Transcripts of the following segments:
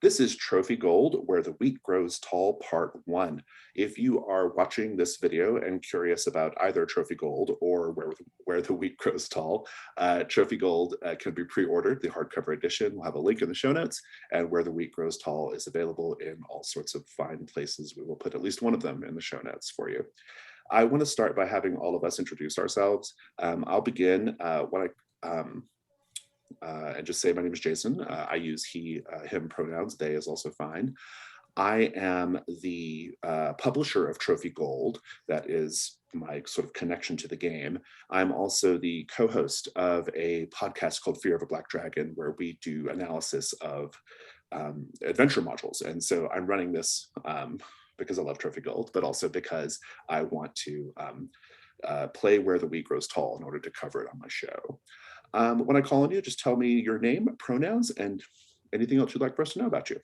This is Trophy Gold, Where the Wheat Grows Tall, Part 1. If you are watching this video and curious about either Trophy Gold or Where the Wheat Grows Tall, Trophy Gold can be pre-ordered. The hardcover edition will have a link in the show notes, and Where the Wheat Grows Tall is available in all sorts of fine places. We will put at least one of them in the show notes for you. I want to start by having all of us introduce ourselves. I'll begin and just say my name is Jason. I use he, him pronouns. They is also fine. I am the publisher of Trophy Gold. That is my sort of connection to the game. I'm also the co-host of a podcast called Fear of a Black Dragon, where we do analysis of adventure modules. And so I'm running this because I love Trophy Gold, but also because I want to play Where the Wheat Grows Tall in order to cover it on my show. When I call on you, just tell me your name, pronouns, and anything else you'd like for us to know about you.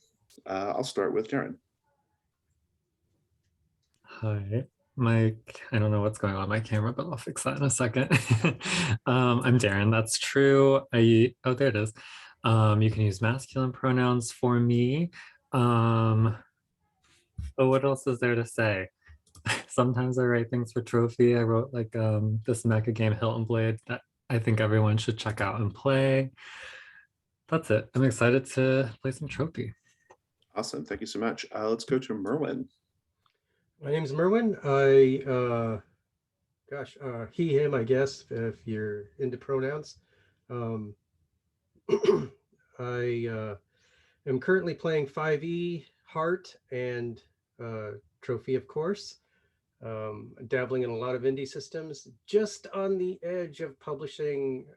I'll start with Darren. Hi, Mike. I don't know what's going on with my camera, but I'll fix that in a second. I'm Darren. That's true. Oh, there it is. You can use masculine pronouns for me. Oh, what else is there to say? Sometimes I write things for Trophy. I wrote like this mecha game Hilton Blade that I think everyone should check out and play. That's it. I'm excited to play some Trophy. Awesome. Thank you so much. Let's go to Merwin. My name's Merwin. He, him, I guess, if you're into pronouns. I am currently playing 5e, Heart, and Trophy, of course. Dabbling in a lot of indie systems, just on the edge of publishing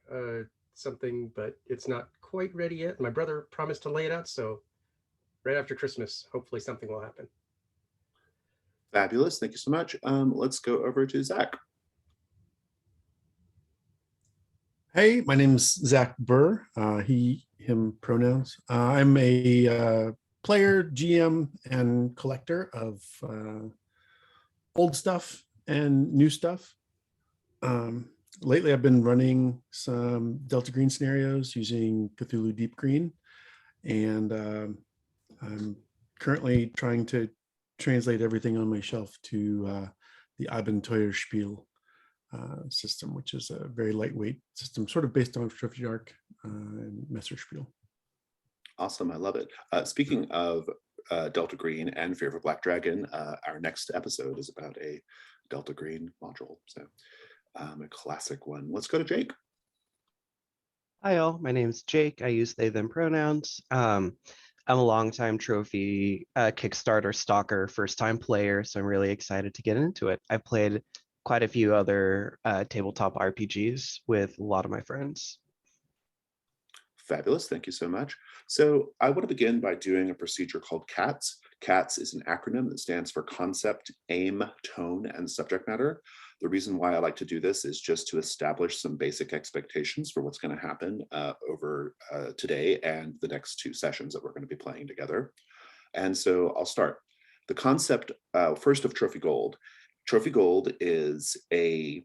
something, but it's not quite ready yet. My brother promised to lay it out, so right after Christmas, hopefully something will happen. Fabulous. Thank you so much. Let's go over to Zach. Hey, my name's Zach Burr. He, him pronouns. I'm a player, GM, and collector of old stuff and new stuff. Lately, I've been running some Delta Green scenarios using Cthulhu Deep Green, and I'm currently trying to translate everything on my shelf to the Abenteuerspiel system, which is a very lightweight system, sort of based on Trophy Dark and Messerspiel. Awesome. I love it. Speaking of Delta Green and Fear of a Black Dragon, our next episode is about a Delta Green module, so a classic one. Let's go to Jake. Hi all, my name is Jake. I use they them pronouns. I'm a longtime Trophy Kickstarter stalker, first time player, so I'm really excited to get into it. I've played quite a few other tabletop RPGs with a lot of my friends. Fabulous. Thank you so much. So I want to begin by doing a procedure called CATS. CATS is an acronym that stands for Concept, Aim, Tone, and Subject Matter. The reason why I like to do this is just to establish some basic expectations for what's going to happen over today and the next two sessions that we're going to be playing together. And so I'll start. The concept first of Trophy Gold. Trophy Gold is a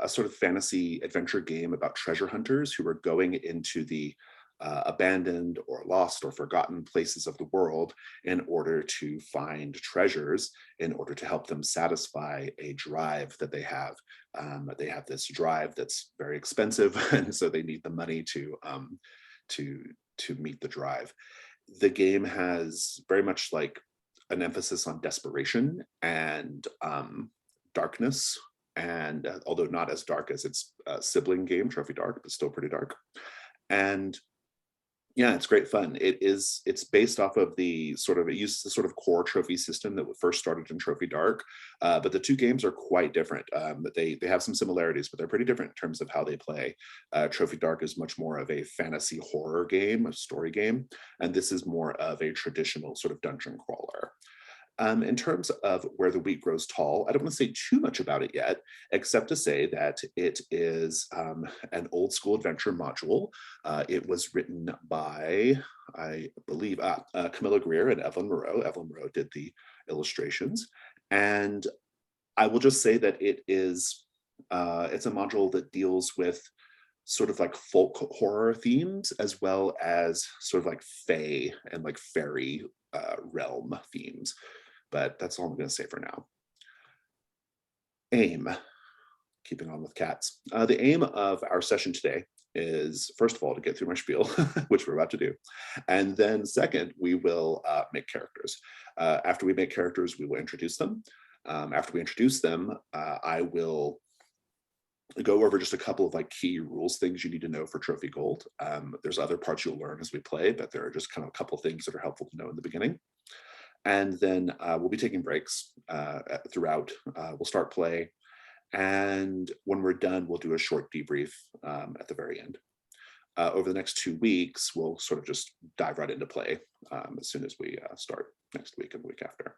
sort of fantasy adventure game about treasure hunters who are going into the abandoned or lost or forgotten places of the world in order to find treasures, in order to help them satisfy a drive that they have. They have this drive that's very expensive, and so they need the money to meet the drive. The game has very much like an emphasis on desperation and darkness. And although not as dark as its sibling game, Trophy Dark, but still pretty dark. And yeah, it's great fun. It's based off of it uses the sort of core trophy system that first started in Trophy Dark, but the two games are quite different. They have some similarities, but they're pretty different in terms of how they play. Trophy Dark is much more of a fantasy horror game, a story game, and this is more of a traditional sort of dungeon crawler. In terms of Where the Wheat Grows Tall, I don't want to say too much about it yet, except to say that it is an old school adventure module. It was written by, I believe, Camilla Greer and Evelyn Moreau. Evelyn Moreau did the illustrations. And I will just say that it's a module that deals with sort of like folk horror themes, as well as sort of like fae and like fairy realm themes. But that's all I'm going to say for now. Aim. Keeping on with cats. The aim of our session today is, first of all, to get through my spiel, which we're about to do. And then second, we will make characters. After we make characters, we will introduce them. After we introduce them, I will go over just a couple of like key rules, things you need to know for Trophy Gold. There's other parts you'll learn as we play, but there are just kind of a couple of things that are helpful to know in the beginning. And then we'll be taking breaks throughout. We'll start play. And when we're done, we'll do a short debrief at the very end. Over the next 2 weeks, we'll sort of just dive right into play as soon as we start next week and the week after.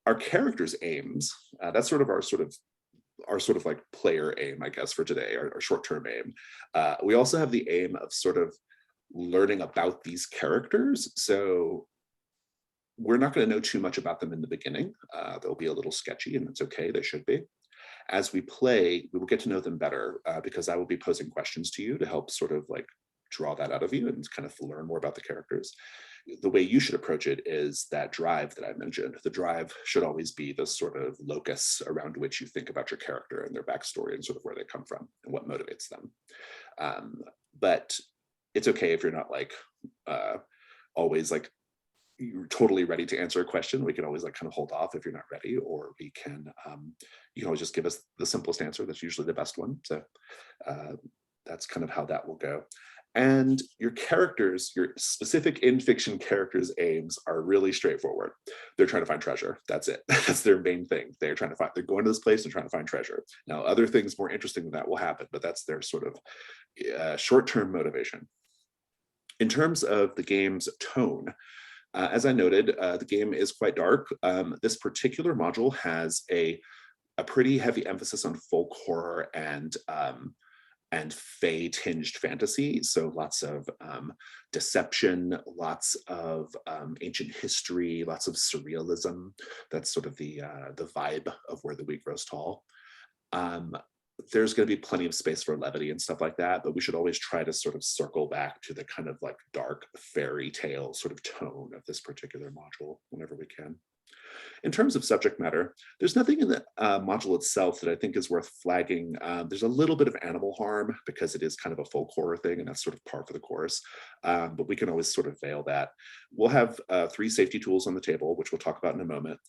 Our characters' aims, that's sort of our sort of like player aim, I guess, for today, our short-term aim. We also have the aim of sort of learning about these characters. So we're not going to know too much about them in the beginning. They'll be a little sketchy, and it's okay, they should be. As we play, we will get to know them better because I will be posing questions to you to help sort of like draw that out of you and kind of learn more about the characters. The way you should approach it is that drive that I mentioned. The drive should always be the sort of locus around which you think about your character and their backstory and sort of where they come from and what motivates them. But it's okay if you're not like always like you're totally ready to answer a question. We can always like kind of hold off if you're not ready, or we can, you can always just give us the simplest answer. That's usually the best one. So that's kind of how that will go. And your characters, your specific in-fiction characters' aims are really straightforward. They're trying to find treasure. That's it. That's their main thing. They're trying to find, they're going to this place and trying to find treasure. Now, other things more interesting than that will happen, but that's their sort of short-term motivation. In terms of the game's tone, as I noted, the game is quite dark. This particular module has a pretty heavy emphasis on folk horror and fae tinged fantasy. So lots of deception, lots of ancient history, lots of surrealism. That's sort of the vibe of Where the Wheat Grows Tall. There's going to be plenty of space for levity and stuff like that, but we should always try to sort of circle back to the kind of like dark fairy tale sort of tone of this particular module whenever we can. In terms of subject matter, there's nothing in the module itself that I think is worth flagging. There's a little bit of animal harm because it is kind of a folk horror thing, and that's sort of par for the course, but we can always sort of veil that. We'll have 3 safety tools on the table, which we'll talk about in a moment.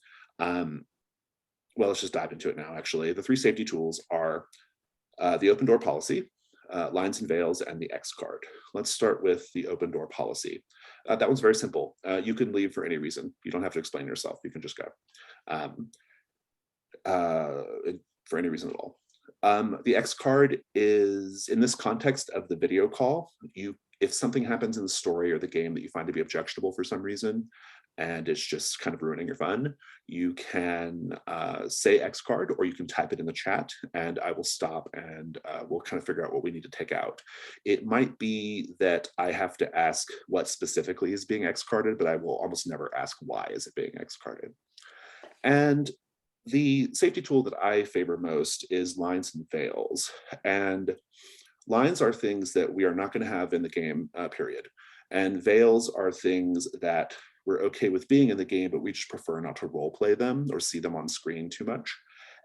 Well, let's just dive into it now, actually. The 3 safety tools are the open door policy, lines and veils, and the X card. Let's start with the open door policy. That one's very simple. You can leave for any reason. You don't have to explain yourself. You can just go for any reason at all. The X card is, in this context of the video call, if something happens in the story or the game that you find to be objectionable for some reason, and it's just kind of ruining your fun, you can say X card, or you can type it in the chat, and I will stop and we'll kind of figure out what we need to take out. It might be that I have to ask what specifically is being X carded, but I will almost never ask why is it being X carded. And the safety tool that I favor most is lines and veils. And lines are things that we are not going to have in the game, period. And veils are things that we're okay with being in the game, but we just prefer not to role play them or see them on screen too much.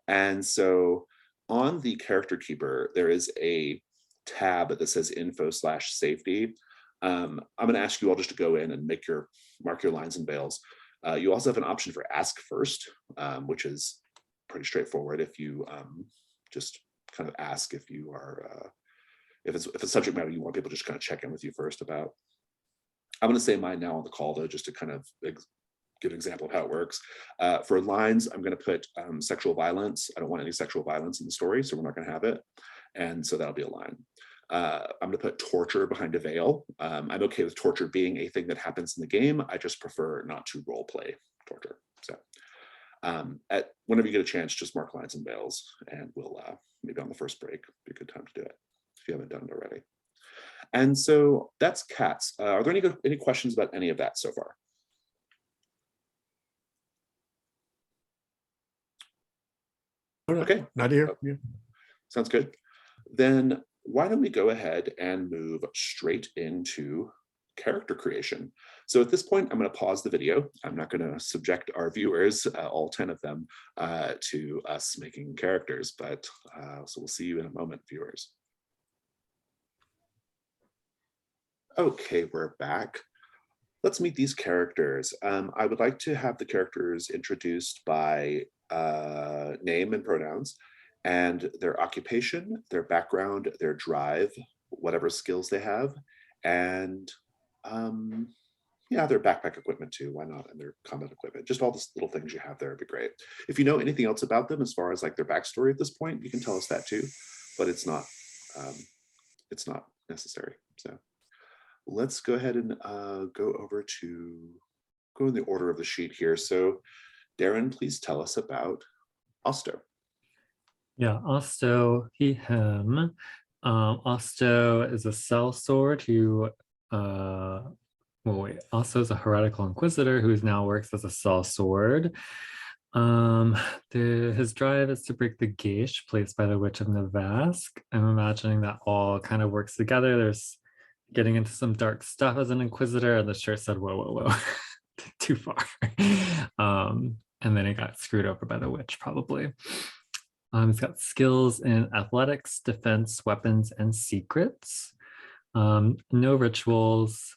And so on the character keeper, there is a tab that says info/safety. I'm going to ask you all just to go in and mark your lines and veils. You also have an option for ask first, which is pretty straightforward. If you just kind of ask if you are, if it's a subject matter you want people to just kind of check in with you first about. I'm going to say mine now on the call, though, just to kind of give an example of how it works. For lines, I'm going to put sexual violence. I don't want any sexual violence in the story, so we're not going to have it. And so that'll be a line. I'm going to put torture behind a veil. I'm okay with torture being a thing that happens in the game. I just prefer not to role play torture. So whenever you get a chance, just mark lines and veils, and we'll maybe on the first break, be a good time to do it if you haven't done it already. And so that's cats. Are there any questions about any of that so far? Okay. Not here. Yeah. Sounds good. Then why don't we go ahead and move straight into character creation. So at this point, I'm going to pause the video. I'm not going to subject our viewers, all 10 of them, to us making characters, but so we'll see you in a moment, viewers. Okay, we're back. Let's meet these characters. I would like to have the characters introduced by name and pronouns, and their occupation, their background, their drive, whatever skills they have, and yeah, their backpack equipment too, why not, and their combat equipment. Just all the little things you have there would be great. If you know anything else about them as far as like their backstory at this point, you can tell us that too, but it's not necessary. So let's go ahead and go in the order of the sheet here. So Darren, please tell us about Osto. Yeah, Osto, he, him. Osto is a sellsword who, Osto is a heretical inquisitor who now works as a sellsword. His drive is to break the Geish placed by the Witch of Navask. I'm imagining that all kind of works together. There's getting into some dark stuff as an inquisitor, and the shirt said, whoa, too far. And then it got screwed over by the witch, probably. He's got skills in athletics, defense, weapons, and secrets. No rituals,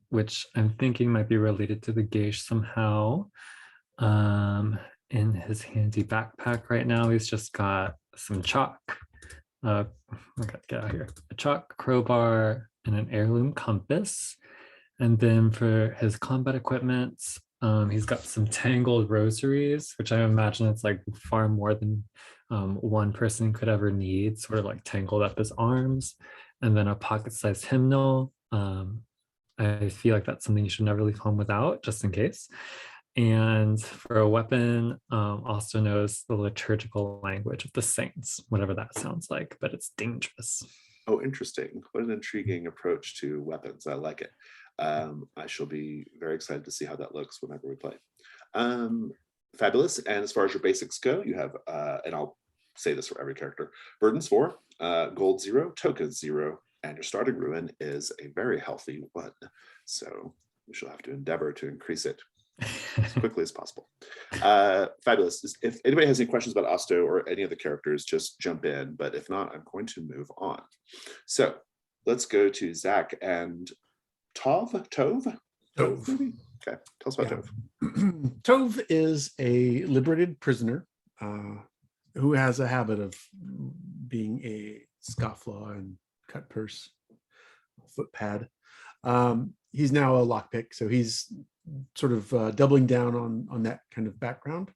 which I'm thinking might be related to the Geish somehow. In his handy backpack right now, he's just got some chalk. Okay, get out here. A chalk, crowbar, and an heirloom compass. And then for his combat equipment, he's got some tangled rosaries, which I imagine it's like far more than one person could ever need, sort of like tangled up his arms. And then a pocket-sized hymnal. I feel like that's something you should never leave home without, just in case. And for a weapon, also knows the liturgical language of the saints, whatever that sounds like, but it's dangerous. Oh, interesting. What an intriguing approach to weapons. I like it. I shall be very excited to see how that looks whenever we play. Fabulous. And as far as your basics go, you have, and I'll say this for every character, burdens 4, gold 0, tokens 0, and your starting ruin is a very healthy 1. So you shall have to endeavor to increase it as quickly as possible. Fabulous. If anybody has any questions about Osto or any of the characters, just jump in. But if not, I'm going to move on. So let's go to Zach and Tove. Maybe? Okay, tell us about Tove. Tove is a liberated prisoner who has a habit of being a scofflaw and cut purse, foot pad. He's now a lockpick, so he's sort of doubling down on that kind of background,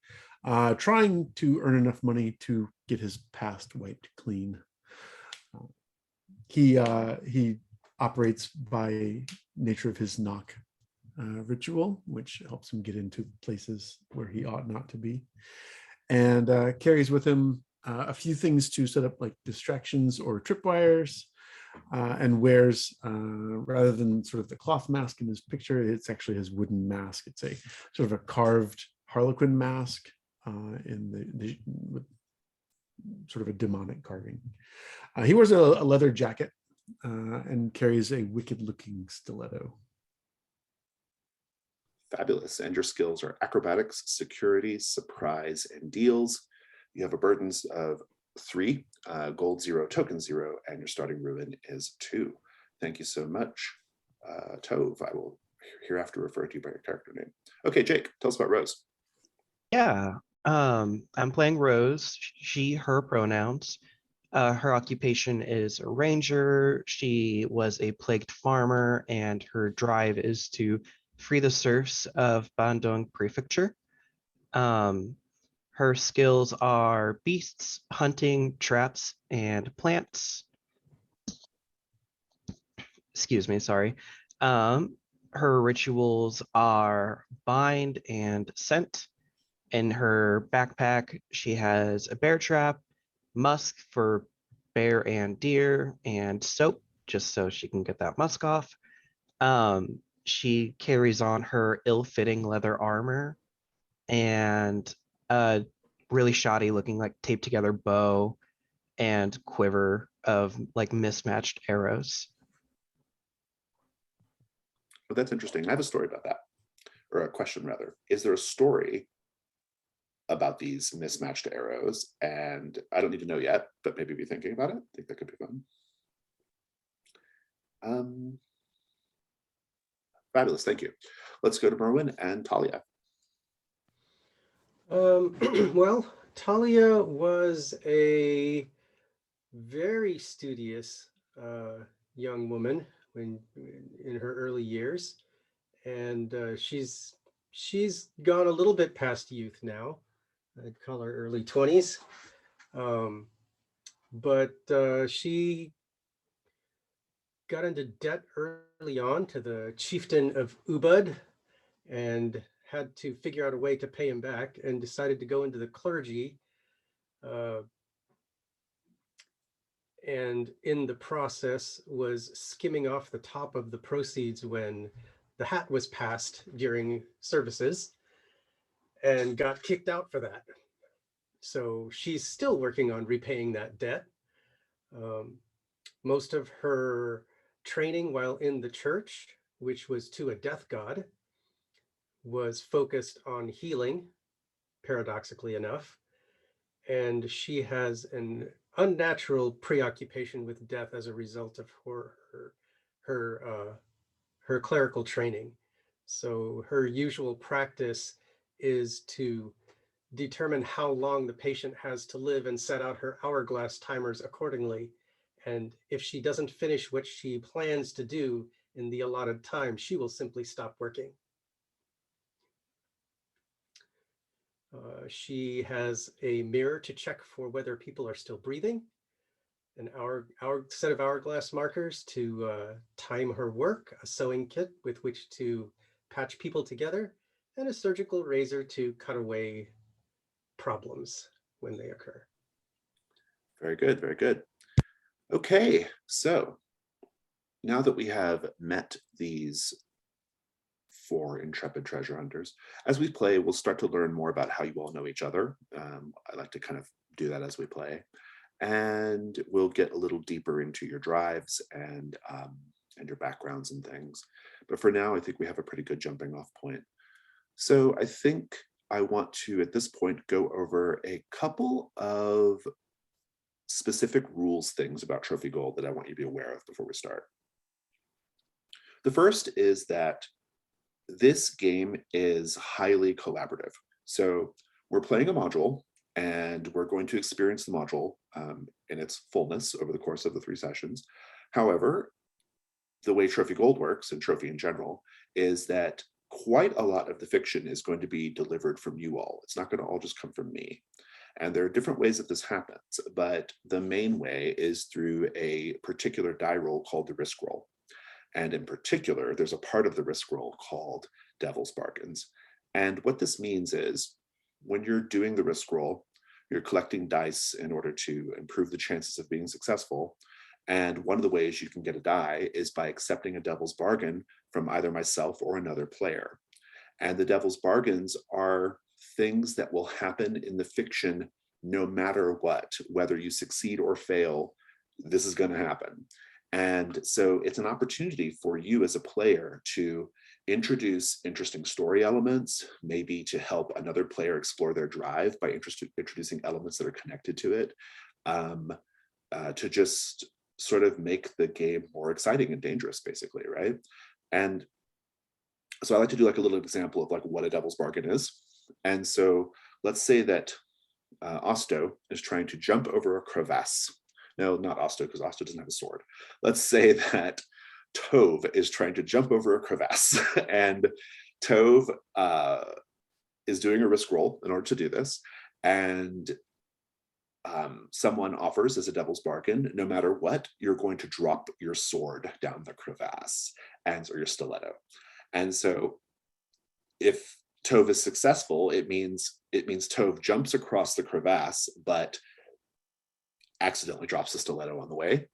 trying to earn enough money to get his past wiped clean. He operates by nature of his knock ritual, which helps him get into places where he ought not to be, and carries with him a few things to set up like distractions or tripwires. And wears, rather than sort of the cloth mask in his picture, it's actually his wooden mask. It's a sort of a carved harlequin mask with sort of a demonic carving. He wears a leather jacket and carries a wicked-looking stiletto. Fabulous. And your skills are acrobatics, security, surprise, and deals. You have a burdens of 3, gold 0, token 0, and your starting ruin is 2. Thank you so much, Tove. I will hereafter refer to you by your character name. Okay, Jake, tell us about Rose. Yeah, I'm playing Rose. She, her pronouns. Her occupation is a ranger. She was a plagued farmer, and her drive is to free the serfs of Bandung Prefecture. Her skills are beasts, hunting, traps, and plants. Excuse me, sorry. Her rituals are bind and scent. In her backpack, she has a bear trap, musk for bear and deer, and soap, just so she can get that musk off. She carries on her ill-fitting leather armor and a really shoddy looking like taped together bow and quiver of like mismatched arrows. But that's interesting. I have a story about that, or a question rather. Is there a story about these mismatched arrows? And I don't even know yet, but maybe be thinking about it. I think that could be fun. Fabulous, thank you. Let's go to Merwin and Talia. Well, Talia was a very studious young woman when in her early years, and she's gone a little bit past youth now. I'd call her early 20s, but she got into debt early on to the chieftain of Ubud and had to figure out a way to pay him back, and decided to go into the clergy. And in the process was skimming off the top of the proceeds when the hat was passed during services, and got kicked out for that. So she's still working on repaying that debt. Most of her training while in the church, which was to a death god, was focused on healing, paradoxically enough. And she has an unnatural preoccupation with death as a result of her clerical training. So her usual practice is to determine how long the patient has to live and set out her hourglass timers accordingly. And if she doesn't finish what she plans to do in the allotted time, she will simply stop working. She has a mirror to check for whether people are still breathing, an our set of hourglass markers to time her work, a sewing kit with which to patch people together, and a surgical razor to cut away problems when they occur. Very good, very good. Okay, so now that we have met these 4 intrepid treasure hunters, as we play, we'll start to learn more about how you all know each other. I like to kind of do that as we play, and we'll get a little deeper into your drives and your backgrounds and things. But for now, I think we have a pretty good jumping off point. So I think I want to, at this point, go over a couple of specific rules things about Trophy Gold that I want you to be aware of before we start. The first is that this game is highly collaborative. So we're playing a module, and we're going to experience the module in its fullness over the course of the 3 sessions. However, the way Trophy Gold works, and Trophy in general, is that quite a lot of the fiction is going to be delivered from you all. It's not going to all just come from me. And there are different ways that this happens, but the main way is through a particular die roll called the risk roll. And in particular, there's a part of the risk roll called Devil's Bargains. And what this means is when you're doing the risk roll, you're collecting dice in order to improve the chances of being successful. And one of the ways you can get a die is by accepting a devil's bargain from either myself or another player. And the devil's bargains are things that will happen in the fiction no matter what, whether you succeed or fail, this is going to happen. And so it's an opportunity for you as a player to introduce interesting story elements, maybe to help another player explore their drive by introducing elements that are connected to it, to just sort of make the game more exciting and dangerous, basically, right? And so I like to do like a little example of like what a devil's bargain is. And so let's say that Osto is trying to jump over a crevasse. No, not Osto, because Osto doesn't have a sword. Let's say that Tove is trying to jump over a crevasse, and Tove is doing a risk roll in order to do this. And someone offers as a devil's bargain, no matter what, you're going to drop your sword down the crevasse, or your stiletto. And so if Tove is successful, it means Tove jumps across the crevasse, but accidentally drops the stiletto on the way.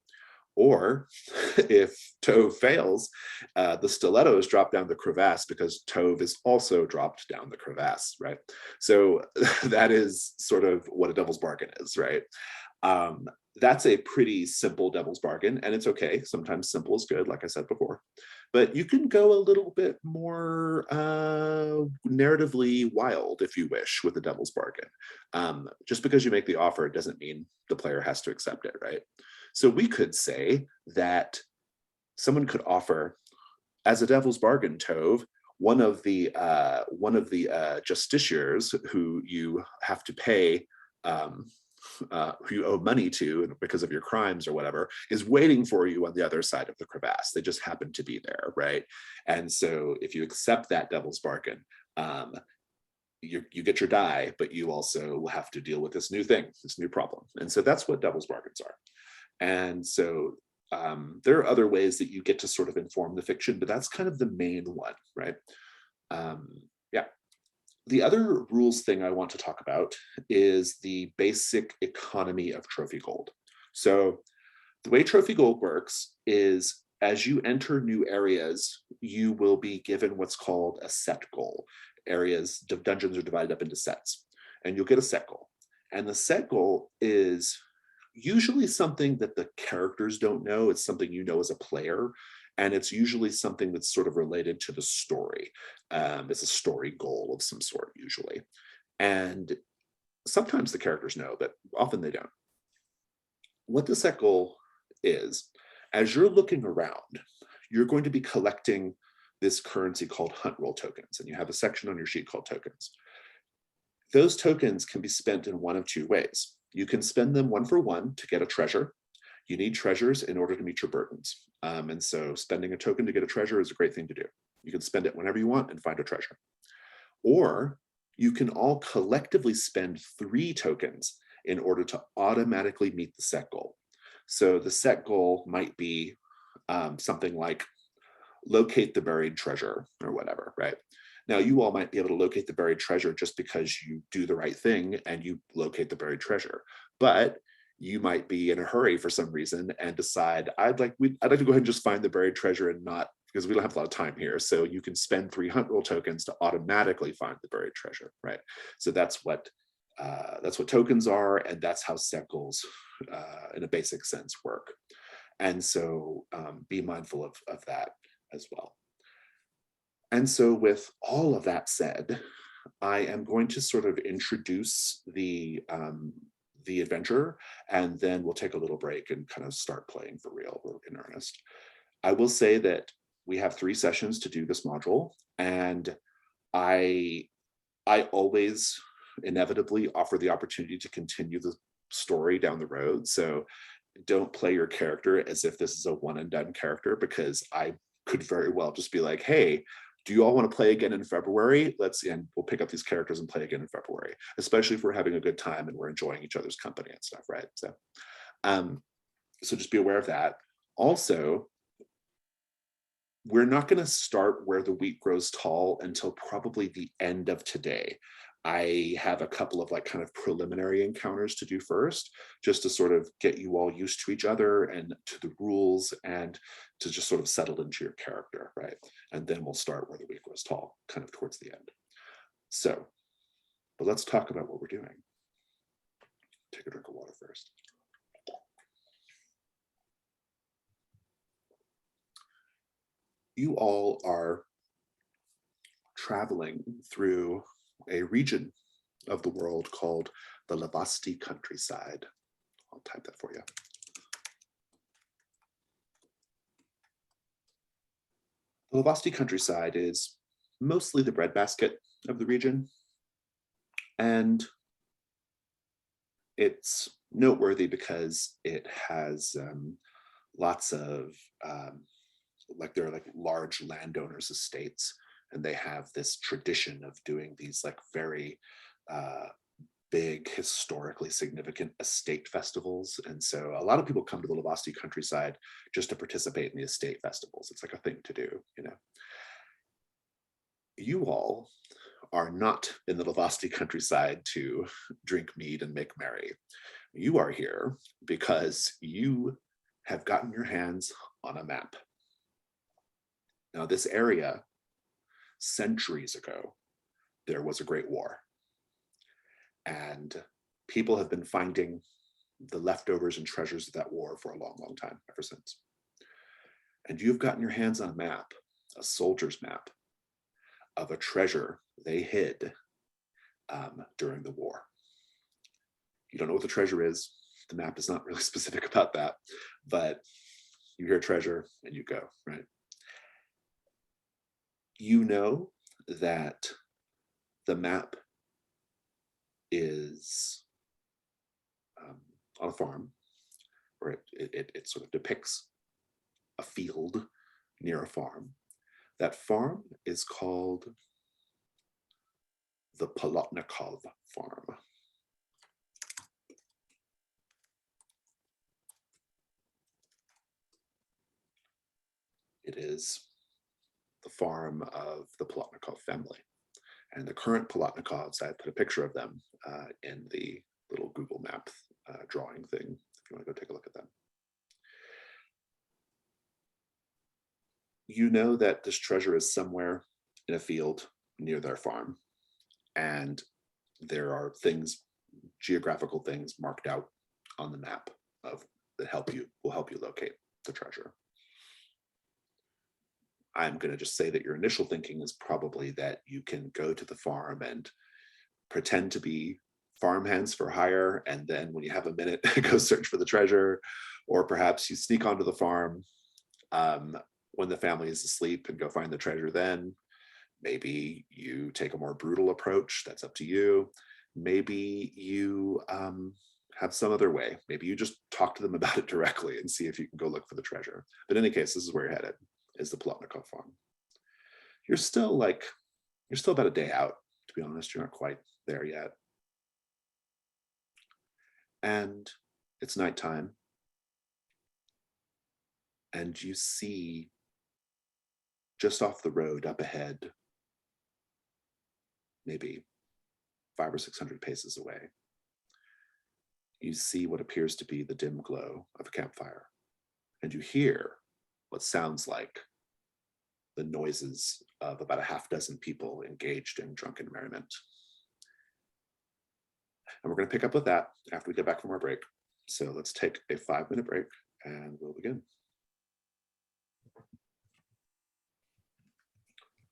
Or if Tove fails, the stiletto is dropped down the crevasse because Tove is also dropped down the crevasse, right? So that is sort of what a devil's bargain is, right? that's a pretty simple devil's bargain, and it's okay. Sometimes simple is good, like I said before. But you can go a little bit more narratively wild, if you wish, with the devil's bargain. Just because you make the offer doesn't mean the player has to accept it, right? So we could say that someone could offer, as a devil's bargain, Tove, one of the justiciars who you have to pay, who you owe money to because of your crimes or whatever, is waiting for you on the other side of the crevasse. They just happen to be there, right? And so if you accept that devil's bargain, you get your die, but you also will have to deal with this new thing, this new problem. And so that's what devil's bargains are. And so there are other ways that you get to sort of inform the fiction, but that's kind of the main one, right? Yeah. The other rules thing I want to talk about is the basic economy of trophy gold. So the way trophy gold works is, as you enter new areas, you will be given what's called a set goal. Dungeons are divided up into sets, and you'll get a set goal. And the set goal is usually something that the characters don't know. It's something you know as a player, and it's usually something that's sort of related to the story. It's a story goal of some sort, usually. And sometimes the characters know, but often they don't. What the set goal is, as you're looking around, you're going to be collecting this currency called hunt roll tokens, and you have a section on your sheet called tokens. Those tokens can be spent in one of two ways. You can spend them one for one to get a treasure. You need treasures in order to meet your burdens. And so spending a token to get a treasure is a great thing to do. You can spend it whenever you want and find a treasure. Or you can all collectively spend 3 tokens in order to automatically meet the set goal. So the set goal might be something like locate the buried treasure or whatever, right? Now, you all might be able to locate the buried treasure just because you do the right thing and you locate the buried treasure. But you might be in a hurry for some reason and decide, I'd like to go ahead and just find the buried treasure, and not, because we don't have a lot of time here. So you can spend 3 hunt roll tokens to automatically find the buried treasure, right? So that's what tokens are, and that's how set goals, in a basic sense, work. And so be mindful of that as well. And so with all of that said, I am going to sort of introduce the adventure, and then we'll take a little break and kind of start playing for real or in earnest. I will say that we have 3 sessions to do this module, and I always inevitably offer the opportunity to continue the story down the road. So don't play your character as if this is a one and done character, because I could very well just be like, hey, do you all want to play again in February? And we'll pick up these characters and play again in February, especially if we're having a good time and we're enjoying each other's company and stuff, right? So, so just be aware of that. Also, we're not going to start where the wheat grows tall until probably the end of today. I have a couple of kind of preliminary encounters to do first, just to sort of get you all used to each other and to the rules, and to just sort of settle into your character, right? And then we'll start where the wheat grows tall, kind of towards the end. So, but let's talk about what we're doing. Take a drink of water first. You all are traveling through a region of the world called the Lavasti countryside. I'll type that for you. The Lavasti countryside is mostly the breadbasket of the region, and it's noteworthy because it has lots of there are large landowners' estates, and they have this tradition of doing these very big, historically significant estate festivals. And so a lot of people come to the Lavasti countryside just to participate in the estate festivals. It's like a thing to do, you know. You all are not in the Lavasti countryside to drink mead and make merry. You are here because you have gotten your hands on a map. Now, this area, centuries ago, there was a great war. And people have been finding the leftovers and treasures of that war for a long, long time, ever since. And you've gotten your hands on a map, a soldier's map, of a treasure they hid during the war. You don't know what the treasure is. The map is not really specific about that, but you hear treasure and you go, right? You know that the map is on a farm, or it sort of depicts a field near a farm. That farm is called the Polotnikov farm. It is the farm of the Polotnikov family. And the current Polotnikovs, I put a picture of them in the little Google map drawing thing, if you want to go take a look at them. You know that this treasure is somewhere in a field near their farm. And there are things, geographical things marked out on the map that will help you locate the treasure. I'm going to just say that your initial thinking is probably that you can go to the farm and pretend to be farmhands for hire, and then when you have a minute, go search for the treasure. Or perhaps you sneak onto the farm when the family is asleep and go find the treasure then. Maybe you take a more brutal approach. That's up to you. Maybe you have some other way. Maybe you just talk to them about it directly and see if you can go look for the treasure. But in any case, this is where you're headed, is the Polotnikov farm. You're still about a day out, to be honest. You're not quite there yet. And it's nighttime. And you see just off the road up ahead, maybe 500 or 600 paces away, you see what appears to be the dim glow of a campfire. And you hear what sounds like the noises of about a half dozen people engaged in drunken merriment. And we're going to pick up with that after we get back from our break. So let's take a 5-minute break and we'll begin.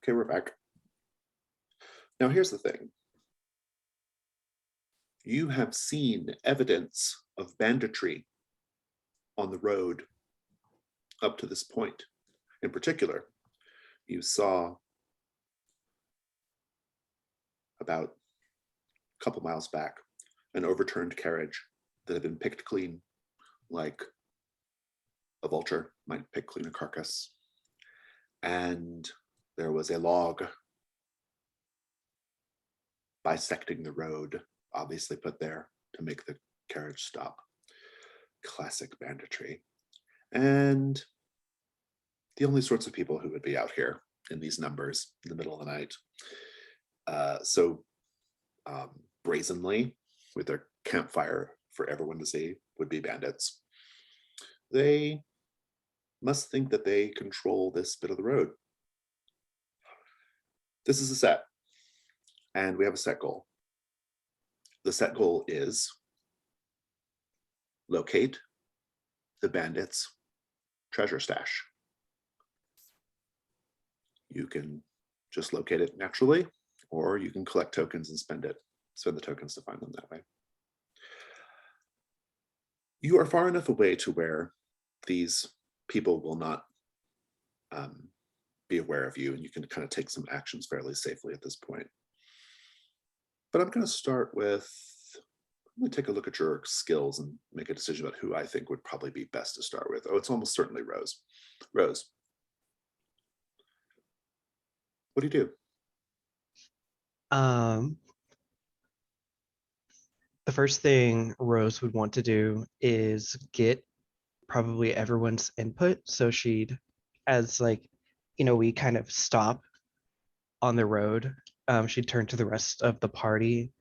Okay, we're back. Now here's the thing. You have seen evidence of banditry on the road up to this point. In particular, you saw about a couple miles back an overturned carriage that had been picked clean, like a vulture might pick clean a carcass. And there was a log bisecting the road, obviously put there to make the carriage stop. Classic banditry. And the only sorts of people who would be out here in these numbers in the middle of the night. So brazenly, with their campfire for everyone to see, would be bandits. They must think that they control this bit of the road. This is a set, and we have a set goal. The set goal is locate the bandits' treasure stash. You can just locate it naturally, or you can collect tokens and spend the tokens to find them that way. You are far enough away to where these people will not be aware of you, and you can kind of take some actions fairly safely at this point. But I'm going to start with, I'm going to take a look at your skills and make a decision about who I think would probably be best to start with. Oh, it's almost certainly Rose. Rose, what do you do? The first thing Rose would want to do is get probably everyone's input. So she'd, as like, we kind of stop on the road, she'd turn to the rest of the party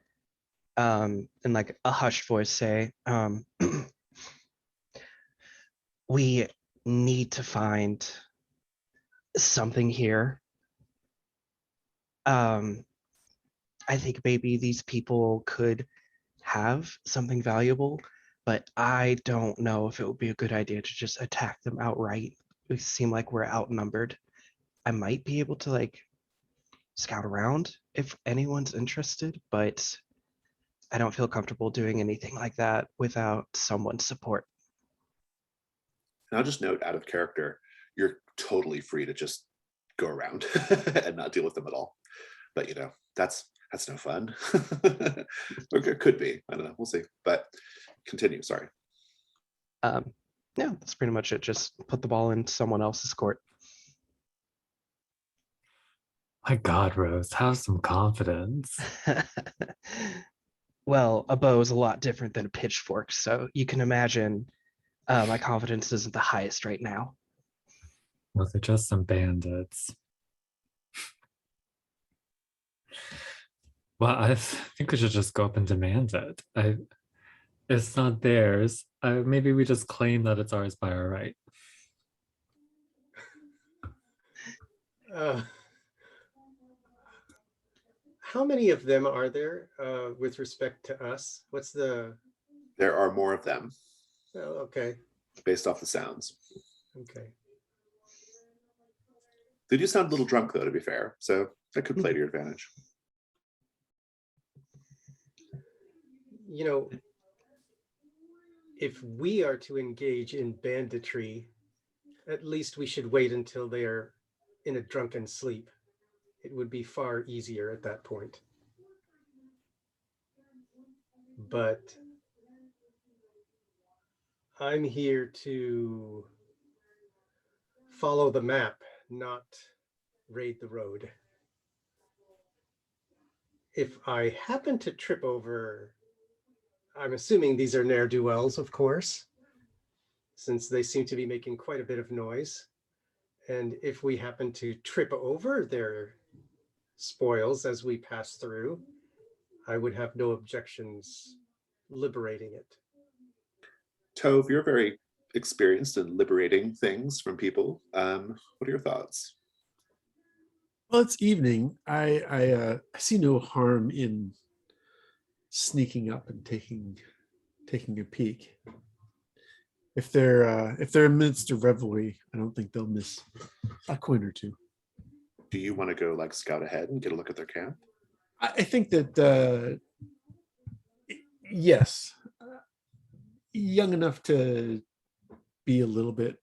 and like a hushed voice say, we need to find something here. I think maybe these people could have something valuable, but I don't know if it would be a good idea to just attack them outright. We seem like we're outnumbered. I might be able to like scout around if anyone's interested, but I don't feel comfortable doing anything like that without someone's support. And I'll just note, out of character, you're totally free to just go around and not deal with them at all. But you know, that's no fun. Or it could be. I don't know. We'll see. But continue. Sorry. Yeah, that's pretty much it. Just put the ball in someone else's court. My God, Rose, have some confidence. Well, a bow is a lot different than a pitchfork, so you can imagine my confidence isn't the highest right now. Those are just some bandits. Well, I think we should just go up and demand it. It's not theirs. Maybe we just claim that it's ours by our right. How many of them are there with respect to us? What's the... There are more of them. Oh, okay. Based off the sounds. Okay. They do sound a little drunk, though, to be fair. So that could play to your advantage. You know, if we are to engage in banditry, at least we should wait until they are in a drunken sleep. It would be far easier at that point. But I'm here to follow the map, not raid the road. If I happen to trip over, I'm assuming these are ne'er-do-wells, of course, since they seem to be making quite a bit of noise. And if we happen to trip over their spoils as we pass through, I would have no objections liberating it. Tove, you're very experienced in liberating things from people. What are your thoughts? Well, it's evening. I see no harm in sneaking up and taking a peek. If they're amidst a revelry, I don't think they'll miss a coin or two. Do you want to go like scout ahead and get a look at their camp? I think that yes, young enough to be a little bit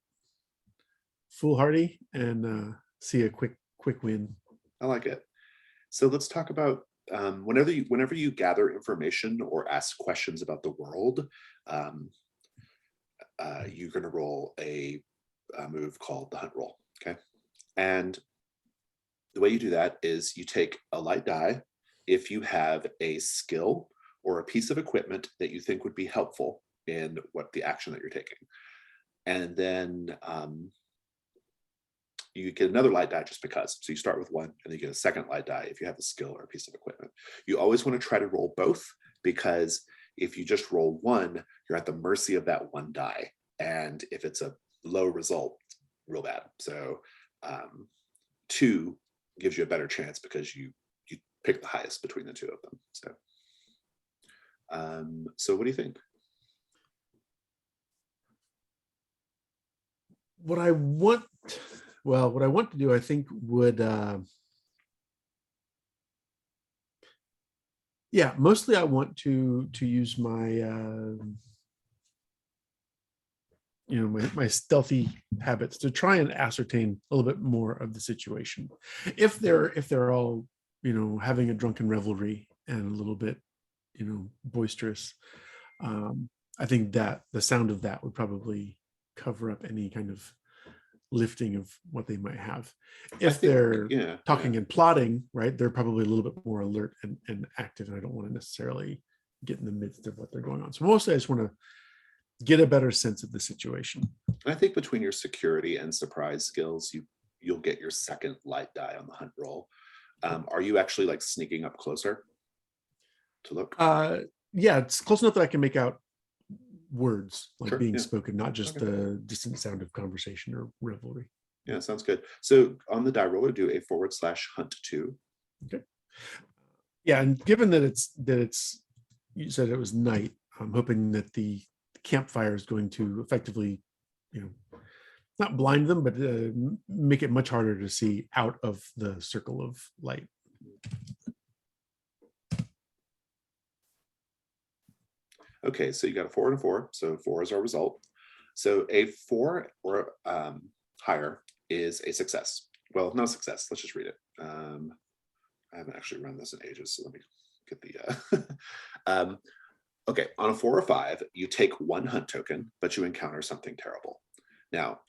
foolhardy and see a quick win. I like it. So let's talk about whenever you gather information or ask questions about the world, you're going to roll a move called the hunt roll. Okay, and the way you do that is you take a light die if you have a skill or a piece of equipment that you think would be helpful in what the action that you're taking, and then you get another light die just because. So you start with one and then you get a second light die if you have a skill or a piece of equipment. You always want to try to roll both, because if you just roll one, you're at the mercy of that one die. And if it's a low result, it's real bad. So 2 gives you a better chance because you pick the highest between the 2 of them. So what do you think? What I want to do, I think, would mostly I want to use my my stealthy habits to try and ascertain a little bit more of the situation. If they're all having a drunken revelry and a little bit boisterous, I think that the sound of that would probably cover up any kind of lifting of what they might have. If they're talking and plotting, right, they're probably a little bit more alert and active, and I don't want to necessarily get in the midst of what they're going on. So mostly I just want to get a better sense of the situation. I think between your security and surprise skills, you'll get your second light die on the hunt roll. Are you actually like sneaking up closer to look? Yeah, it's close enough that I can make out words like being spoken, not just the distant sound of conversation or revelry. Yeah, sounds good. So on the die roller, do a /hunt2. Okay. Yeah, and given that it's you said it was night, I'm hoping that the campfire is going to effectively, not blind them, but make it much harder to see out of the circle of light. Okay, so you got a 4 and a 4. So 4 is our result. So a 4 or higher is a success. Well, not a success. Let's just read it. I haven't actually run this in ages, so let me get the. Okay, on a 4 or 5, you take 1 hunt token, but you encounter something terrible. Now,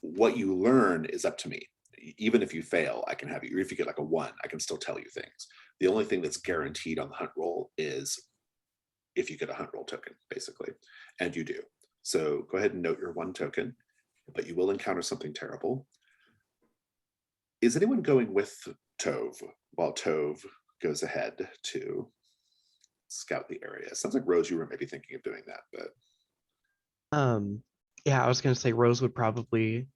what you learn is up to me. Even if you fail, I can have you. Or if you get like a 1, I can still tell you things. The only thing that's guaranteed on the hunt roll is if you get a hunt roll token, basically, and you do. So go ahead and note your 1 token, but you will encounter something terrible. Is anyone going with Tove while Tove goes ahead to scout the area? Sounds like Rose, you were maybe thinking of doing that, but. Yeah, I was gonna say Rose would probably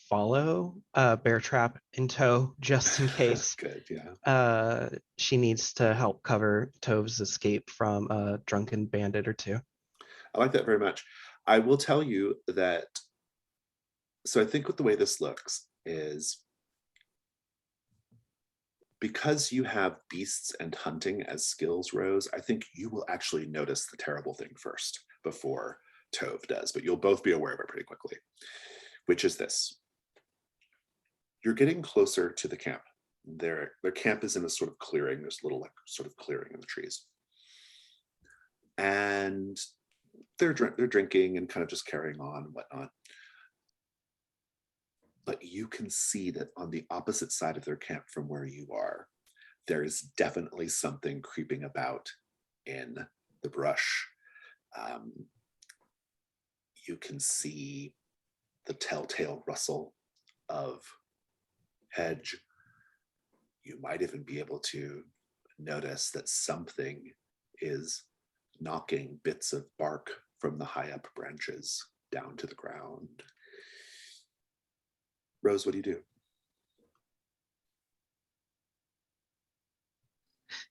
follow Bear Trap in tow just in case. Good, yeah. She needs to help cover Tove's escape from a drunken bandit or 2. I like that very much. I will tell you that, so I think what the way this looks is because you have beasts and hunting as skills, Rose, I think you will actually notice the terrible thing first before Tove does, but you'll both be aware of it pretty quickly, which is this. You're getting closer to the camp. Their camp is in a sort of clearing. There's a little like sort of clearing in the trees. And they're drinking and kind of just carrying on and whatnot. But you can see that on the opposite side of their camp from where you are, there is definitely something creeping about in the brush. You can see the telltale rustle of hedge. You might even be able to notice that something is knocking bits of bark from the high up branches down to the ground. Rose, what do you do?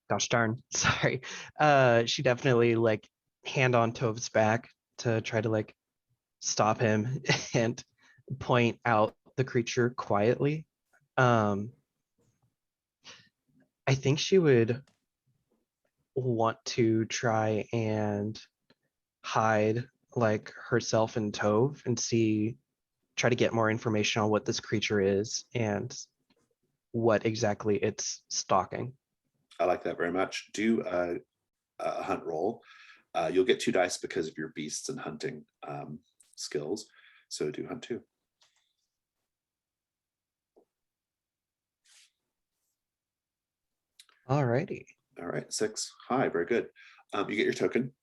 Gosh darn, sorry. She definitely like hand on Tove's back to try to like stop him and point out the creature quietly. I think she would want to try and hide like herself and Tove and try to get more information on what this creature is and what exactly it's stalking. I like that very much. Do a hunt roll. You'll get 2 dice because of your beasts and hunting skills. So do hunt 2. Alrighty. All right, 6. Hi, very good. You get your token.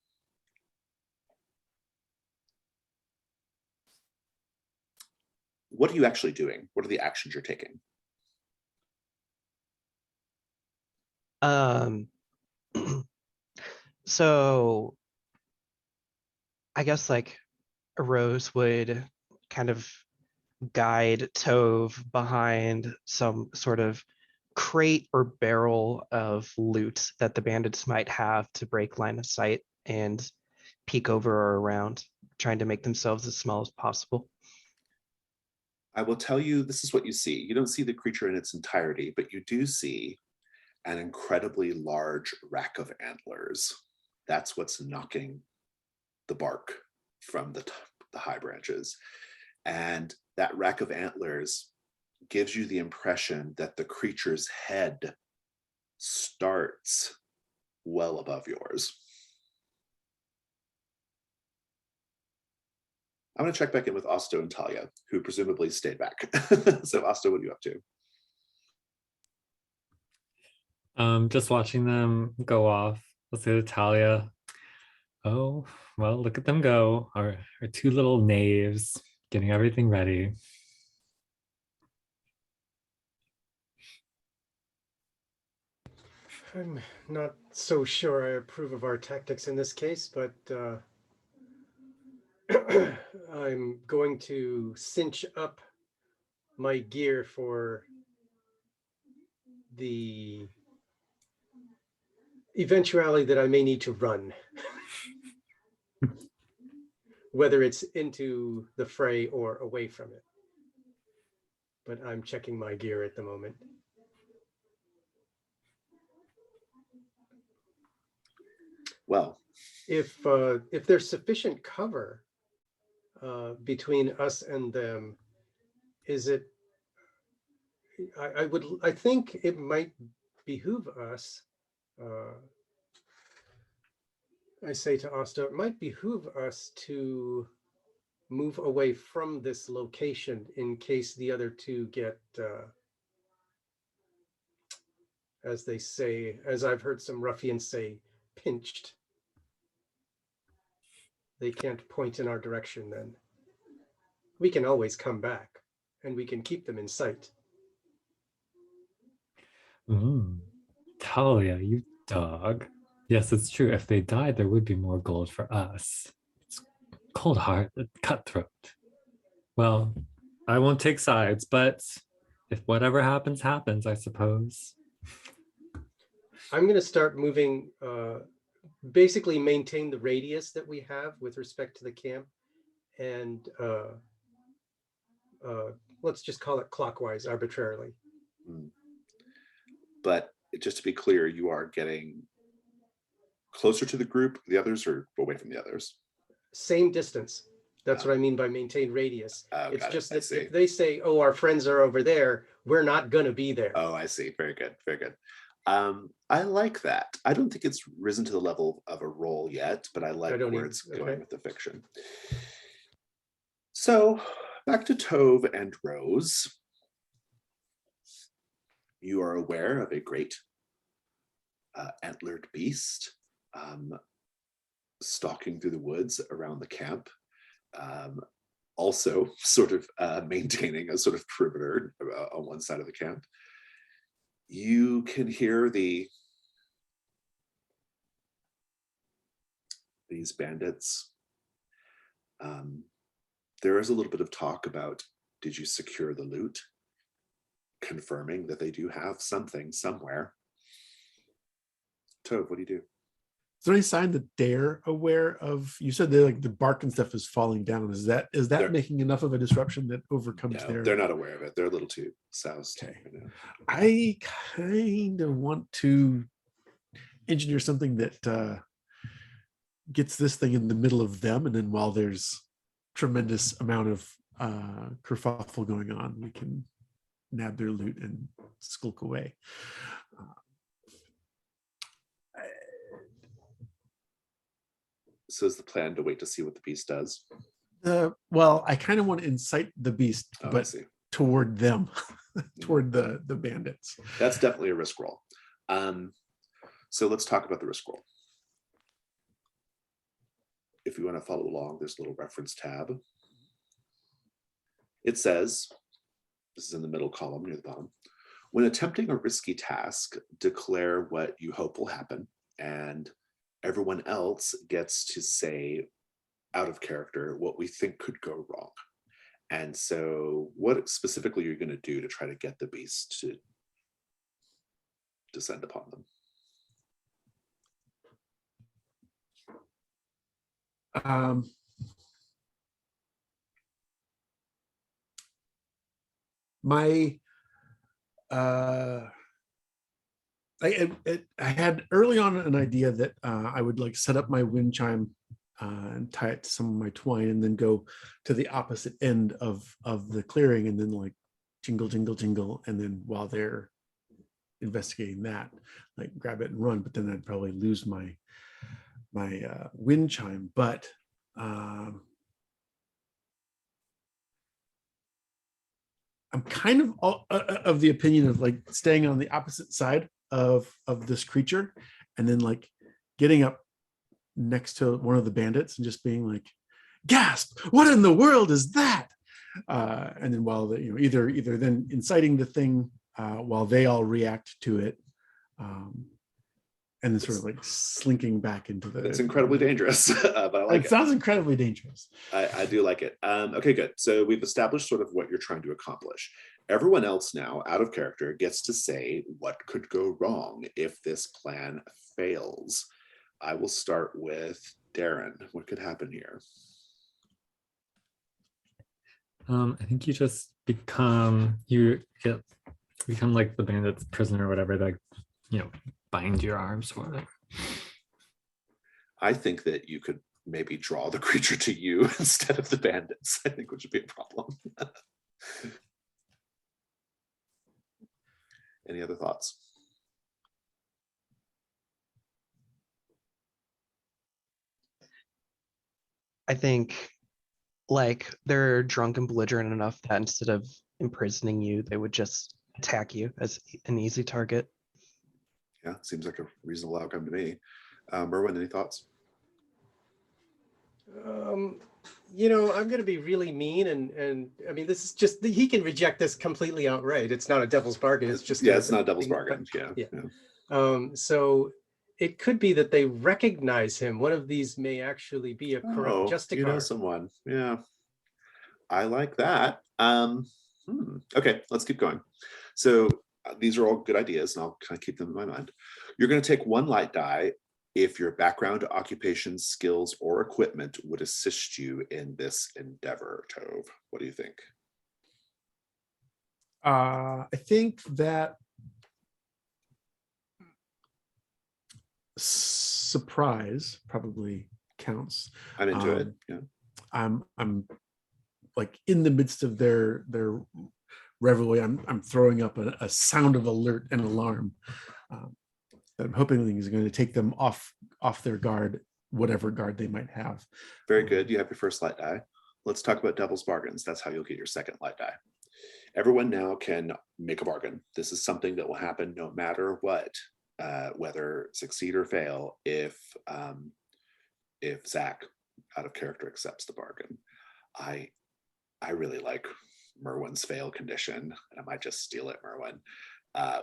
What are you actually doing? What are the actions you're taking? So I guess like Rose would kind of guide Tove behind some sort of crate or barrel of loot that the bandits might have to break line of sight and peek over or around, trying to make themselves as small as possible. I will tell you, this is what you see. You don't see the creature in its entirety, but you do see an incredibly large rack of antlers. That's what's knocking the bark from the high branches. And that rack of antlers gives you the impression that the creature's head starts well above yours. I'm going to check back in with Osto and Talia, who presumably stayed back. So Osto, what are you up to? Just watching them go off. Let's say to Talia, oh, well, look at them go. Our 2 little knaves getting everything ready. I'm not so sure I approve of our tactics in this case, but I'm going to cinch up my gear for the eventuality that I may need to run. whether it's into the fray or away from it. But I'm checking my gear at the moment. Well, If there's sufficient cover between us and them, is it? I think it might behoove us. I say to Asta, it might behoove us to move away from this location in case the other two get, as they say, as I've heard some ruffians say, pinched. They can't point in our direction then. We can always come back and we can keep them in sight. Talia, you dog. Yes, it's true. If they died, there would be more gold for us. It's cold-hearted, cutthroat. Well, I won't take sides, but if whatever happens, happens, I suppose. I'm going to start moving, basically maintain the radius that we have with respect to the camp, and let's just call it clockwise arbitrarily. but just to be clear, you are getting closer to the group, the others, or away from the others? Same distance. That's what I mean by maintain radius. It's just that if they say, oh, our friends are over there, we're not going to be there. Oh, I see. Very good. Very good. I like that. I don't think it's risen to the level of a roll yet, but I like where it's going with the fiction. So back to Tove and Rose. You are aware of a great antlered beast stalking through the woods around the camp. Also sort of maintaining a sort of perimeter on one side of the camp. You can hear these bandits. There is a little bit of talk about, did you secure the loot? Confirming that they do have something somewhere. Tove, what do you do? Is there any sign that they're aware of? You said they're like the bark and stuff is falling down. Is that making enough of a disruption that overcomes their? They're not aware of it. They're a little too soused. Okay. Right now. I kind of want to engineer something that gets this thing in the middle of them, and then while there's tremendous amount of kerfuffle going on, we can nab their loot and skulk away. So is the plan to wait to see what the beast does? Well, I kind of want to incite the beast, but toward them, toward the bandits. That's definitely a risk roll. So let's talk about the risk roll. If you want to follow along, there's a little reference tab. It says, this is in the middle column near the bottom, when attempting a risky task, declare what you hope will happen, and everyone else gets to say, out of character, what we think could go wrong. And so what specifically you're going to do to try to get the beast to descend upon them? I had early on an idea that I would like set up my wind chime and tie it to some of my twine, and then go to the opposite end of the clearing, and then like jingle, jingle, jingle, and then while they're investigating that, like grab it and run. But then I'd probably lose my wind chime. But I'm kind of the opinion of like staying on the opposite side of this creature, and then like getting up next to one of the bandits and just being like, gasp, what in the world is that? And then while either then inciting the thing while they all react to it, and then sort of like slinking back into the. It's incredibly dangerous, but I like it. It sounds incredibly dangerous. I do like it. Okay, good. So we've established sort of what you're trying to accomplish. Everyone else now, out of character, gets to say what could go wrong if this plan fails. I will start with Darren. What could happen here? I think you just become like the bandit's prisoner or whatever, like, bind your arms for it. I think that you could maybe draw the creature to you instead of the bandits, I think, which would be a problem. Any other thoughts? I think like they're drunk and belligerent enough that instead of imprisoning you, they would just attack you as an easy target. Yeah, seems like a reasonable outcome to me. Merwin, any thoughts? I'm going to be really mean, and I mean, this is just, he can reject this completely outright. It's not a devil's bargain. It's just it's not a devil's bargain. Yeah. So it could be that they recognize him. One of these may actually be a corrupt Justicar. You know someone. Yeah, I like that. Okay, let's keep going. So these are all good ideas, and I'll kind of keep them in my mind. You're going to take one light die if your background, occupation, skills, or equipment would assist you in this endeavor. Tove, what do you think? I think that surprise probably counts. I'm into it. Yeah. I'm like in the midst of their revelry. I'm throwing up a sound of alert and alarm. That I'm hoping is going to take them off their guard, whatever guard they might have. Very good. You have your first light die. Let's talk about devil's bargains. That's how you'll get your second light die. Everyone now can make a bargain. This is something that will happen no matter what, whether succeed or fail, if Zach out of character accepts the bargain. I really like Merwin's fail condition, and I might just steal it, Merwin,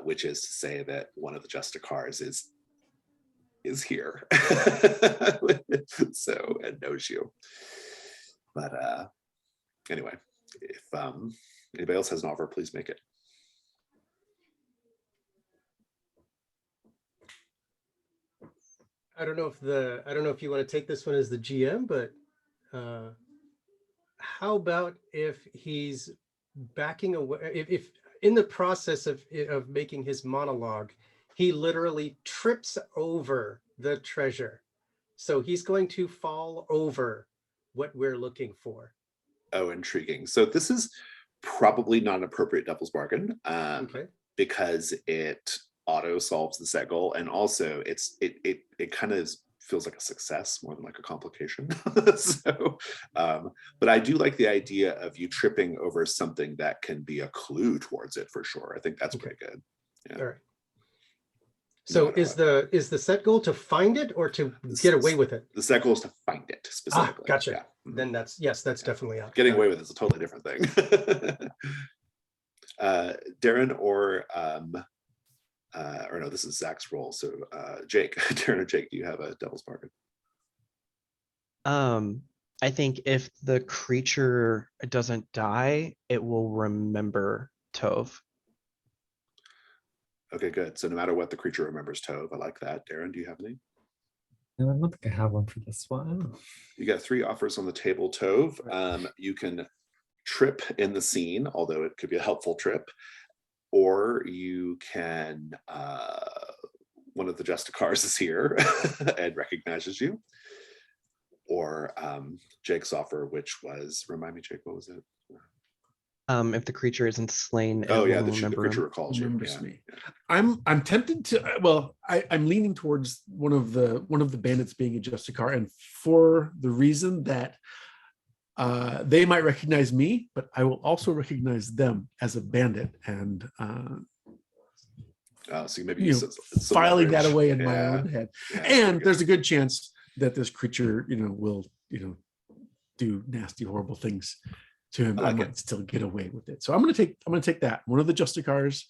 which is to say that one of the Justicars is here. So, and knows you. But anyway, if anybody else has an offer, please make it. I don't know if you want to take this one as the GM, but how about if he's backing away, if in the process of making his monologue, he literally trips over the treasure. So he's going to fall over what we're looking for. Oh, intriguing. So this is probably not an appropriate devil's bargain, Okay. because it auto solves the set goal, and also it kind of feels like a success more than like a complication. So, but I do like the idea of you tripping over something that can be a clue towards it for sure. I think that's pretty good. Yeah. All right. So is the set goal to find it or to get away with it? The set goal is to find it specifically. Gotcha. Yeah. Then that's definitely out. Getting away with it is a totally different thing. Darren or no, this is Zach's role. So Jake, Darren or Jake, do you have a devil's bargain? I think if the creature doesn't die, it will remember Tove. Okay, good. So no matter what, the creature remembers Tove. I like that. Darren, do you have any? No, I don't think I have one for this one. You got 3 offers on the table, Tove. You can trip in the scene, although it could be a helpful trip, or you can, one of the Justicars is here and recognizes you, or Jake's offer, which was, remind me, Jake, what was it? If the creature isn't slain, Oh yeah, the remember creature him. recalls you. Remembers Yeah. me. I'm tempted to. Well, I'm leaning towards one of the bandits being a Justicar, and for the reason that they might recognize me, but I will also recognize them as a bandit, and So maybe filing that away in my own head. Yeah, And there's a good chance that this creature, will, do nasty, horrible things to him. I might still get away with it. So I'm gonna take that. One of the Justicars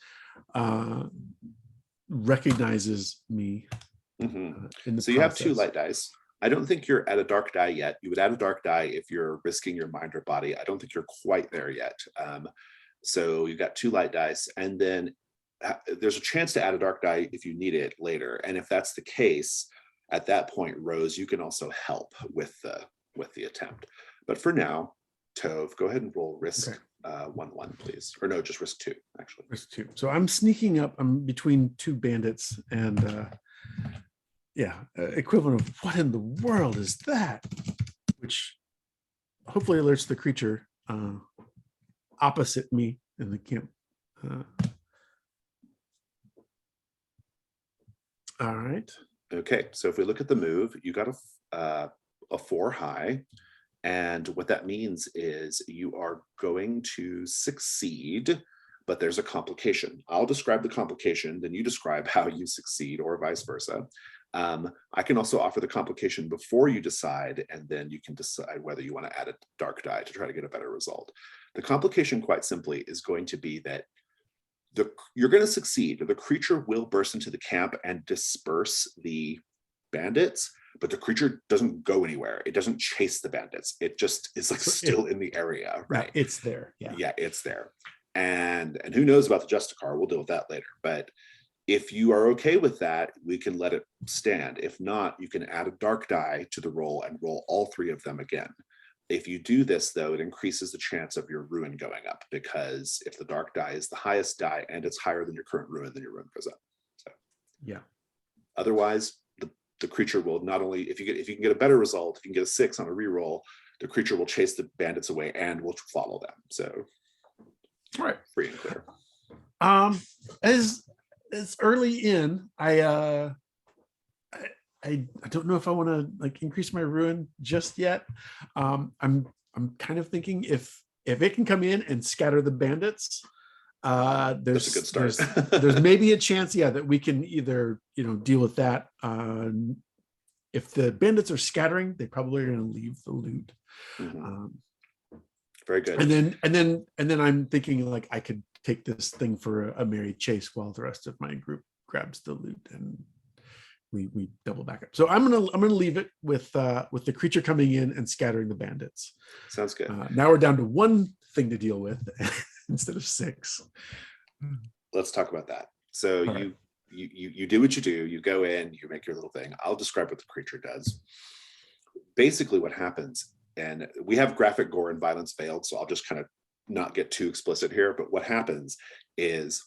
recognizes me. In the so you have 2 process. light dice. I don't think you're at a dark die yet. You would add a dark die if you're risking your mind or body. I don't think you're quite there yet. So you've got 2 light dice, and then there's a chance to add a dark die if you need it later. And if that's the case, at that point, Rose, you can also help with the attempt. But for now, Tove, go ahead and roll risk Okay. 1/1, please. Or no, just risk 2, actually. Risk 2. So I'm sneaking up. I'm between two bandits, and equivalent of what in the world is that? Which hopefully alerts the creature opposite me in the camp. All right. Okay, so if we look at the move, you got a 4 high. And what that means is you are going to succeed, but there's a complication. I'll describe the complication, then you describe how you succeed, or vice versa. I can also offer the complication before you decide, and then you can decide whether you want to add a dark die to try to get a better result. The complication, quite simply, is going to be that you're going to succeed. The creature will burst into the camp and disperse the bandits, but the creature doesn't go anywhere. It doesn't chase the bandits. It just is like still in the area, right? Yeah, it's there. Yeah, it's there. And who knows about the Justicar? We'll deal with that later. But if you are okay with that, we can let it stand. If not, you can add a dark die to the roll and roll all 3 of them again. If you do this, though, it increases the chance of your ruin going up, because if the dark die is the highest die and it's higher than your current ruin, then your ruin goes up. So Yeah. Otherwise, the creature will not only, if you can get a better result, if you can get a 6 on a reroll, the creature will chase the bandits away and will follow them. So Right. Free and clear. As early in, I don't know if I want to like increase my ruin just yet. I'm kind of thinking if it can come in and scatter the bandits, there's That's a good start. there's maybe a chance, that we can either deal with that. If the bandits are scattering, they probably are going to leave the loot. Very good. And then I'm thinking like I could take this thing for a merry chase while the rest of my group grabs the loot, and we double back up. So I'm gonna leave it with the creature coming in and scattering the bandits. Sounds good. Now we're down to 1 thing to deal with instead of 6. Let's talk about that. So All right. you do what you do. You go in, you make your little thing. I'll describe what the creature does. Basically, what happens, and we have graphic gore and violence veiled, so I'll just kind of not get too explicit here. But what happens is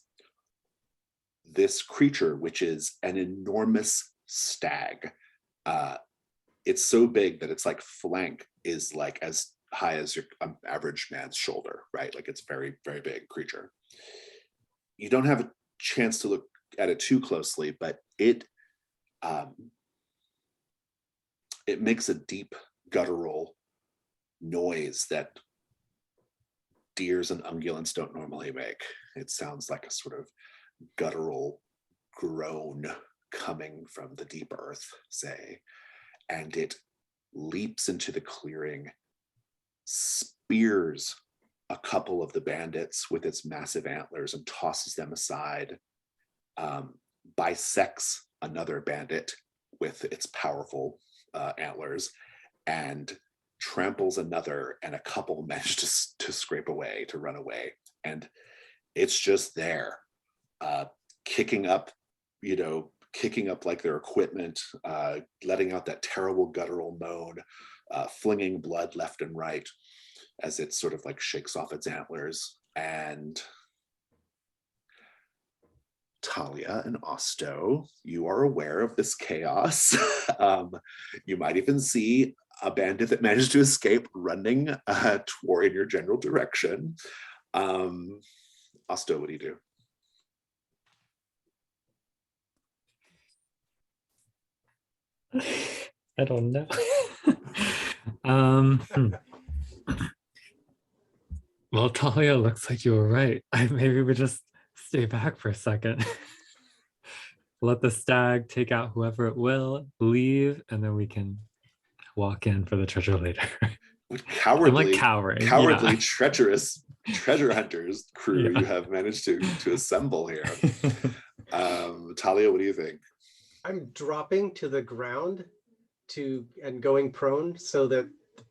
this creature, which is an enormous stag, it's so big that its like flank is like as high as your average man's shoulder, right? Like it's very, very big creature. You don't have a chance to look at it too closely, but it makes a deep guttural noise that deers and ungulates don't normally make. It sounds like a sort of guttural groan coming from the deep earth, say, and it leaps into the clearing, spears a couple of the bandits with its massive antlers and tosses them aside, bisects another bandit with its powerful antlers, and tramples another, and a couple manage to scrape away, to run away. And it's just there, kicking up like their equipment, letting out that terrible guttural moan, flinging blood left and right as it sort of like shakes off its antlers. And Talia and Osto, you are aware of this chaos. You might even see a bandit that managed to escape running toward in your general direction. Osto, what do you do? I don't know. Well, Talia, looks like you were right. Maybe we just stay back for a second. Let the stag take out whoever it will, leave, and then we can walk in for the treasure later. Cowardly, I'm like cowering. cowardly, Yeah. treacherous treasure hunters crew Yeah. you have managed to assemble here. Talia, what do you think? I'm dropping to the ground and going prone so that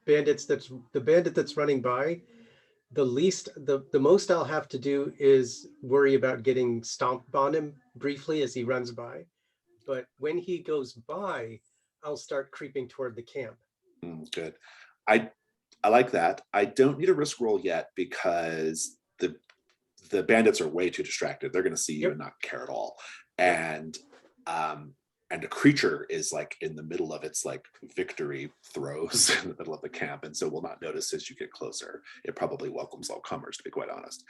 the bandit that's running by, the most I'll have to do is worry about getting stomped on him briefly as he runs by. But when he goes by, I'll start creeping toward the camp. Good. I like that. I don't need a risk roll yet because the bandits are way too distracted. They're going to see you Yep. and not care at all. Yep. And the creature is like in the middle of its like victory throes in the middle of the camp, and so will not notice as you get closer. It probably welcomes all comers, to be quite honest.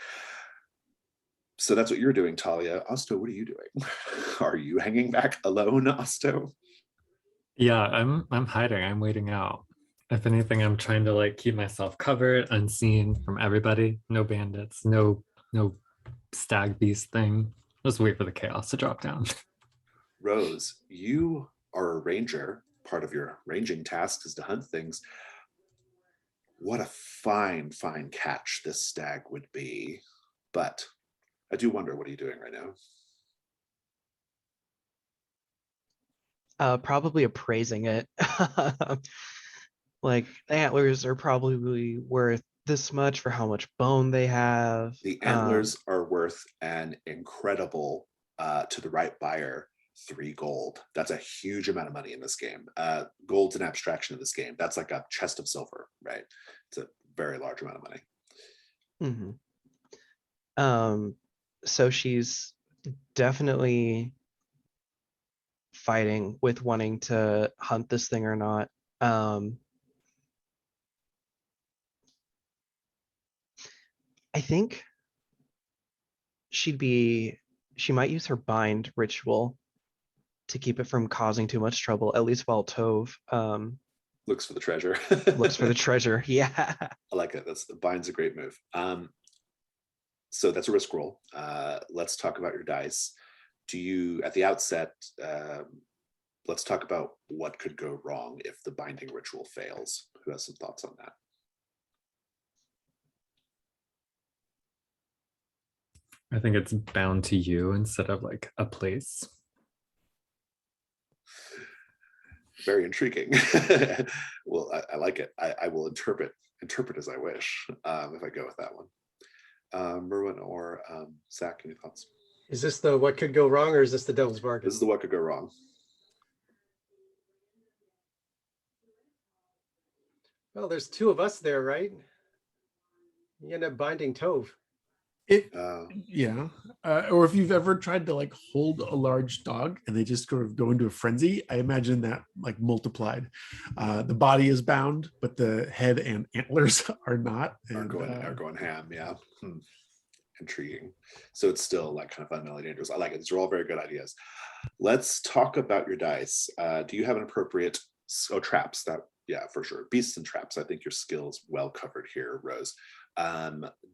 So that's what you're doing, Talia. Osto, what are you doing? Are you hanging back alone, Osto? Yeah, I'm hiding. I'm waiting out. If anything, I'm trying to like keep myself covered, unseen from everybody. No bandits, no stag beast thing. Just wait for the chaos to drop down. Rose, you are a ranger. Part of your ranging task is to hunt things. What a fine catch this stag would be. But I do wonder, what are you doing right now? Probably appraising it. Like the antlers are probably worth this much for how much bone they have. The antlers are worth an incredible, to the right buyer, 3 gold. That's a huge amount of money in this game. Gold's an abstraction of this game. That's like a chest of silver, right? It's a very large amount of money. So she's definitely fighting with wanting to hunt this thing or not. I think she might use her bind ritual to keep it from causing too much trouble, at least while Tove Looks for the treasure. looks for the treasure. Yeah. I like it. That's bind's a great move. So that's a risk roll. Let's talk about your dice. Do you, at the outset, let's talk about what could go wrong if the binding ritual fails. Who has some thoughts on that? I think it's bound to you instead of like a place. Very intriguing. Well, I like it. I will interpret as I wish, if I go with that one. Merwin or Zach, any thoughts? Is this the what could go wrong, or is this the devil's bargain? This is the what could go wrong. Well, there's 2 of us there, right? You end up binding Tove. Yeah. Or if you've ever tried to like hold a large dog and they just sort of go into a frenzy, I imagine that like multiplied. The body is bound, but the head and antlers are not. Are going ham, yeah. Intriguing. So it's still like kind of fundamentally dangerous. I like it. These are all very good ideas. Let's talk about your dice. Do you have an appropriate traps? That, yeah, for sure. Beasts and traps. I think your skill's well covered here, Rose.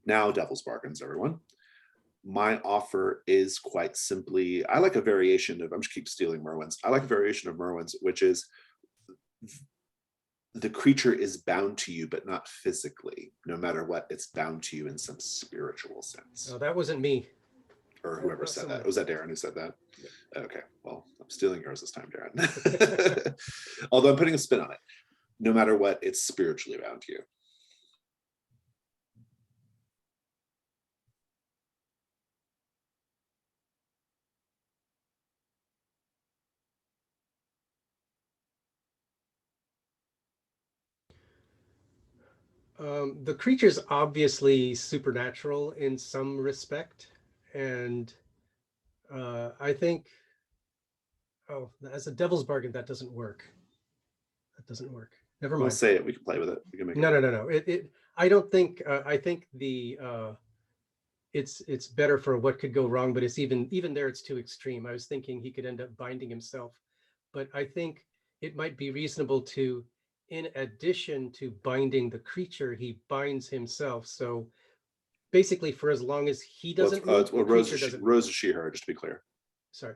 Now devil's bargains, everyone. My offer is quite simply, I like a variation of, I'm just keep stealing Merwin's. I like a variation of Merwin's, which is the creature is bound to you, but not physically. No matter what, it's bound to you in some spiritual sense. Oh, that wasn't me. Or whoever That said that. was Was that Darren who said that? Yeah. Okay, well, I'm stealing yours this time, Darren. Although I'm putting a spin on it. No matter what, it's spiritually bound to you. The creature's obviously supernatural in some respect, and I think, as a devil's bargain, that doesn't work. That doesn't work. Never mind. We'll say it. We can play with it. We can make No. it. I don't think. I think it's better for what could go wrong, but it's even there. It's too extreme. I was thinking he could end up binding himself, but I think it might be reasonable to, in addition to binding the creature, he binds himself. So basically, for as long as he doesn't move, the creature doesn't move. Rose is she, her, just to be clear. Sorry,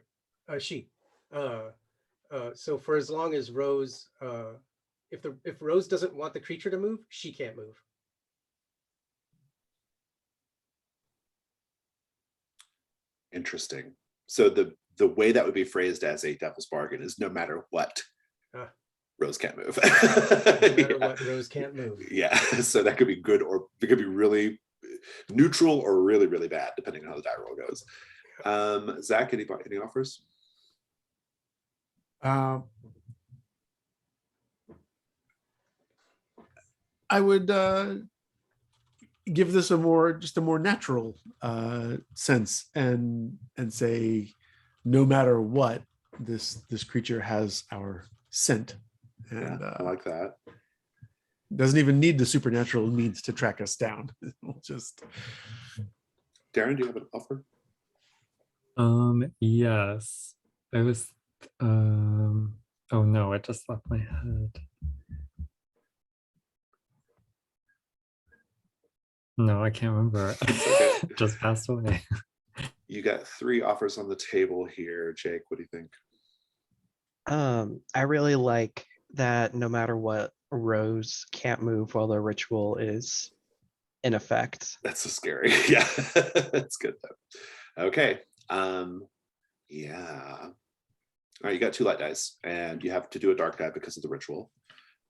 she. So for as long as Rose, if Rose doesn't want the creature to move, she can't move. Interesting. So the way that would be phrased as a devil's bargain is no matter what, Rose can't move. No matter what, Rose can't move. Yeah. So that could be good, or it could be really neutral or really, really bad, depending on how the die roll goes. Zach, any offers? give this just a more natural sense and say, no matter what, this creature has our scent, and Yeah, I like that. doesn't even need the supernatural means to track us down. We'll just. Darren, do you have an offer? Yes. I was oh no, it just left my head. No, I can't remember. Okay. It just passed away. You got 3 offers on the table here. Jake, what do you think? I really like that no matter what, Rose can't move while the ritual is in effect. That's so scary. Yeah, that's good though. Okay. Yeah. All right, you got 2 light dice, and you have to do a dark die because of the ritual.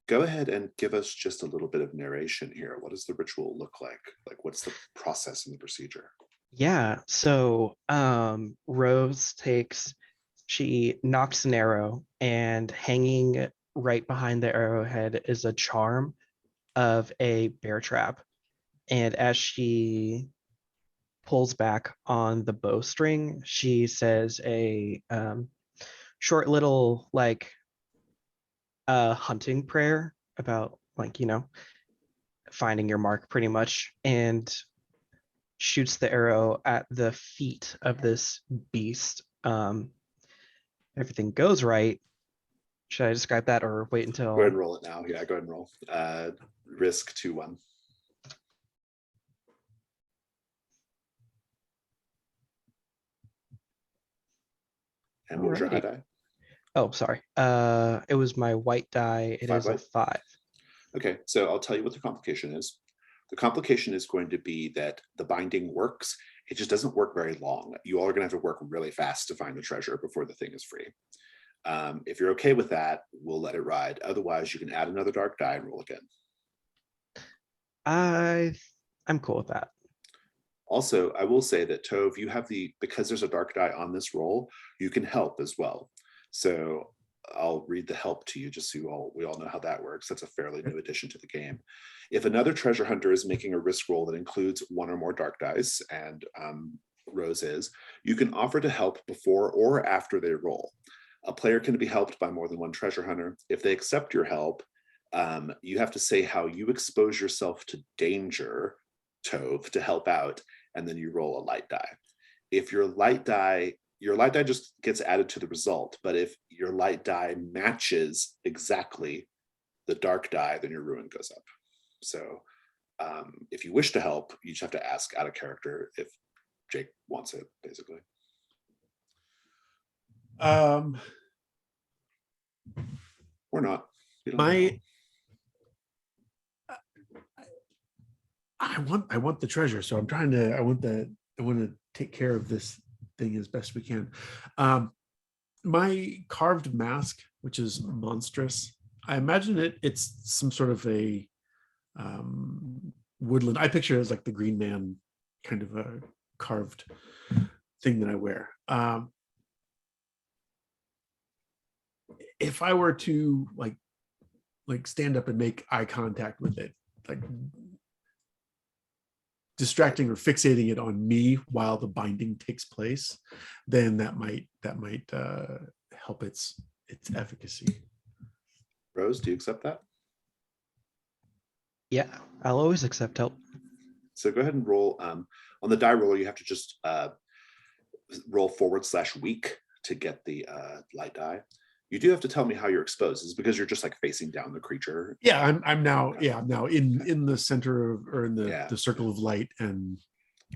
Go ahead and give us just a little bit of narration here. What does the ritual look like? Like, what's the process and the procedure? Yeah, so Rose she knocks an arrow, and hanging right behind the arrowhead is a charm of a bear trap. And as she pulls back on the bowstring, she says a short little hunting prayer about finding your mark pretty much, and shoots the arrow at the feet of this beast. Everything goes right. Should I describe that or wait until? Go ahead and roll it now. Yeah, go ahead and roll. Risk 2-1. And what was your high die? Oh, sorry. It was my white die. It 5 is a white? 5. Okay, so I'll tell you what the complication is. The complication is going to be that the binding works. It just doesn't work very long. You all are going to have to work really fast to find the treasure before the thing is free. If you're okay with that, we'll let it ride. Otherwise, you can add another dark die and roll again. I'm cool with that. Also, I will say that Tove, you have because there's a dark die on this roll, you can help as well. So I'll read the help to you just so we all know how that works. That's a fairly new addition to the game. If another treasure hunter is making a risk roll that includes 1 or more dark dice, and Rose is, you can offer to help before or after they roll. A player can be helped by more than 1 treasure hunter. If they accept your help, you have to say how you expose yourself to danger, Tove, to help out, and then you roll a light die. If your light die just gets added to the result, but if your light die matches exactly the dark die, then your ruin goes up. So if you wish to help, you just have to ask out of character if Jake wants it, basically. Or not. I want the treasure, so I want to take care of this thing as best we can. My carved mask, which is monstrous, I imagine it's some sort of a woodland. I picture it as like the Green Man kind of a carved thing that I wear. If I were to like stand up and make eye contact with it, like distracting or fixating it on me while the binding takes place, then that might help its efficacy. Rose, do you accept that? Yeah, I'll always accept help. So go ahead and roll. On the die roller, you have to just roll /weak to get the light die. You do have to tell me how you're exposed. Is it because you're just like facing down the creature? Yeah, I'm now in the center of, or in the circle of light, and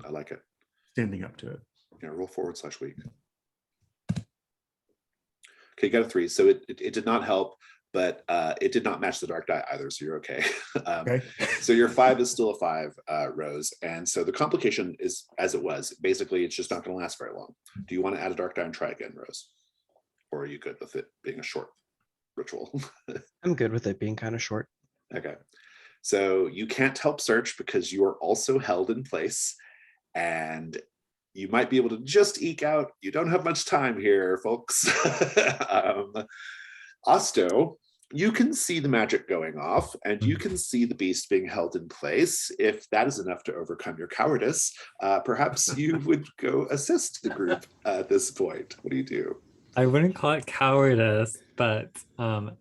I like it. Standing up to it. Yeah, roll /weak. Okay, you got a 3. So it did not help, but it did not match the dark die either, so you're okay. Okay. So your 5 is still a 5, Rose. And so the complication is as it was. Basically, it's just not going to last very long. Do you want to add a dark die and try again, Rose? Or are you good with it being a short ritual? I'm good with it being kind of short. Okay. So you can't help search because you are also held in place, and you might be able to just eke out. You don't have much time here, folks. Osto, You can see the magic going off, and you can see the beast being held in place. If that is enough to overcome your cowardice, perhaps you would go assist the group at this point. What do you do? I wouldn't call it cowardice, but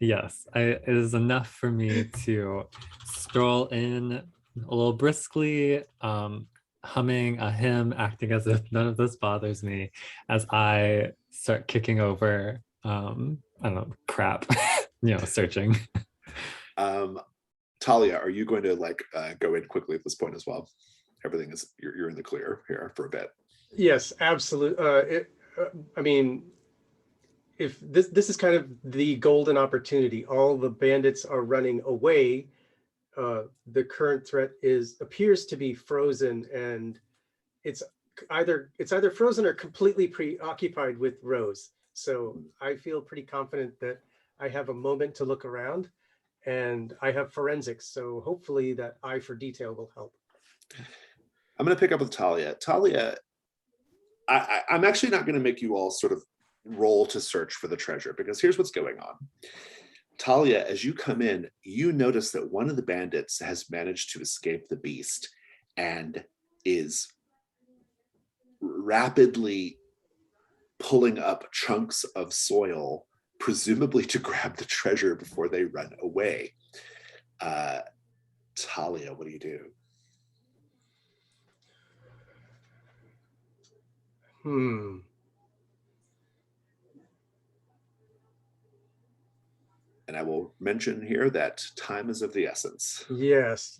yes, it is enough for me to stroll in a little briskly, humming a hymn, acting as if none of this bothers me, as I start kicking over, I don't know, crap, searching. Talia, are you going to go in quickly at this point as well? Everything is you're in the clear here for a bit. Yes, absolutely. I mean, if this is kind of the golden opportunity, all the bandits are running away. The current threat appears to be frozen, and it's either frozen or completely preoccupied with Rose. So I feel pretty confident that I have a moment to look around, and I have forensics, so hopefully that eye for detail will help. I'm going to pick up with Talia. Talia, I'm actually not going to make you all sort of roll to search for the treasure, because here's what's going on. Talia, as you come in, you notice that one of the bandits has managed to escape the beast and is rapidly pulling up chunks of soil, presumably to grab the treasure before they run away. Talia, what do you do? And I will mention here that time is of the essence. Yes.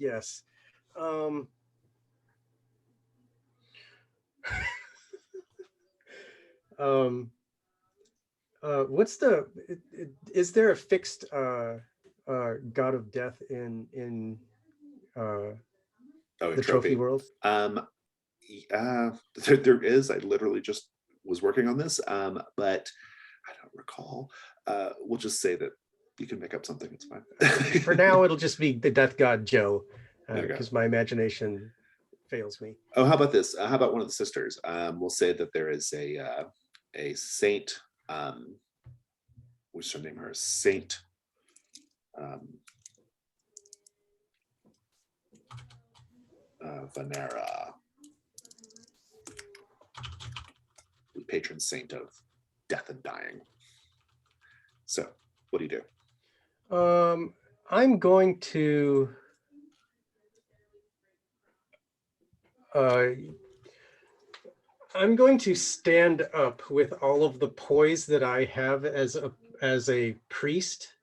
Is there a fixed god of death in the trophy world? There is. I literally just was working on this, but I don't recall. We'll just say that you can make up something. It's fine. For now, it'll just be the death god Joe, because my imagination fails me. Oh, how about this? How about one of the sisters? We'll say that there is a saint. What's her name? Her Saint. Venera, the patron saint of death and dying. So, what do you do? I'm going to stand up with all of the poise that I have as a priest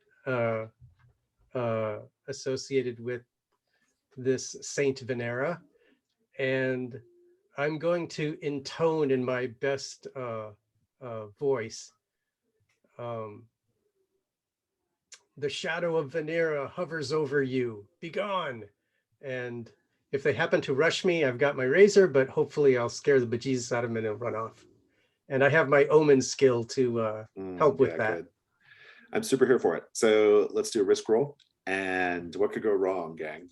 associated with this Saint Venera, and I'm going to intone in my best voice. The shadow of Venera hovers over you. Begone! And if they happen to rush me, I've got my razor, but hopefully I'll scare the bejesus out of them and they'll run off. And I have my omen skill to help with that. Good. I'm super here for it. So let's do a risk roll. And what could go wrong, gang?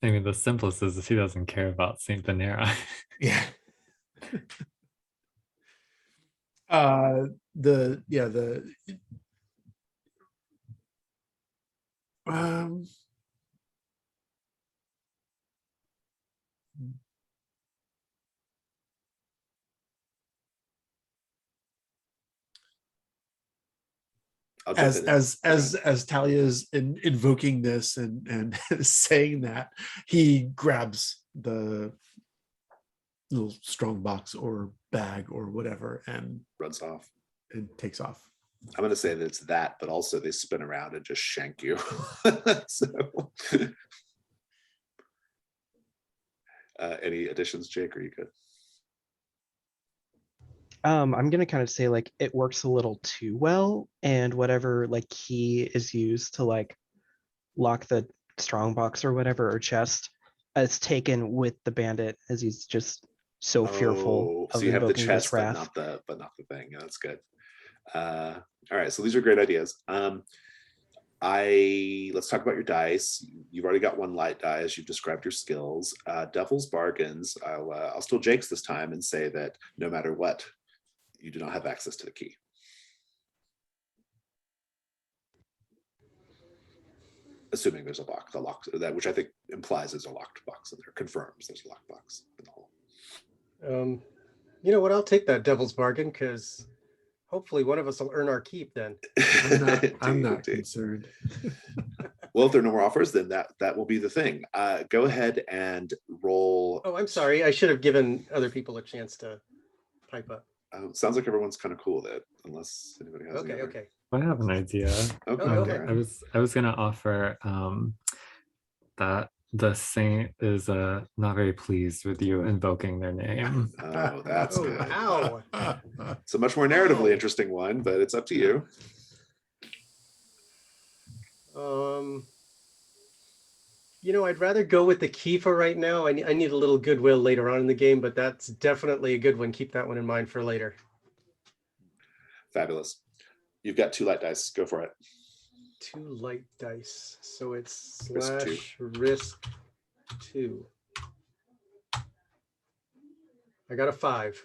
I mean, the simplest is if he doesn't care about Saint Venera. Yeah. as Talia is invoking this and saying that, he grabs the little strong box or bag or whatever and runs off and takes off. I'm going to say that it's that, but also they spin around and just shank you. So, any additions, Jake? Or you good? I'm gonna kind of say like it works a little too well, and whatever like key is used to like lock the strong box or whatever or chest is taken with the bandit, as he's just so fearful of so you have the invoking chest, this wrath. but not the thing. Yeah, that's good. All right, so these are great ideas. Let's talk about your dice. You've already got one light die as you've described your skills. Devil's bargains. I'll still Jake's this time and say that no matter what, you do not have access to the key. Assuming there's a lock, that which I think implies there's a locked box in there, confirms there's a locked box in the hole. You know what? I'll take that devil's bargain because hopefully one of us will earn our keep then. I'm not Indeed. concerned. Well, if there are no more offers, then that will be the thing. Go ahead and roll. Oh, I'm sorry. I should have given other people a chance to pipe up. Sounds like everyone's kind of cool with it, unless anybody has. Okay, okay. I have an idea. Okay. Oh, okay. I was gonna offer that the saint is not very pleased with you invoking their name. Oh, that's Oh, good. how? It's a much more narratively interesting one, but it's up to you. You know, I'd rather go with the key for right now. I need a little goodwill later on in the game, but that's definitely a good one. Keep that one in mind for later. Fabulous. You've got 2 light dice. Go for it. 2 light dice. So it's Risk two. risk 2. I got a 5.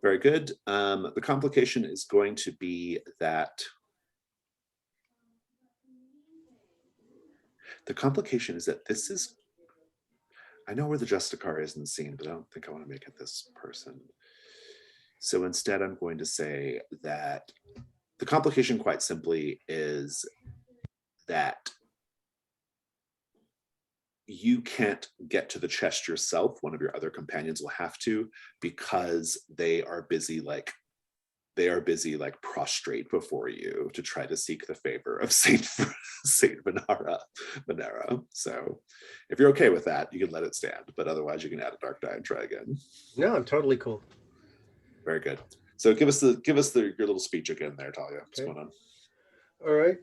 Very good. The complication is going to be that this is, I know where the Justicar is in the scene, but I don't think I want to make it this person. So instead, I'm going to say that the complication quite simply is that you can't get to the chest yourself. One of your other companions will have to, because they are busy prostrate before you to try to seek the favor of Saint Venera. So if you're okay with that, you can let it stand, but otherwise you can add a dark die and try again. No, I'm totally cool. Very good. So give us your little speech again there, Talia. What's Okay. going on? All right.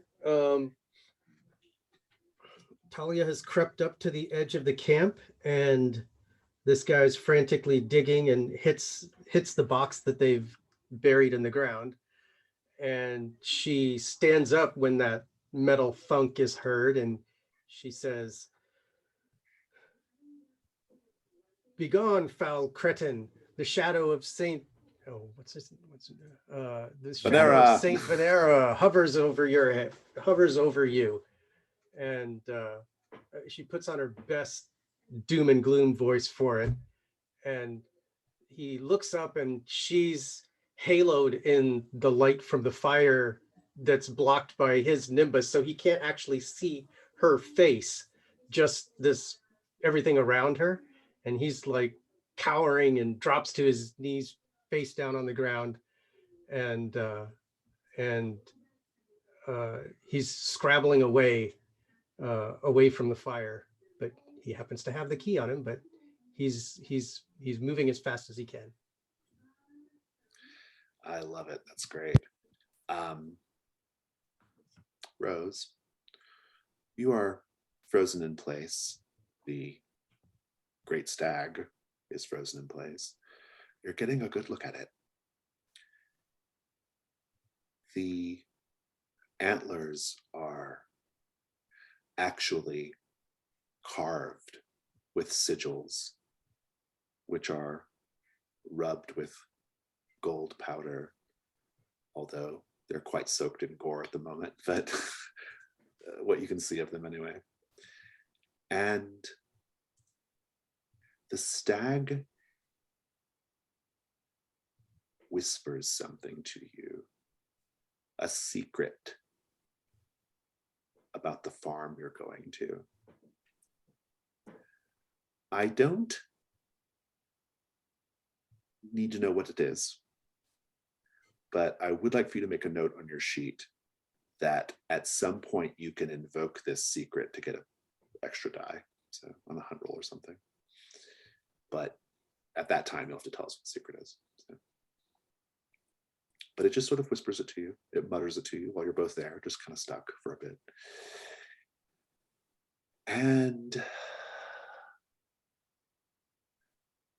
Talia has crept up to the edge of the camp, and this guy's frantically digging and hits the box that they've buried in the ground. And she stands up when that metal thunk is heard, and she says, "Begone, foul cretin! The shadow of Saint the shadow Venera. of Saint Venera hovers over you." And she puts on her best doom and gloom voice for it. And he looks up, and she's haloed in the light from the fire that's blocked by his nimbus, so he can't actually see her face, just this everything around her. And he's like cowering and drops to his knees, face down on the ground, and he's scrabbling away from the fire. But he happens to have the key on him, but he's moving as fast as he can. I love it. That's great. Rose, you are frozen in place. The great stag is frozen in place. You're getting a good look at it. The antlers are actually carved with sigils, which are rubbed with gold powder, although they're quite soaked in gore at the moment, but what you can see of them anyway. And the stag whispers something to you, a secret about the farm you're going to. I don't need to know what it is, but I would like for you to make a note on your sheet that at some point you can invoke this secret to get an extra die, so on a hunt roll or something. But at that time, you'll have to tell us what the secret is. So. But it just sort of whispers it to you. It mutters it to you while you're both there, just kind of stuck for a bit. And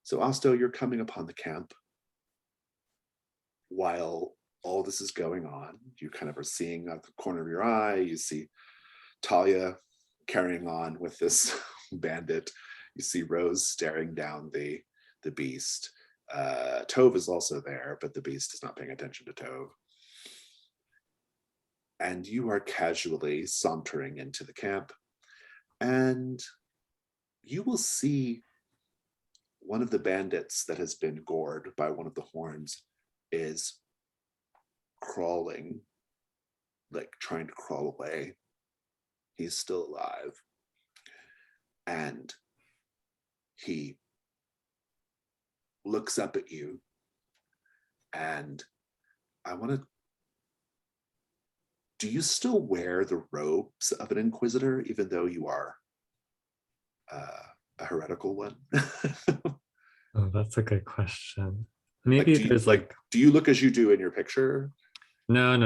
so, Osto, you're coming upon the camp while all this is going on. You kind of are seeing out the corner of your eye, you see Talia carrying on with this bandit. You see Rose staring down the beast. Tove is also there, but the beast is not paying attention to Tove. And you are casually sauntering into the camp, and you will see one of the bandits that has been gored by one of the horns is crawling, like trying to crawl away. He's still alive. And he looks up at you, and I want to. Do you still wear the robes of an inquisitor, even though you are a heretical one? Oh, that's a good question. Maybe do there's like, do you look as you do in your picture? no. I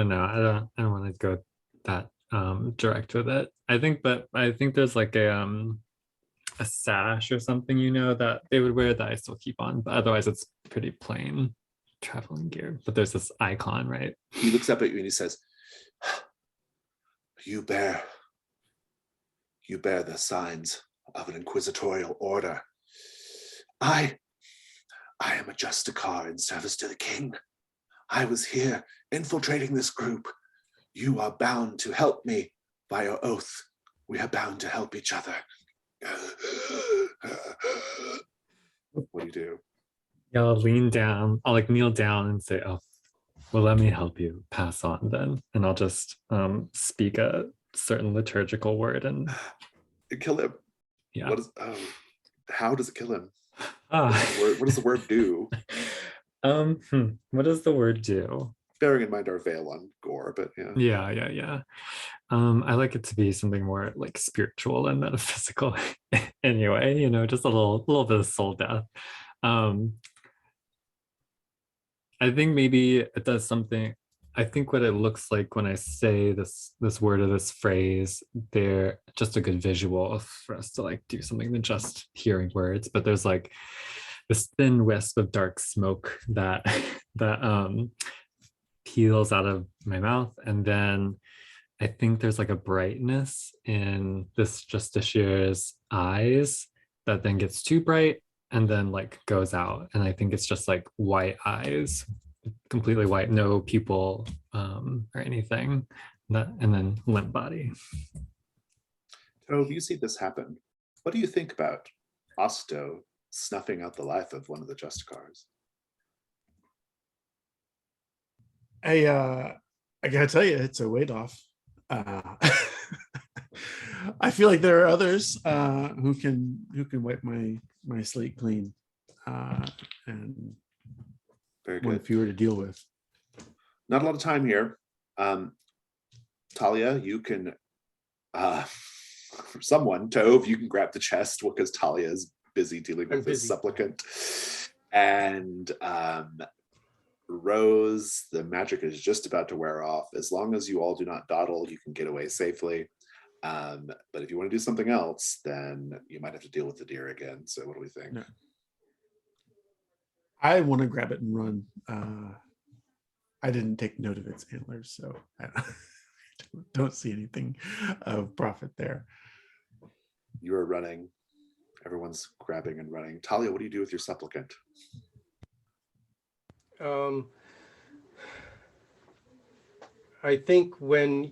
don't want to go that direct with it. I think there's like a sash or something, that they would wear that I still keep on, but otherwise it's pretty plain traveling gear. But there's this icon, right? He looks up at you and he says, you bear the signs of an inquisitorial order. I am a Justicar in service to the king. I was here infiltrating this group. You are bound to help me by your oath. We are bound to help each other. What do? Yeah, I'll lean down. I'll like kneel down and say, "Oh, well, let me help you pass on then." And I'll just speak a certain liturgical word and Kill him. yeah. How does it kill him? Ah. What does the word do? What does the word do? Bearing in mind our veil on gore, but yeah. Yeah. I like it to be something more like spiritual and metaphysical anyway, just a little bit of soul death. I think maybe it does something. I think what it looks like when I say this word or this phrase, they're just a good visual for us to like do something than just hearing words. But there's like this thin wisp of dark smoke that peels out of my mouth, and then I think there's like a brightness in this Justiciar's eyes that then gets too bright and then like goes out. And I think it's just like white eyes, completely white, no pupil or anything. And then limp body. Tove, you see this happen. What do you think about Osto snuffing out the life of one of the Justicars? I gotta tell you, it's a weight off. I feel like there are others who can wipe my slate clean, and Very one good. fewer to deal with. Not a lot of time here. Talia, you can, someone, Tove, you can grab the chest because Talia is busy dealing with this supplicant. And Rose, the magic is just about to wear off. As long as you all do not dawdle, you can get away safely. But if you want to do something else, then you might have to deal with the deer again. So what do we think? No. I want to grab it and run. I didn't take note of its antlers, so I don't see anything of profit there. You are running. Everyone's grabbing and running. Talia, what do you do with your supplicant? I think when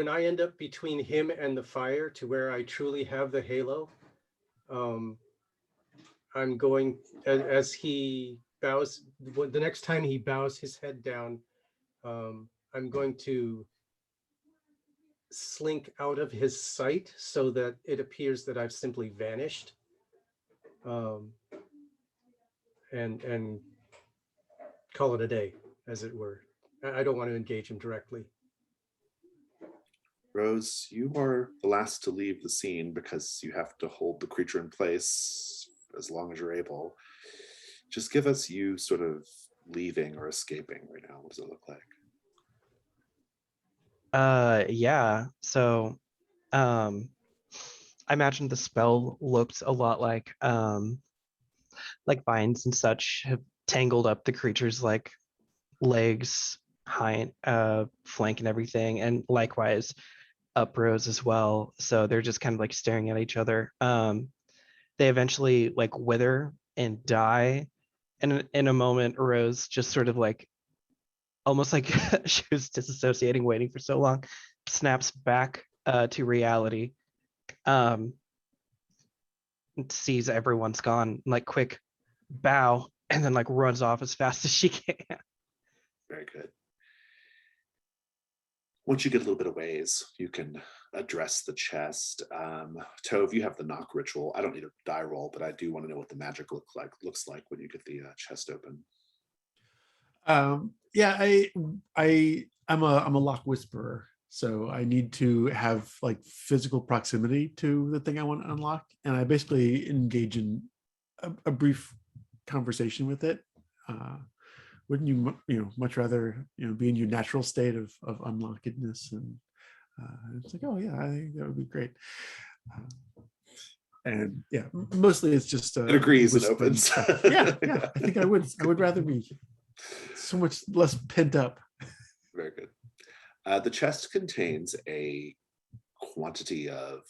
I end up between him and the fire to where I truly have the halo, I'm going, as he bows, the next time he bows his head down, I'm going to slink out of his sight so that it appears that I've simply vanished. And call it a day, as it were. I don't want to engage him directly. Rose, you are the last to leave the scene because you have to hold the creature in place as long as you're able. Just give us you sort of leaving or escaping right now. What does it look like? Yeah. So I imagine the spell looked a lot like vines and such have tangled up the creature's like legs, hind, flank and everything, and likewise up Rose as well. So they're just kind of like staring at each other. they eventually like wither and die. And in a moment, Rose just sort of like almost like she was disassociating, waiting for so long, snaps back to reality, sees everyone's gone, like quick bow, and then like runs off as fast as she can. Very good. Once you get a little bit of ways, you can address the chest. Tove, you have the knock ritual. I don't need a die roll, but I do want to know what the magic looks like when you get the chest open. Yeah, I'm a lock whisperer, so I need to have like physical proximity to the thing I want to unlock, and I basically engage in a brief conversation with it. Wouldn't you much rather be in your natural state of unlockedness? And it's like, oh yeah, I think that would be great. And yeah, mostly it's just it agrees and opens. yeah, I think I would rather be so much less pent up. Very good. The chest contains a quantity of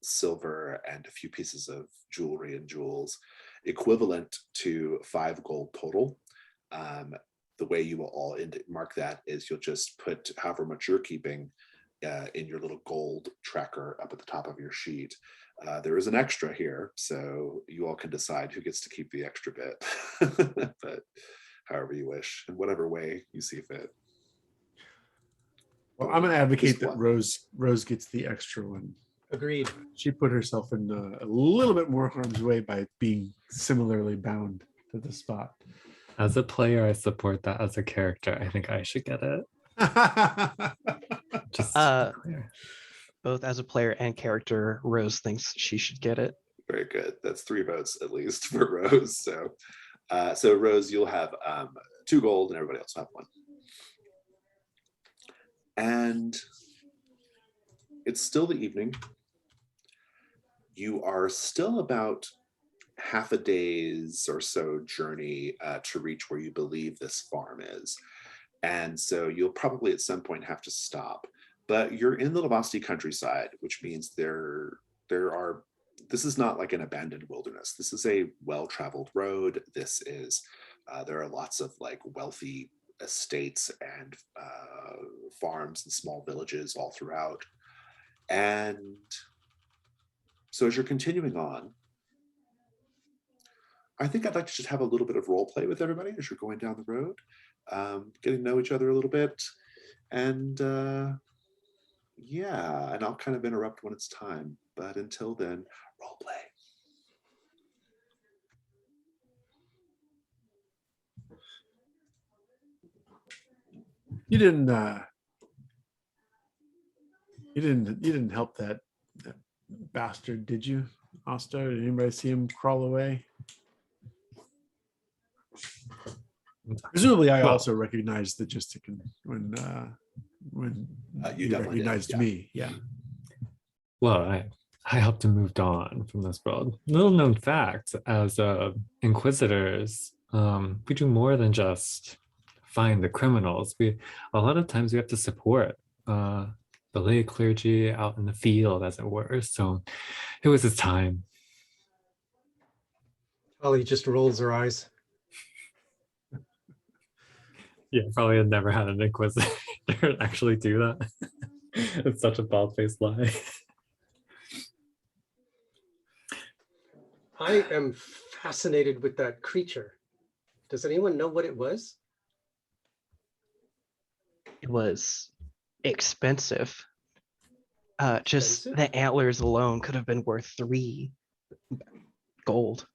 silver and a few pieces of jewelry and jewels, equivalent to 5 gold total. The way you will all mark that is you'll just put however much you're keeping in your little gold tracker up at the top of your sheet. There is an extra here, so you all can decide who gets to keep the extra bit, but however you wish, in whatever way you see fit. Well, I'm going to advocate that Rose gets the extra one. Agreed. She put herself in a little bit more harm's way by being similarly bound to the spot. As a player, I support that. As a character, I think I should get it. Just to be clear. Both as a player and character, Rose thinks she should get it. Very good. That's 3 votes at least for Rose. So Rose, you'll have 2 gold, and everybody else will have 1. And it's still the evening. You are still about half a day's or so journey to reach where you believe this farm is. And so you'll probably at some point have to stop. But you're in the Lavasti countryside, which means this is not like an abandoned wilderness. This is a well-traveled road. There are lots of like wealthy estates and farms and small villages all throughout. And so as you're continuing on, I think I'd like to just have a little bit of role play with everybody as you're going down the road, getting to know each other a little bit. And yeah, and I'll kind of interrupt when it's time. But until then, role play. You didn't help that bastard, did you, Asta? Did anybody see him crawl away? Presumably, I also recognized the Gistican when you recognized me. Yeah. Well, I helped him move on from this world. Little known fact, as inquisitors, we do more than just find the criminals. A lot of times we have to support the lay clergy out in the field, as it were. So it was his time. Holly just rolls her eyes. Yeah, probably had never had an inquisitor actually do that. It's such a bald-faced lie. I am fascinated with that creature. Does anyone know what it was? It was expensive. Just Expensive? the antlers alone could have been worth 3 gold.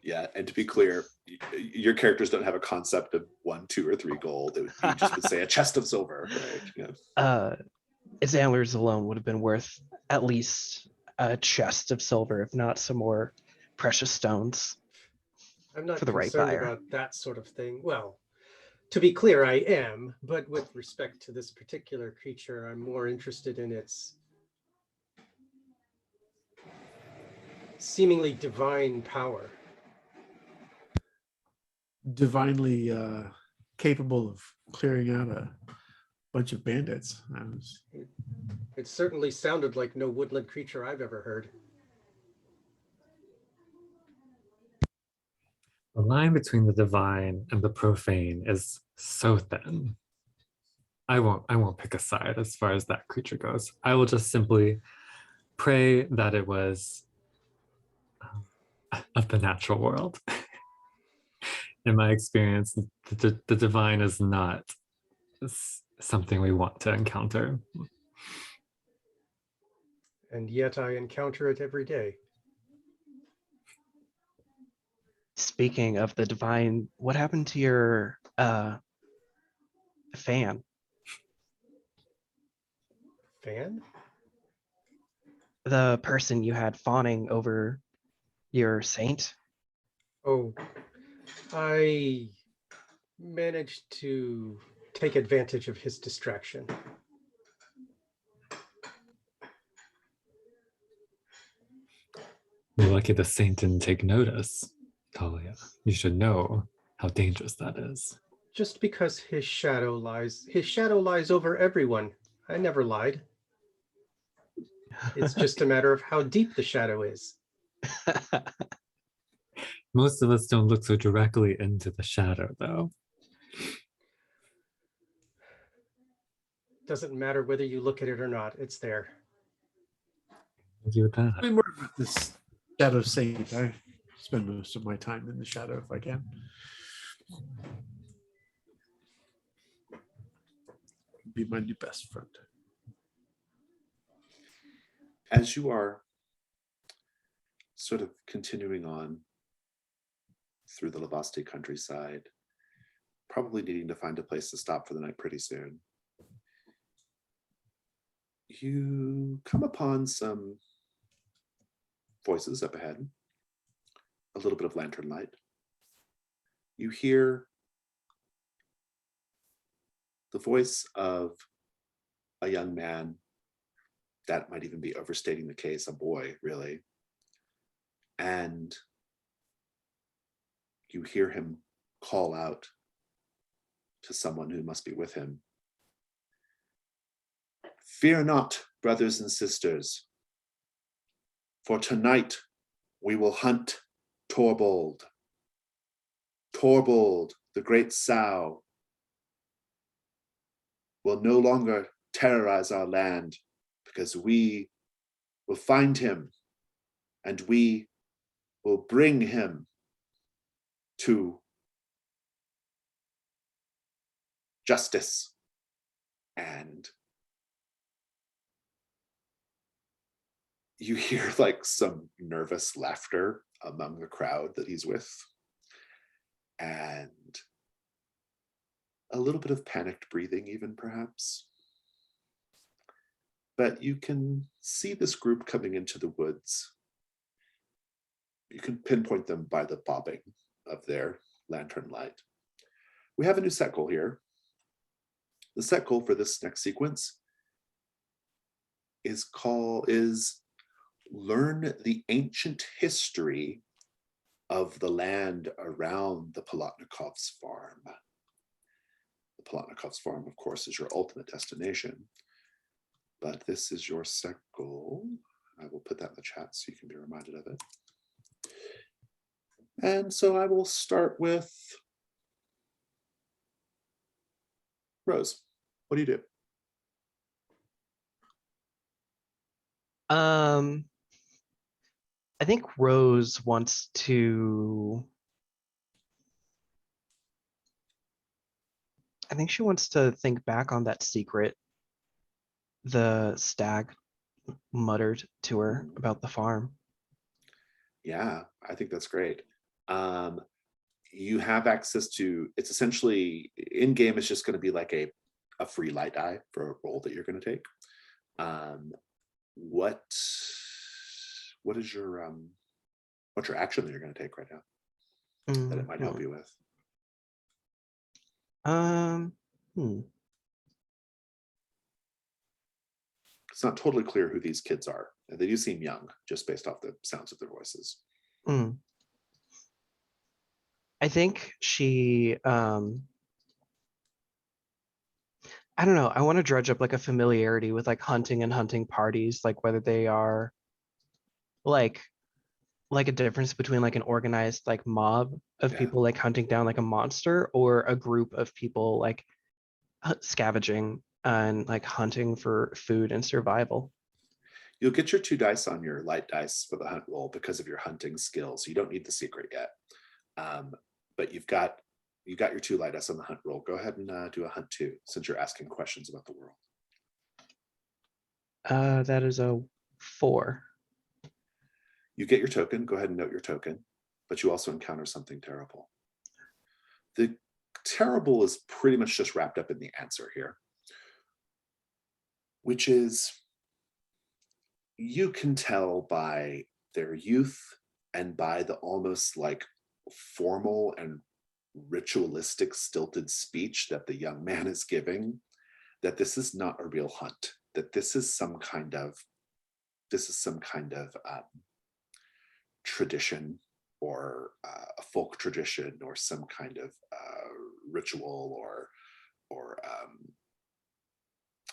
Yeah, and to be clear, your characters don't have a concept of 1, 2, or 3 gold. You just would say a chest of silver, right? Yeah. Its antlers alone would have been worth at least a chest of silver, if not some more precious stones. I'm not for the right concerned buyer. about that sort of thing. Well, to be clear, I am, but with respect to this particular creature, I'm more interested in its seemingly divine power. Divinely capable of clearing out a bunch of bandits. It certainly sounded like no woodland creature I've ever heard. The line between the divine and the profane is so thin. I won't pick a side as far as that creature goes. I will just simply pray that it was of the natural world. In my experience, the divine is not something we want to encounter. And yet I encounter it every day. Speaking of the divine, what happened to your fan? Fan? The person you had fawning over your saint? Oh, I managed to take advantage of his distraction. You're lucky the saint didn't take notice, Talia. You should know how dangerous that is. Just because his shadow lies over everyone. I never lied. It's just a matter of how deep the shadow is. Most of us don't look so directly into the shadow, though. Doesn't matter whether you look at it or not, it's there. Thank you with Tell that. me more about this Shadow Saint. I spend most of my time in the shadow if I can. Be my new best friend. As you are sort of continuing on through the Lavaste countryside, probably needing to find a place to stop for the night pretty soon, you come upon some voices up ahead, a little bit of lantern light. You hear the voice of a young man. That might even be overstating the case, a boy, really. And you hear him call out to someone who must be with him. Fear not, brothers and sisters, for tonight we will hunt Torbold. Torbold, the great sow, will no longer terrorize our land, because we will find him and we will bring him to justice. And you hear like some nervous laughter among the crowd that he's with, and a little bit of panicked breathing even, perhaps. But you can see this group coming into the woods. You can pinpoint them by the bobbing of their lantern light. We have a new set goal here. The set goal for this next sequence is learn the ancient history of the land around the Polotnikov's farm. The Polotnikov's farm, of course, is your ultimate destination, but this is your set goal. I will put that in the chat so you can be reminded of it. And so I will start with Rose. What do you do? I think Rose wants to. I think she wants to think back on that secret the stag muttered to her about the farm. Yeah, I think that's great. You have access to, it's essentially in game, it's just going to be like a free light die for a role that you're going to take. What is your what's your action that you're going to take right now that it might help you with? It's not totally clear who these kids are. They do seem young, just based off the sounds of their voices. I think she, I don't know. I want to dredge up like a familiarity with like hunting and hunting parties, like whether they are like like a difference between like an organized like mob of Yeah. people like hunting down like a monster, or a group of people like scavenging and like hunting for food and survival? You'll get your 2 dice on your light dice for the hunt roll because of your hunting skills. You don't need the secret yet. But you got your 2 light dice on the hunt roll. Go ahead and do a hunt 2 since you're asking questions about the world. That is a 4. You get your token. Go ahead and note your token, but you also encounter something terrible. The terrible is pretty much just wrapped up in the answer here, which is you can tell by their youth and by the almost like formal and ritualistic stilted speech that the young man is giving, that this is not a real hunt, that this is some kind of tradition, or a folk tradition, or some kind of ritual, or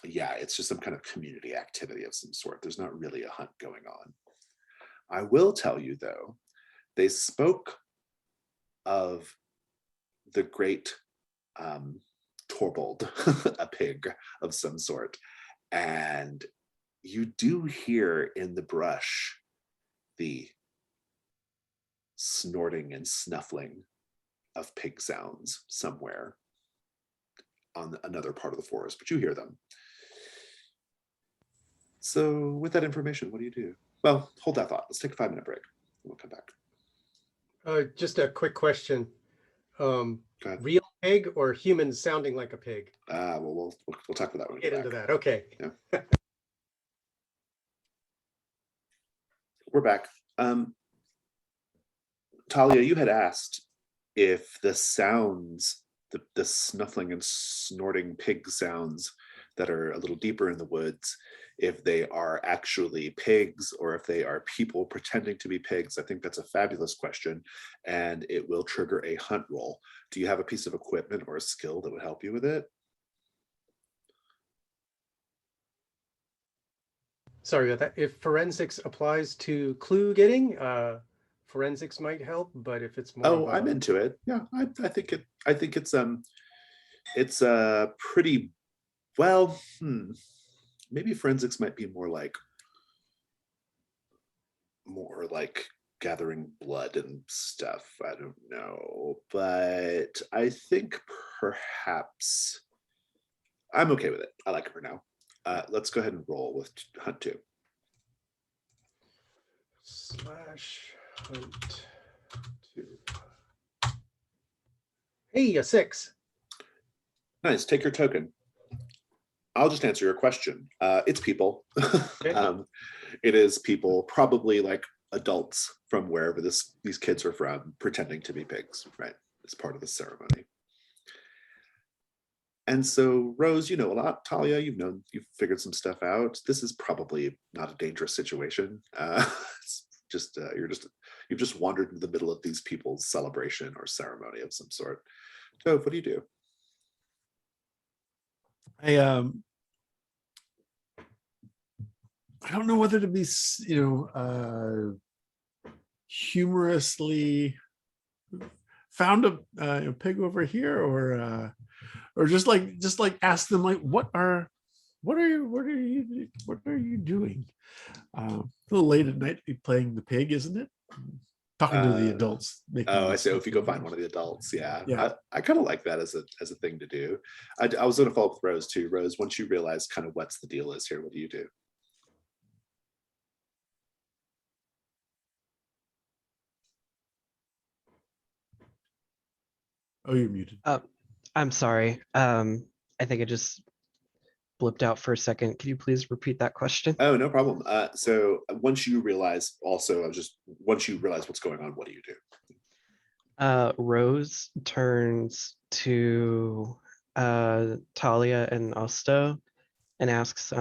yeah, it's just some kind of community activity of some sort. There's not really a hunt going on. I will tell you though, they spoke of the great Torbold, a pig of some sort, and you do hear in the brush the snorting and snuffling of pig sounds somewhere on another part of the forest, but you hear them. So with that information, what do you do? Well, hold that thought. Let's take a 5-minute break. We'll come back. Just a quick question. Go ahead. Real pig or humans sounding like a pig? Well, we'll talk about that when we Get get into back. that. Okay. Yeah. We're back. Talia, you had asked if the sounds, the snuffling and snorting pig sounds that are a little deeper in the woods, if they are actually pigs or if they are people pretending to be pigs. I think that's a fabulous question, and it will trigger a hunt roll. Do you have a piece of equipment or a skill that would help you with it? Sorry about that. If forensics applies to clue getting, forensics might help, but if it's more Oh, I'm into it. Yeah, I think it's pretty well. Maybe forensics might be more like gathering blood and stuff. I don't know, but I think perhaps I'm okay with it. I like it for now. Let's go ahead and roll with hunt 2. /hunt 2. Hey, a 6. Nice. Take your token. I'll just answer your question. It's people. Okay. It is people, probably like adults from wherever these kids are from, pretending to be pigs, right? It's part of the ceremony. And so, Rose, you know a lot. Talia, you've figured some stuff out. This is probably not a dangerous situation. It's just you've just wandered into the middle of these people's celebration or ceremony of some sort. Tove, what do you do? I don't know whether to be, humorously found a pig over here, or just like ask them like, what are you doing? A little late at night to be playing the pig, isn't it? Talking to the adults. I say, if you go find one of the adults, yeah. Yeah. I kind of like that as a thing to do. I was going to follow up with Rose too. Rose, once you realize kind of what's the deal is here, what do you do? Oh, you're muted. I'm sorry. I think I just blipped out for a second. Can you please repeat that question? Oh, no problem. So once you realize what's going on, what do you do? Rose turns to Talia and Osto and asks,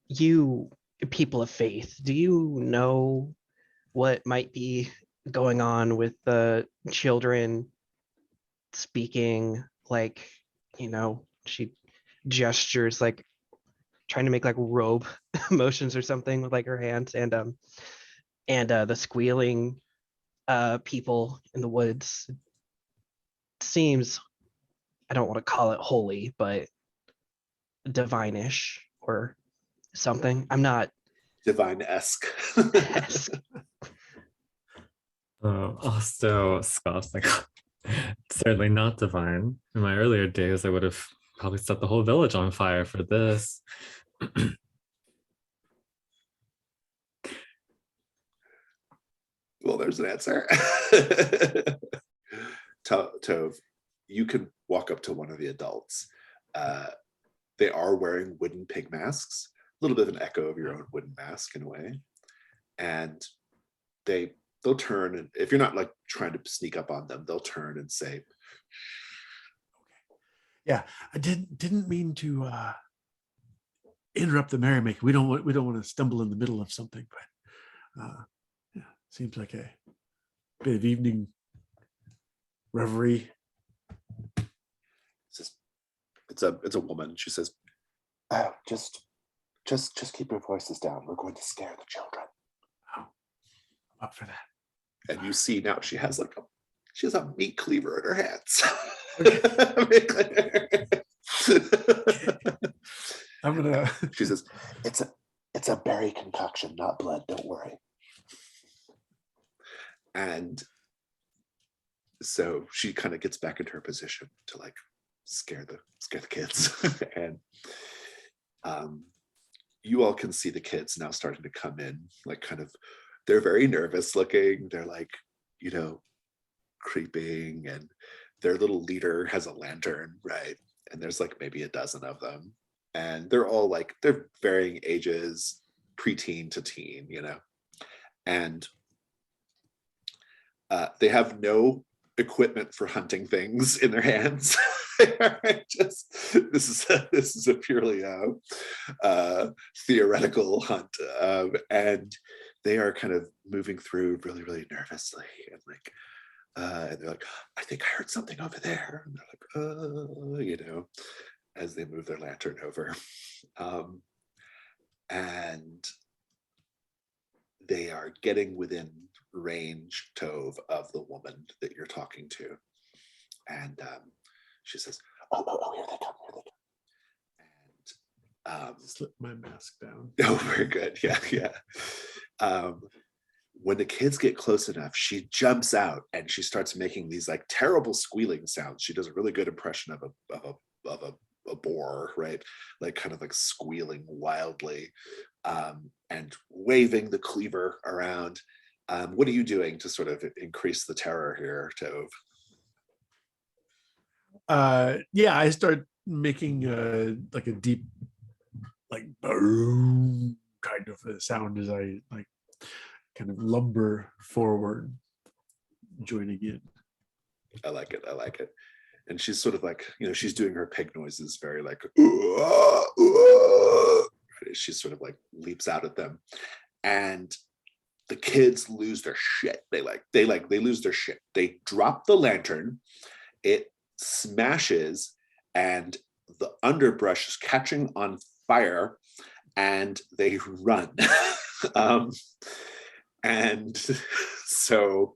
you people of faith, do you know what might be going on with the children speaking, like, she gestures like trying to make like robe motions or something with like her hands, and And the squealing people in the woods seems, I don't want to call it holy, but divine-ish or something. I'm not Divine-esque. Osto scoffs like, certainly not divine. In my earlier days, I would have probably set the whole village on fire for this. Well, there's an answer. Tove, you can walk up to one of the adults. They are wearing wooden pig masks, a little bit of an echo of your own wooden mask in a way. And they'll turn, and if you're not like trying to sneak up on them, they'll turn and say, Okay. Yeah, I didn't mean to interrupt the merrymaking. We don't want to stumble in the middle of something, but yeah, seems like a bit of evening reverie. It's a woman. She says, "Oh, just keep your voices down. We're going to scare the children." Oh, I'm up for that. And you see now she has a meat cleaver in her hands. I'm gonna. She says, "It's a berry concoction, not blood. Don't worry." And so she kind of gets back into her position to like scare the kids. And you all can see the kids now starting to come in, like kind of, they're very nervous looking. They're like, creeping, and their little leader has a lantern, right? And there's like maybe a dozen of them. And they're all like, they're varying ages, preteen to teen, and they have no equipment for hunting things in their hands. This is a purely theoretical hunt, and they are kind of moving through really, really nervously, and like, and they're like, "I think I heard something over there," and they're like, as they move their lantern over, and they are getting within range, Tove, of the woman that you're talking to, and she says, "Oh, here they come, here they come." And slip my mask down. oh, very good, yeah. When the kids get close enough, she jumps out and she starts making these like terrible squealing sounds. She does a really good impression of a boar, right? Like kind of like squealing wildly, and waving the cleaver around. What are you doing to sort of increase the terror here, Tove? Yeah, I start making like a deep, like boom kind of a sound as I like kind of lumber forward, joining in. I like it. And she's sort of like, she's doing her pig noises very like, she sort of like leaps out at them, and the kids lose their shit. They lose their shit. They drop the lantern, it smashes, and the underbrush is catching on fire, and they run. And so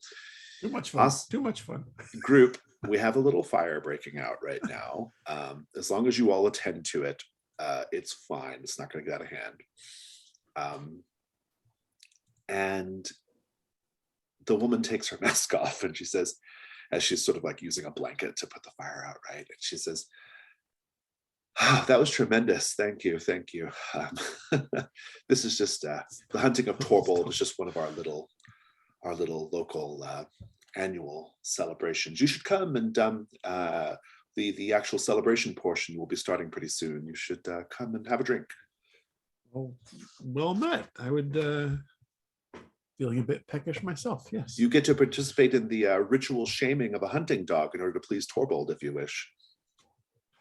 too much fun. Too much fun. Group, we have a little fire breaking out right now. As long as you all attend to it, it's fine. It's not going to get out of hand. And the woman takes her mask off, and she says, as she's sort of like using a blanket to put the fire out, right? And she says, "Oh, that was tremendous. Thank you. This is just the hunting of Torbold is just one of our little local annual celebrations. You should come, and the actual celebration portion will be starting pretty soon. You should come and have a drink." Well met. I would feeling a bit peckish myself. Yes. You get to participate in the ritual shaming of a hunting dog in order to please Torbold, if you wish.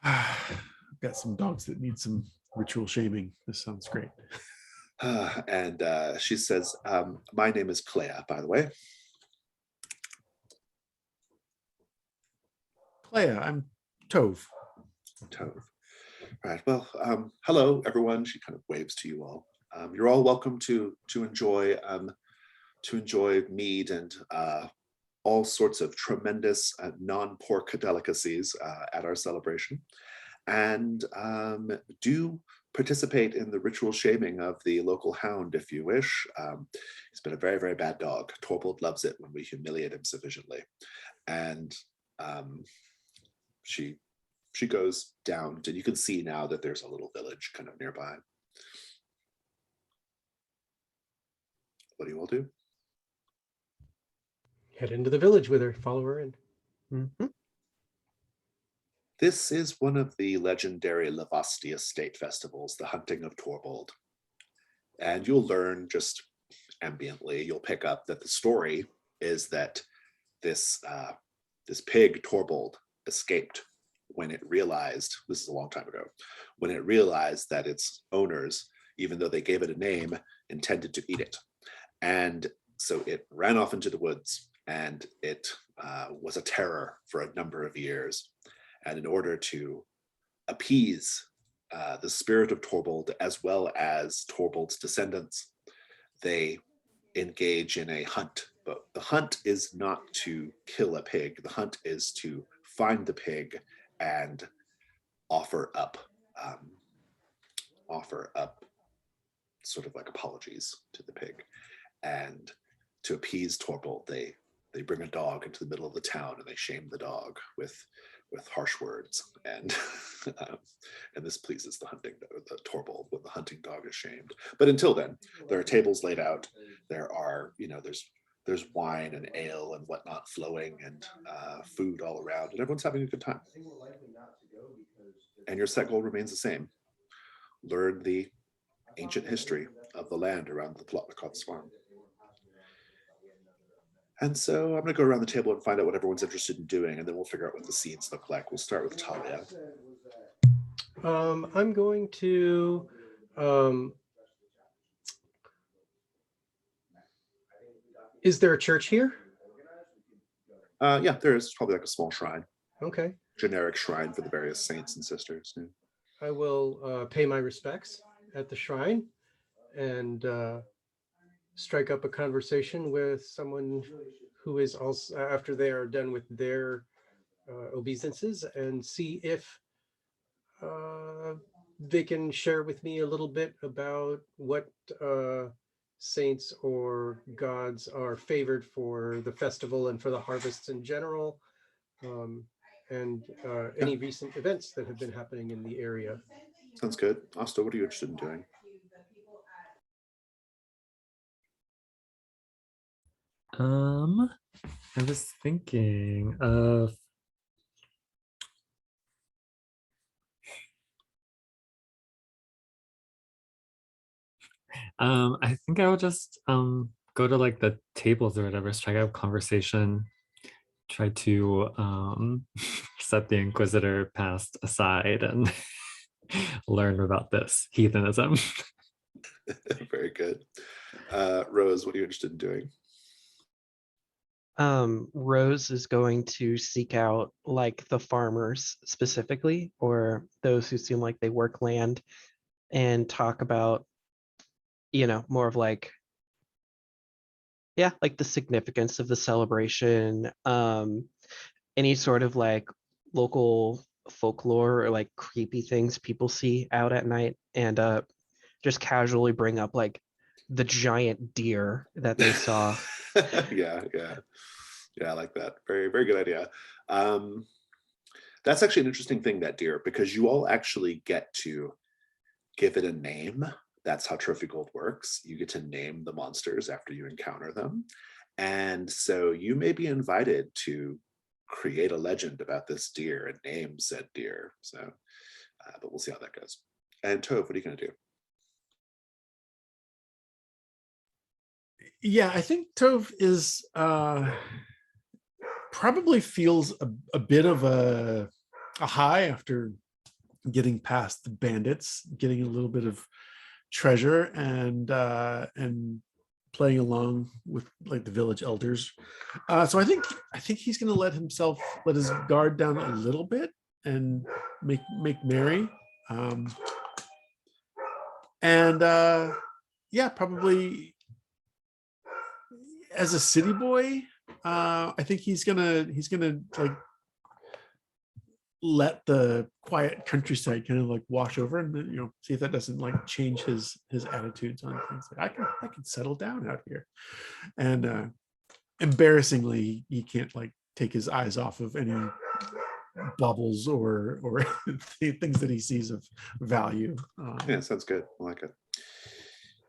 I've got some dogs that need some ritual shaming. This sounds great. And she says, "My name is Clea, by the way." Clea, I'm Tove. Tove. Right. Well, hello, everyone. She kind of waves to you all. You're all welcome to enjoy to enjoy mead and all sorts of tremendous non-pork delicacies at our celebration. And do participate in the ritual shaming of the local hound if you wish. He's been a very, very bad dog. Torvald loves it when we humiliate him sufficiently. And she goes down, and you can see now that there's a little village kind of nearby. What do you all do? Head into the village with her, follow her in. Mhm. This is one of the legendary Lavasti estate festivals, the hunting of Torvald. And you'll learn just ambiently, you'll pick up that the story is that this pig, Torvald, escaped when it realized, this is a long time ago, when it realized that its owners, even though they gave it a name, intended to eat it. And so it ran off into the woods, and it was a terror for a number of years. And in order to appease the spirit of Torvald, as well as Torvald's descendants, they engage in a hunt. But the hunt is not to kill a pig. The hunt is to find the pig and offer up sort of like apologies to the pig. And to appease Torvald, they bring a dog into the middle of the town, and they shame the dog with harsh words, and this pleases the Torvald when the hunting dog is shamed. But until then, there are tables laid out. There are, there's wine and ale and whatnot flowing, and food all around, and everyone's having a good time. And your set goal remains the same: learn the ancient history of the land around the Polotnikov's farm. And so I'm going to go around the table and find out what everyone's interested in doing, and then we'll figure out what the scenes look like. We'll start with Talia. I'm going to is there a church here? Yeah, there is probably like a small shrine. Okay. Generic shrine for the various saints and sisters. Yeah. I will pay my respects at the shrine and strike up a conversation with someone who is also, after they are done with their obeisances, and see if they can share with me a little bit about what saints or gods are favored for the festival and for the harvests in general, and any recent events that have been happening in the area. Sounds good. Asta, what are you interested in doing? I was thinking of I think I would just go to like the tables or whatever, strike up conversation, try to set the Inquisitor past aside and learn about this heathenism. Very good. Rose, what are you interested in doing? Rose is going to seek out like the farmers specifically, or those who seem like they work land, and talk about, more of like, like the significance of the celebration, any sort of like local folklore or like creepy things people see out at night, and just casually bring up like the giant deer that they saw. Yeah, I like that. Very, very good idea. That's actually an interesting thing, that deer, because you all actually get to give it a name. That's how Trophy Gold works. You get to name the monsters after you encounter them. And so you may be invited to create a legend about this deer and name said deer. So, but we'll see how that goes. And Tove, what are you going to do? Yeah, I think Tove is probably feels a bit of a high after getting past the bandits, getting a little bit of treasure, and playing along with like the village elders. So I think he's going to let his guard down a little bit and make merry. And probably as a city boy, I think he's gonna like let the quiet countryside kind of like wash over, and then, see if that doesn't like change his attitudes on things. Like I can settle down out here, and embarrassingly, he can't like take his eyes off of any bubbles or things that he sees of value. Yeah, sounds good. I like it.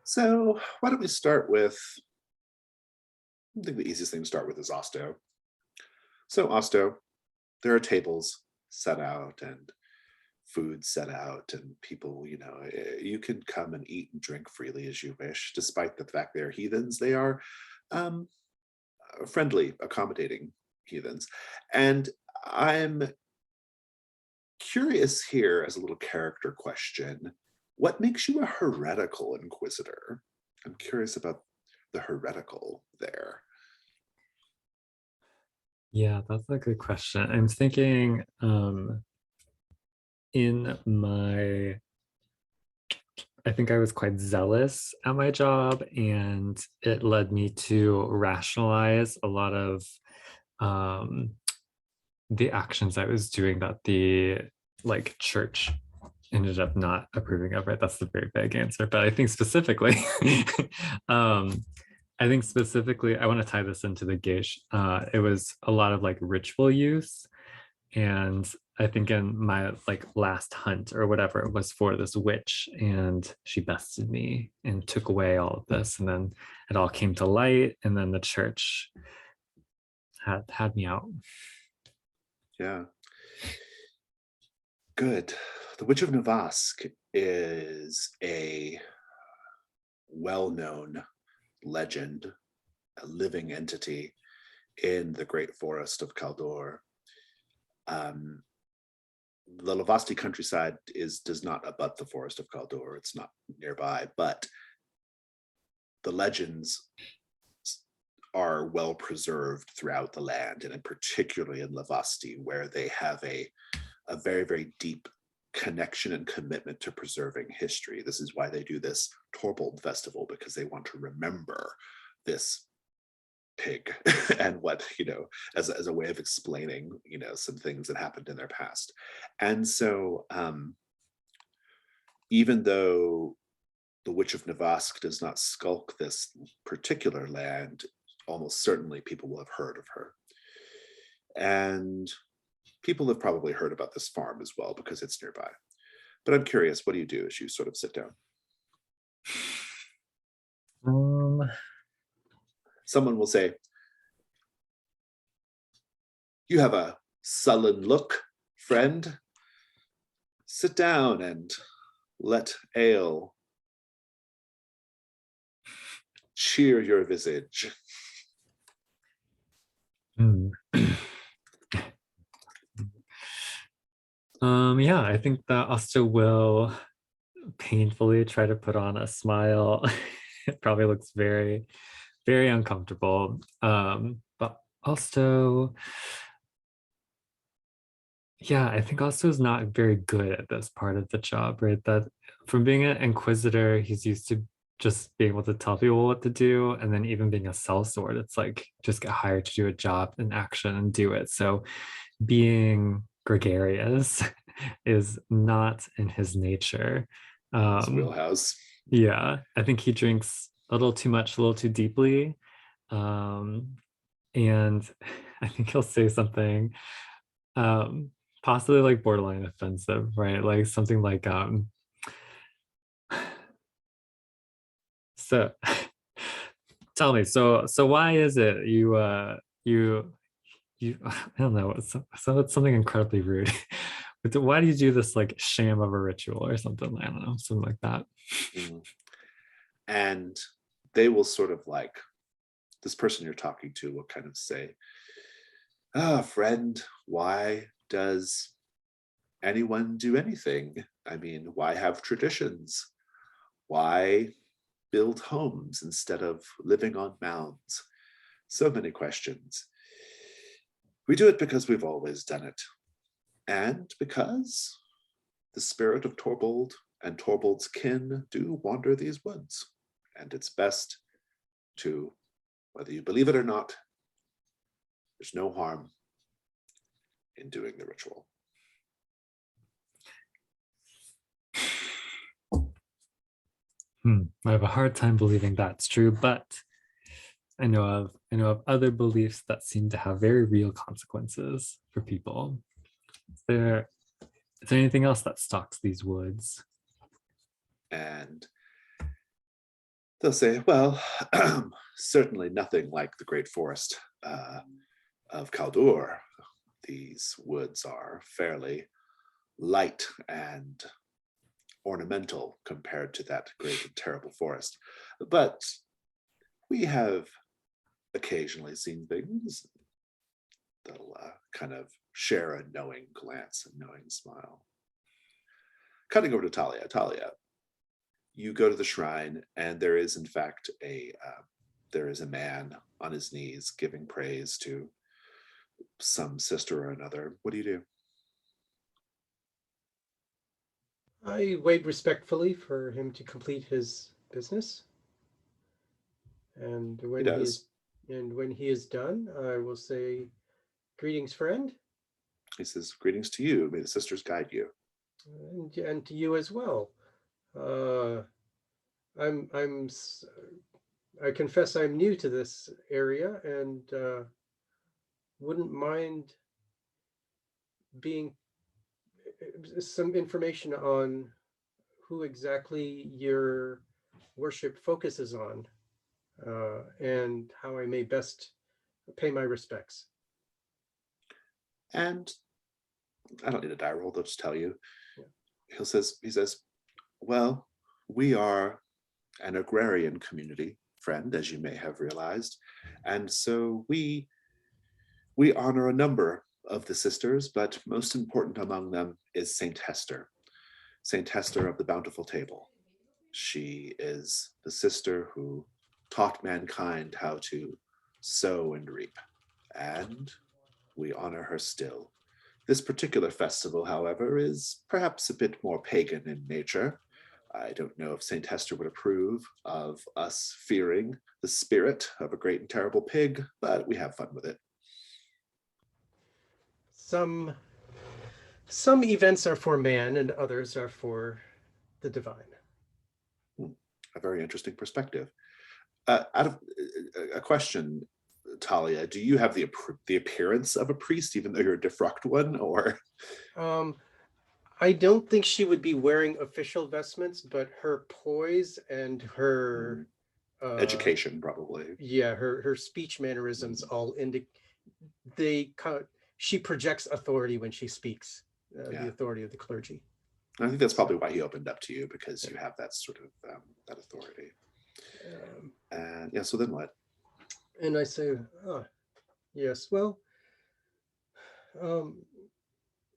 So why don't we start with, I think the easiest thing to start with is Osto. So Osto, there are tables set out and food set out, and people, you can come and eat and drink freely as you wish. Despite the fact they're heathens, they are friendly, accommodating heathens. And I'm curious here, as a little character question, what makes you a heretical inquisitor? I'm curious about the heretical there. Yeah, that's a good question. I'm thinking I think I was quite zealous at my job, and it led me to rationalize a lot of the actions I was doing that the church ended up not approving of, right? That's the very vague answer. But I think specifically, I want to tie this into the Geish. It was a lot of ritual use. And I think in my last hunt or whatever, it was for this witch, and she bested me and took away all of this. And then it all came to light, and then the church had me out. Yeah. Good. The Witch of Navask is a well-known legend, a living entity in the great forest of Kaldor. The Lavasti countryside does not abut the forest of Kaldor. It's not nearby, but the legends are well preserved throughout the land, and particularly in Lavasti, where they have a very, very deep connection and commitment to preserving history. This is why they do this Torbold festival, because they want to remember this pig and what, as a way of explaining, some things that happened in their past. And so even though the Witch of Navask does not skulk this particular land, almost certainly people will have heard of her. And people have probably heard about this farm as well, because it's nearby. But I'm curious, what do you do as you sort of sit down? Someone will say, "You have a sullen look, friend. Sit down and let ale cheer your visage." Yeah, I think that Asta will painfully try to put on a smile. It probably looks very, very uncomfortable. But also, yeah, I think Asta is not very good at this part of the job, right? That from being an inquisitor, he's used to just being able to tell people what to do. And then even being a sellsword, it's just get hired to do a job in action and do it. So being gregarious is not in his nature. It's wheelhouse. Yeah, I think he drinks a little too much, a little too deeply. And I think he'll say something possibly borderline offensive, right? Something so tell me, so why is it you I don't know, so it's something incredibly rude. But why do you do this sham of a ritual or something? I don't know, something like that. And they will sort of this person you're talking to will kind of say, friend, why does anyone do anything? I mean, why have traditions? Why build homes instead of living on mounds? So many questions. We do it because we've always done it. And because the spirit of Torbold and Torbold's kin do wander these woods. And it's best to whether you believe it or not, there's no harm in doing the ritual. I have a hard time believing that's true, but I know of other beliefs that seem to have very real consequences for people. Is there anything else that stalks these woods? And they'll say, well, certainly nothing like the great forest of Kaldur. These woods are fairly light and ornamental compared to that great and terrible forest. But we have occasionally seen things. They'll kind of share a knowing glance and knowing smile. Cutting over to Talia. Talia, you go to the shrine, and there is in fact a man on his knees giving praise to some sister or another. What do you do? I wait respectfully for him to complete his business. And when he is done, I will say, "Greetings, friend." He says, "Greetings to you. May the sisters guide you." And to you as well. I confess I'm new to this area and wouldn't mind being some information on who exactly your worship focuses on, and how I may best pay my respects. And I don't need a die roll, they'll just tell you. Yeah. He says, well, we are an agrarian community, friend, as you may have realized. And so we honor a number of the sisters, but most important among them is Saint Hester. Saint Hester of the Bountiful Table. She is the sister who taught mankind how to sow and reap, and we honor her still. This particular festival, however, is perhaps a bit more pagan in nature. I don't know if Saint Hester would approve of us fearing the spirit of a great and terrible pig, but we have fun with it. Some events are for man and others are for the divine. A very interesting perspective. Out of a question, Talia, do you have the appearance of a priest, even though you're a defrocked one, or? I don't think she would be wearing official vestments, but her poise and her education, probably. Yeah, her speech mannerisms all she projects authority when she speaks, the authority of the clergy. I think that's probably why he opened up to you, because you have that sort of that authority. And yeah, so then what? And I say, yes, well,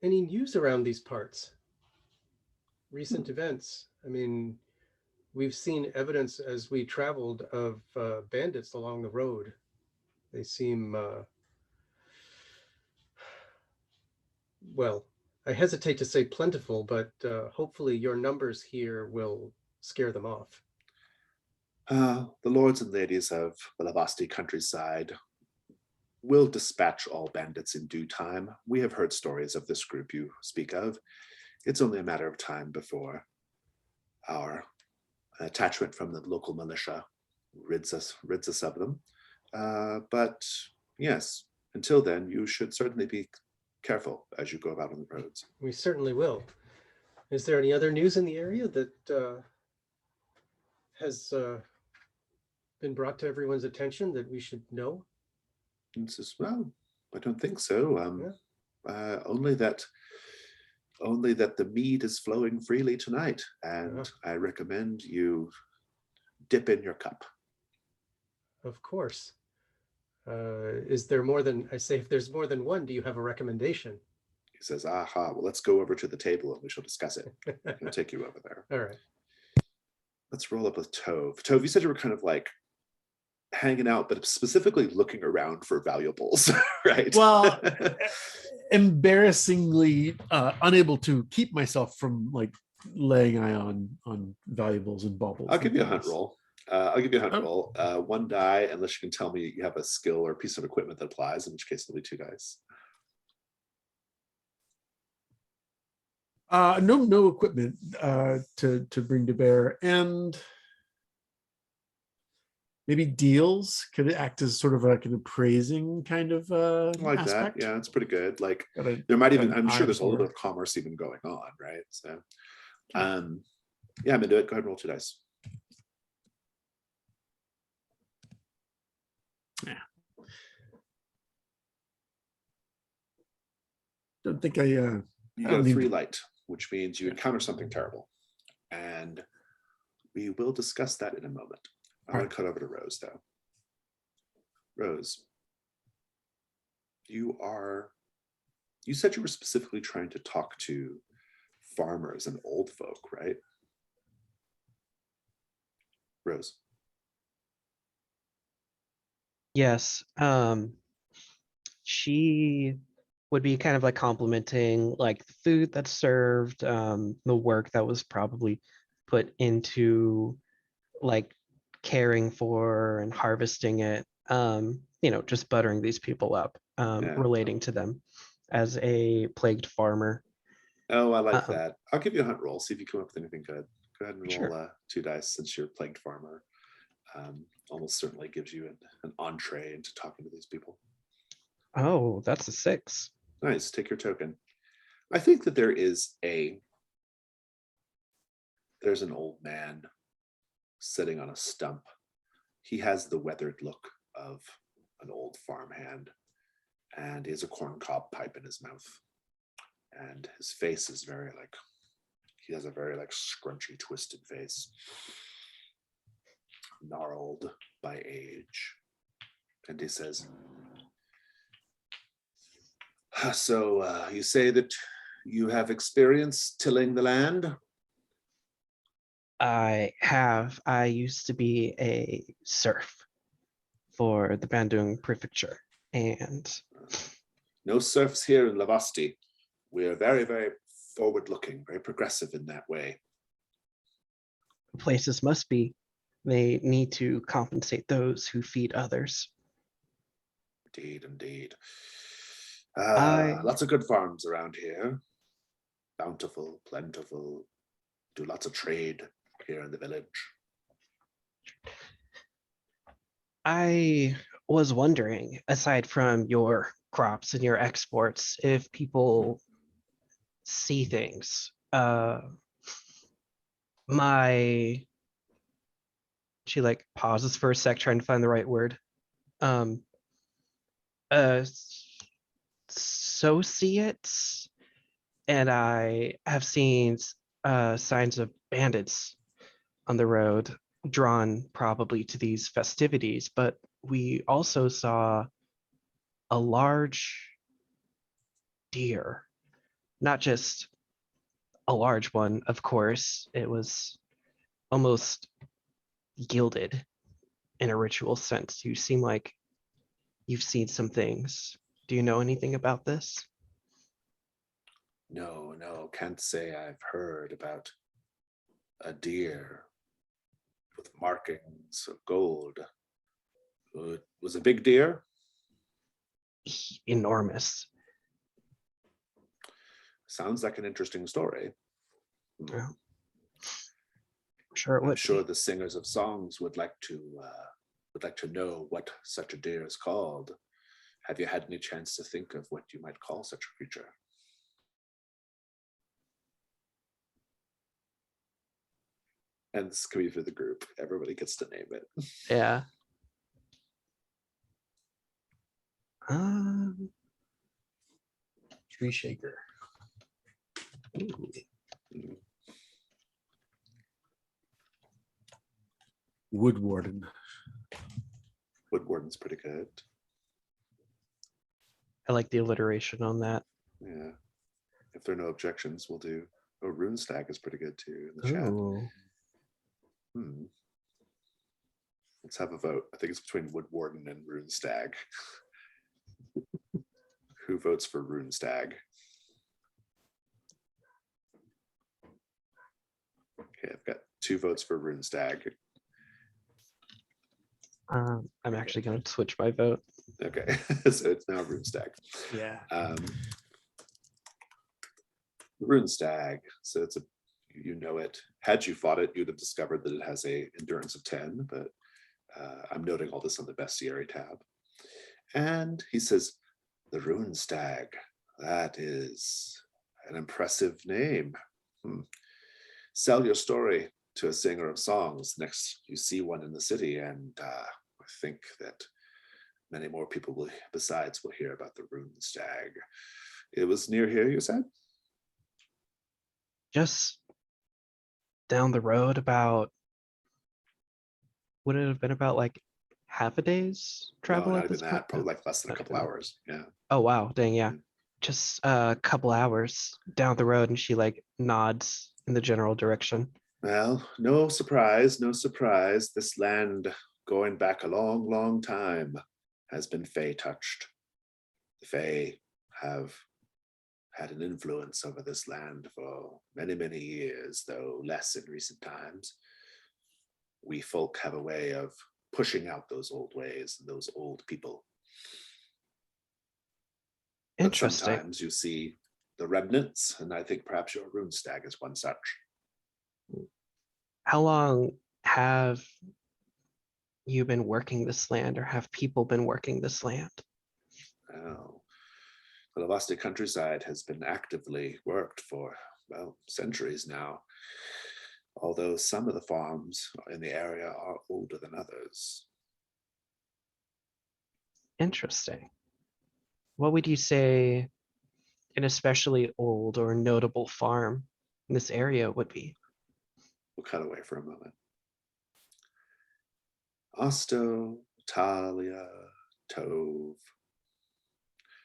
any news around these parts? Recent events? I mean, we've seen evidence as we traveled of bandits along the road. They seem, well, I hesitate to say plentiful, but hopefully your numbers here will scare them off. The lords and ladies of the Lavasti countryside will dispatch all bandits in due time. We have heard stories of this group you speak of. It's only a matter of time before our attachment from the local militia rids us of them. But yes, until then, you should certainly be careful as you go about on the roads. We certainly will. Is there any other news in the area that has been brought to everyone's attention that we should know? And says, well, I don't think so. Only that the mead is flowing freely tonight, and I recommend you dip in your cup. Of course. Is there more than, I say, if there's more than one, do you have a recommendation? He says, aha, well, let's go over to the table and we shall discuss it. I'll take you over there. All right. Let's roll up with Tove. Tove, you said you were kind of like hanging out, but specifically looking around for valuables, right? Well, embarrassingly unable to keep myself from like laying eye on valuables and baubles. I'll give you a hunt roll. I'll give you a hunt Oh. roll. 1 die, unless you can tell me you have a skill or piece of equipment that applies, in which case it'll be 2 dice. No equipment to bring to bear, and maybe deals could act as sort of like an appraising kind of Like aspect. that, yeah, it's pretty good. Like Got there might even, an I'm sure eye there's a little for- bit of commerce even going on, right? So, yeah, I'm into it. Go ahead and roll 2 dice. Yeah. Don't think I. You I got don't a need 3 to- light, which means you encounter something terrible, and we will discuss that in a moment. I want to cut over to Rose though. Rose, you said you were specifically trying to talk to farmers and old folk, right? Rose. Yes. She would be kind of like complimenting like the food that's served, the work that was probably put into like caring for and harvesting it, just buttering these people up, Yeah. relating to them as a plagued farmer. Oh, I like Uh-oh. that. I'll give you a hunt roll, see if you come up with anything good. Go ahead and roll Sure. 2 dice since you're a plagued farmer. Almost certainly gives you an entree into talking to these people. Oh, that's a 6. Nice, take your token. I think that there's an old man sitting on a stump. He has the weathered look of an old farmhand, and he has a corncob pipe in his mouth. And his face is he has a very scrunchy, twisted face, gnarled by age. And he says, so you say that you have experience tilling the land? I have. I used to be a serf for the Bandung Prefecture, and No serfs here in Lavasti. We are very, very forward-looking, very progressive in that way. places must be. They need to compensate those who feed others. Indeed, indeed. I- Lots of good farms around here. Bountiful, plentiful. Do lots of trade here in the village. I was wondering, aside from your crops and your exports, if people see things. She like pauses for a sec, trying to find the right word. Associates, and I have seen signs of bandits on the road, drawn probably to these festivities, but we also saw a large deer, not just a large one, of course. It was almost gilded in a ritual sense. You seem like you've seen some things. Do you know anything about this? No, can't say I've heard about a deer with markings of gold. It was a big deer? Enormous. Sounds like an interesting story. Yeah. I'm sure it I'm would. sure the singers of songs would like to know what such a deer is called. Have you had any chance to think of what you might call such a creature? And this coming through the group, everybody gets to name it. Yeah. Tree shaker. Ooh. Wood warden. Wood warden's pretty good. I like the alliteration on that. Yeah. If there are no objections, we'll do. Oh, rune stag is pretty good too in the chat. Ooh. Let's have a vote. I think it's between wood warden and rune stag. Who votes for rune stag? Okay, I've got 2 votes for rune stag. I'm actually going to switch my vote. Okay, so it's now Runestag. Yeah. Runestag. So it's a, you know it. Had you fought it, you'd have discovered that it has a endurance of 10, but I'm noting all this on the bestiary tab. And he says, the Runestag, that is an impressive name. Sell your story to a singer of songs next you see one in the city, and I think that many more people besides will hear about the Runestag. It was near here, you said? Just down the road about, would it have been about like half a day's travel No, at not this even point? that. Probably like less than a Not couple even that. hours. Yeah. Oh, wow. Dang, yeah. Just a couple hours down the road, and she like nods in the general direction. Well, no surprise, no surprise. This land, going back a long, long time, has been Fae touched. The Fae have had an influence over this land for many, many years, though less in recent times. We folk have a way of pushing out those old ways and those old people. But Interesting. sometimes you see the remnants, and I think perhaps your Runestag is one such. How long have you been working this land, or have people been working this land? Oh, the Lavasti countryside has been actively worked for, well, centuries now, although some of the farms in the area are older than others. Interesting. What would you say an especially old or notable farm in this area would be? We'll cut away for a moment. Osto, Talia, Tove.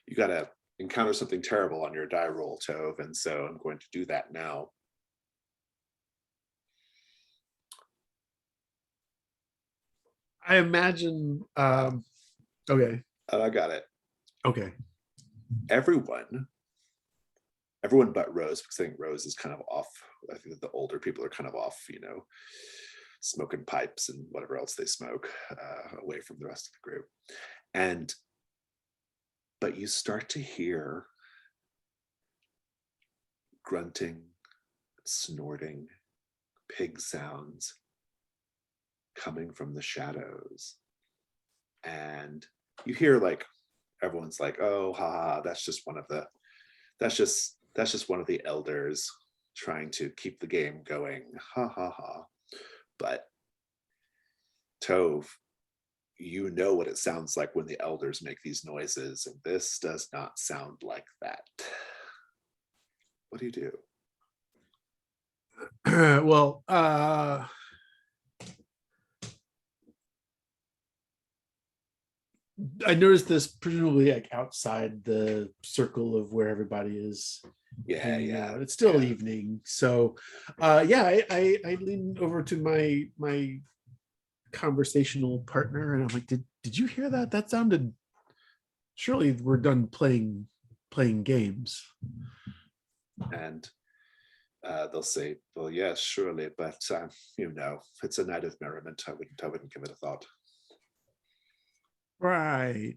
You got to encounter something terrible on your die roll, Tove, and so I'm going to do that now. I imagine. Okay. I got it. Okay. Everyone but Rose, because I think Rose is kind of off. I think that the older people are kind of off, smoking pipes and whatever else they smoke, away from the rest of the group. But you start to hear grunting, snorting, pig sounds coming from the shadows. And you hear like everyone's like, oh, haha, that's just one of the elders trying to keep the game going. Ha ha ha. But Tove, you know what it sounds like when the elders make these noises, and this does not sound like that. What do you do? Well, I noticed this presumably like outside the circle of where everybody is. Yeah. It's still evening, so I lean over to my conversational partner, and I'm like, did you hear that? That sounded. Surely we're done playing games. And they'll say, well, yes, surely, but it's a night of merriment. I wouldn't give it a thought. Right.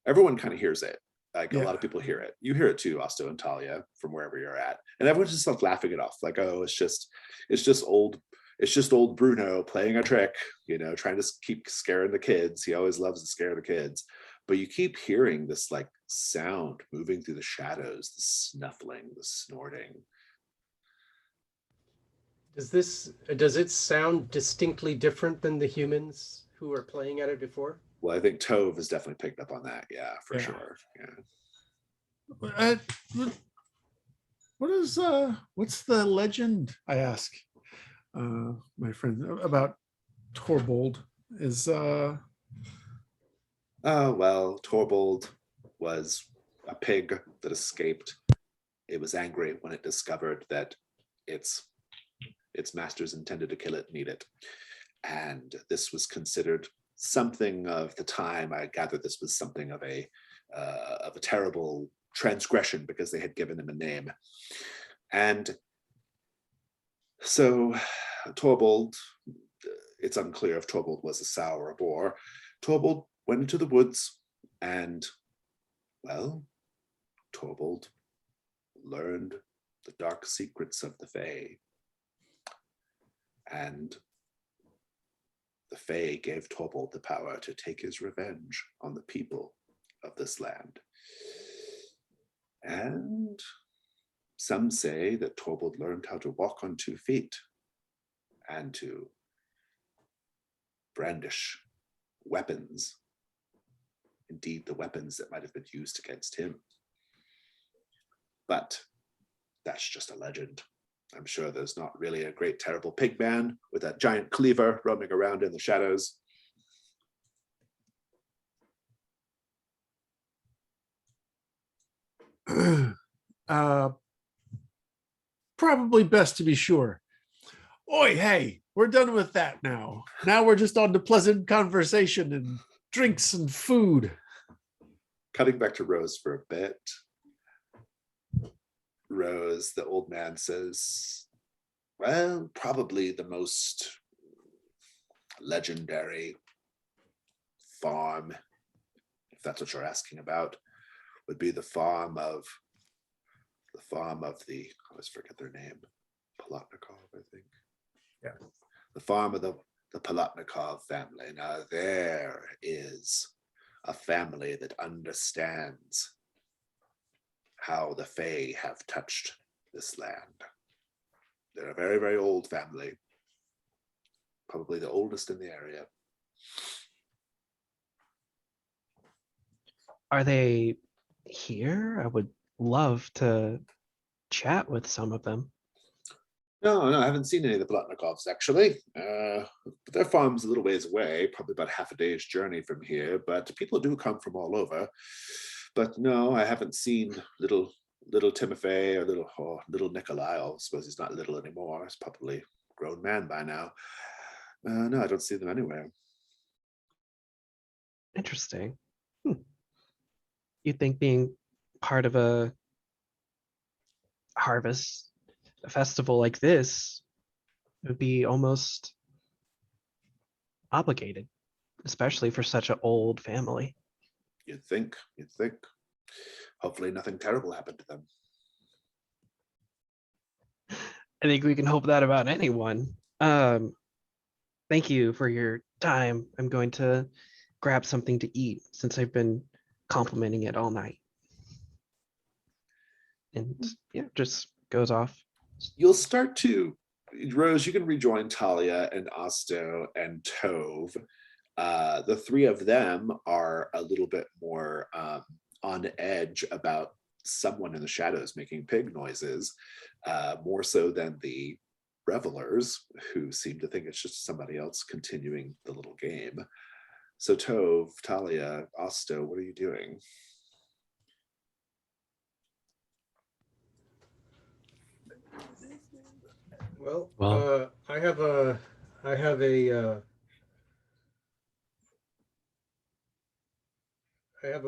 Everyone kind of hears it. Like a Yeah. lot of people hear it. You hear it too, Osto and Talia, from wherever you're at. And everyone's just like laughing it off. Like, oh, it's just old Bruno playing a trick, trying to keep scaring the kids. He always loves to scare the kids. But you keep hearing this like sound moving through the shadows, the snuffling, the snorting. Does it sound distinctly different than the humans who were playing at it before? Well, I think Tove has definitely picked up on that. Yeah, for sure. Yeah. What's the legend? I ask my friend about Torbold. Well, Torbold was a pig that escaped. It was angry when it discovered that its masters intended to kill it and eat it. And this was considered something of the time. I gather this was something of a terrible transgression because they had given him a name. And so Torbold, it's unclear if Torvald was a sow or a boar. Torvald went into the woods and, well, Torvald learned the dark secrets of the Fae. And the Fae gave Torvald the power to take his revenge on the people of this land. And some say that Torvald learned how to walk on 2 feet and to brandish weapons, indeed the weapons that might have been used against him. But that's just a legend. I'm sure there's not really a great terrible pig man with a giant cleaver roaming around in the shadows. Probably best to be sure. Oi, hey, we're done with that now. Now we're just on to pleasant conversation and drinks and food. Cutting back to Rose for a bit. Rose, the old man says, well, probably the most legendary farm, if that's what you're asking about, would be the farm of the, I always forget their name, Polotnikov, I think. Yeah. The farm of the Polotnikov family. Now there is a family that understands how the Fae have touched this land. They're a very, very old family, probably the oldest in the area. Are they here? I would love to chat with some of them. No, I haven't seen any of the Polotnikovs actually. But their farm's a little ways away, probably about half a day's journey from here, but people do come from all over. But no, I haven't seen little Timofey or little Nikolai. I suppose he's not little anymore. He's probably a grown man by now. No, I don't see them anywhere. Interesting. You'd think being part of a harvest a festival like this would be almost obligated, especially for such an old family. You'd think. Hopefully nothing terrible happened to them. I think we can hope that about anyone. Thank you for your time. I'm going to grab something to eat since I've been complimenting it all night. And yeah, just goes off. You'll start to, Rose, you can rejoin Talia and Osto and Tove. The 3 of them are a little bit more on edge about someone in the shadows making pig noises, more so than the revelers, who seem to think it's just somebody else continuing the little game. So Tove, Talia, Osto, what are you doing? Well, I have a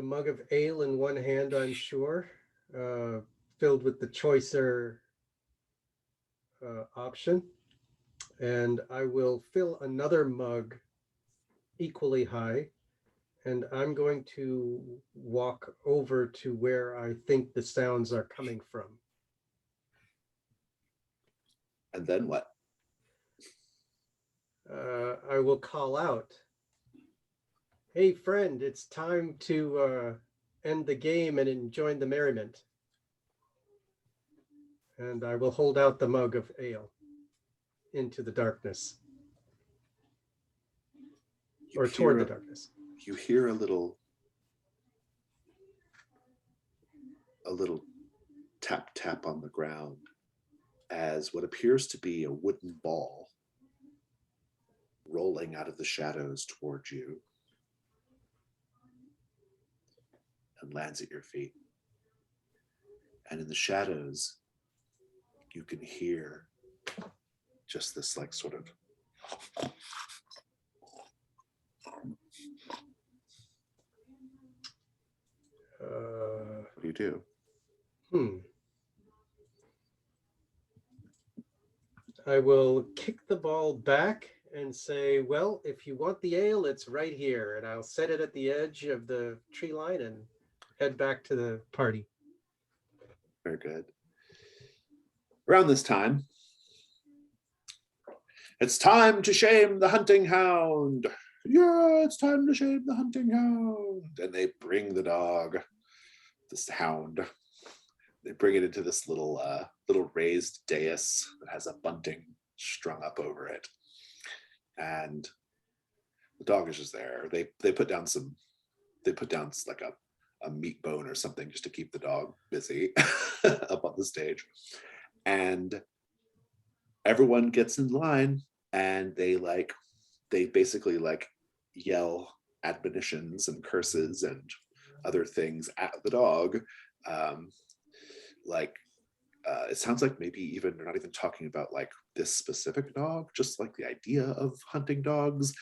mug of ale in one hand, I'm sure, filled with the choicer option. And I will fill another mug equally high. And I'm going to walk over to where I think the sounds are coming from. And then what? I will call out, hey friend, it's time to end the game and join the merriment. And I will hold out the mug of ale into the darkness. Or toward the darkness. You hear a little tap tap on the ground as what appears to be a wooden ball rolling out of the shadows towards you and lands at your feet. And in the shadows, you can hear just this like sort of what do you do? I will kick the ball back and say, well, if you want the ale, it's right here. And I'll set it at the edge of the tree line and head back to the party. Very good. Around this time, it's time to shame the hunting hound. Yeah, it's time to shame the hunting hound. And they bring the dog, this hound. They bring it into this little raised dais that has a bunting strung up over it. And the dog is just there. They put down like a meat bone or something just to keep the dog busy up on the stage. And everyone gets in line and they basically like yell admonitions and curses and other things at the dog. It sounds like maybe even they're not even talking about like this specific dog, just like the idea of hunting dogs.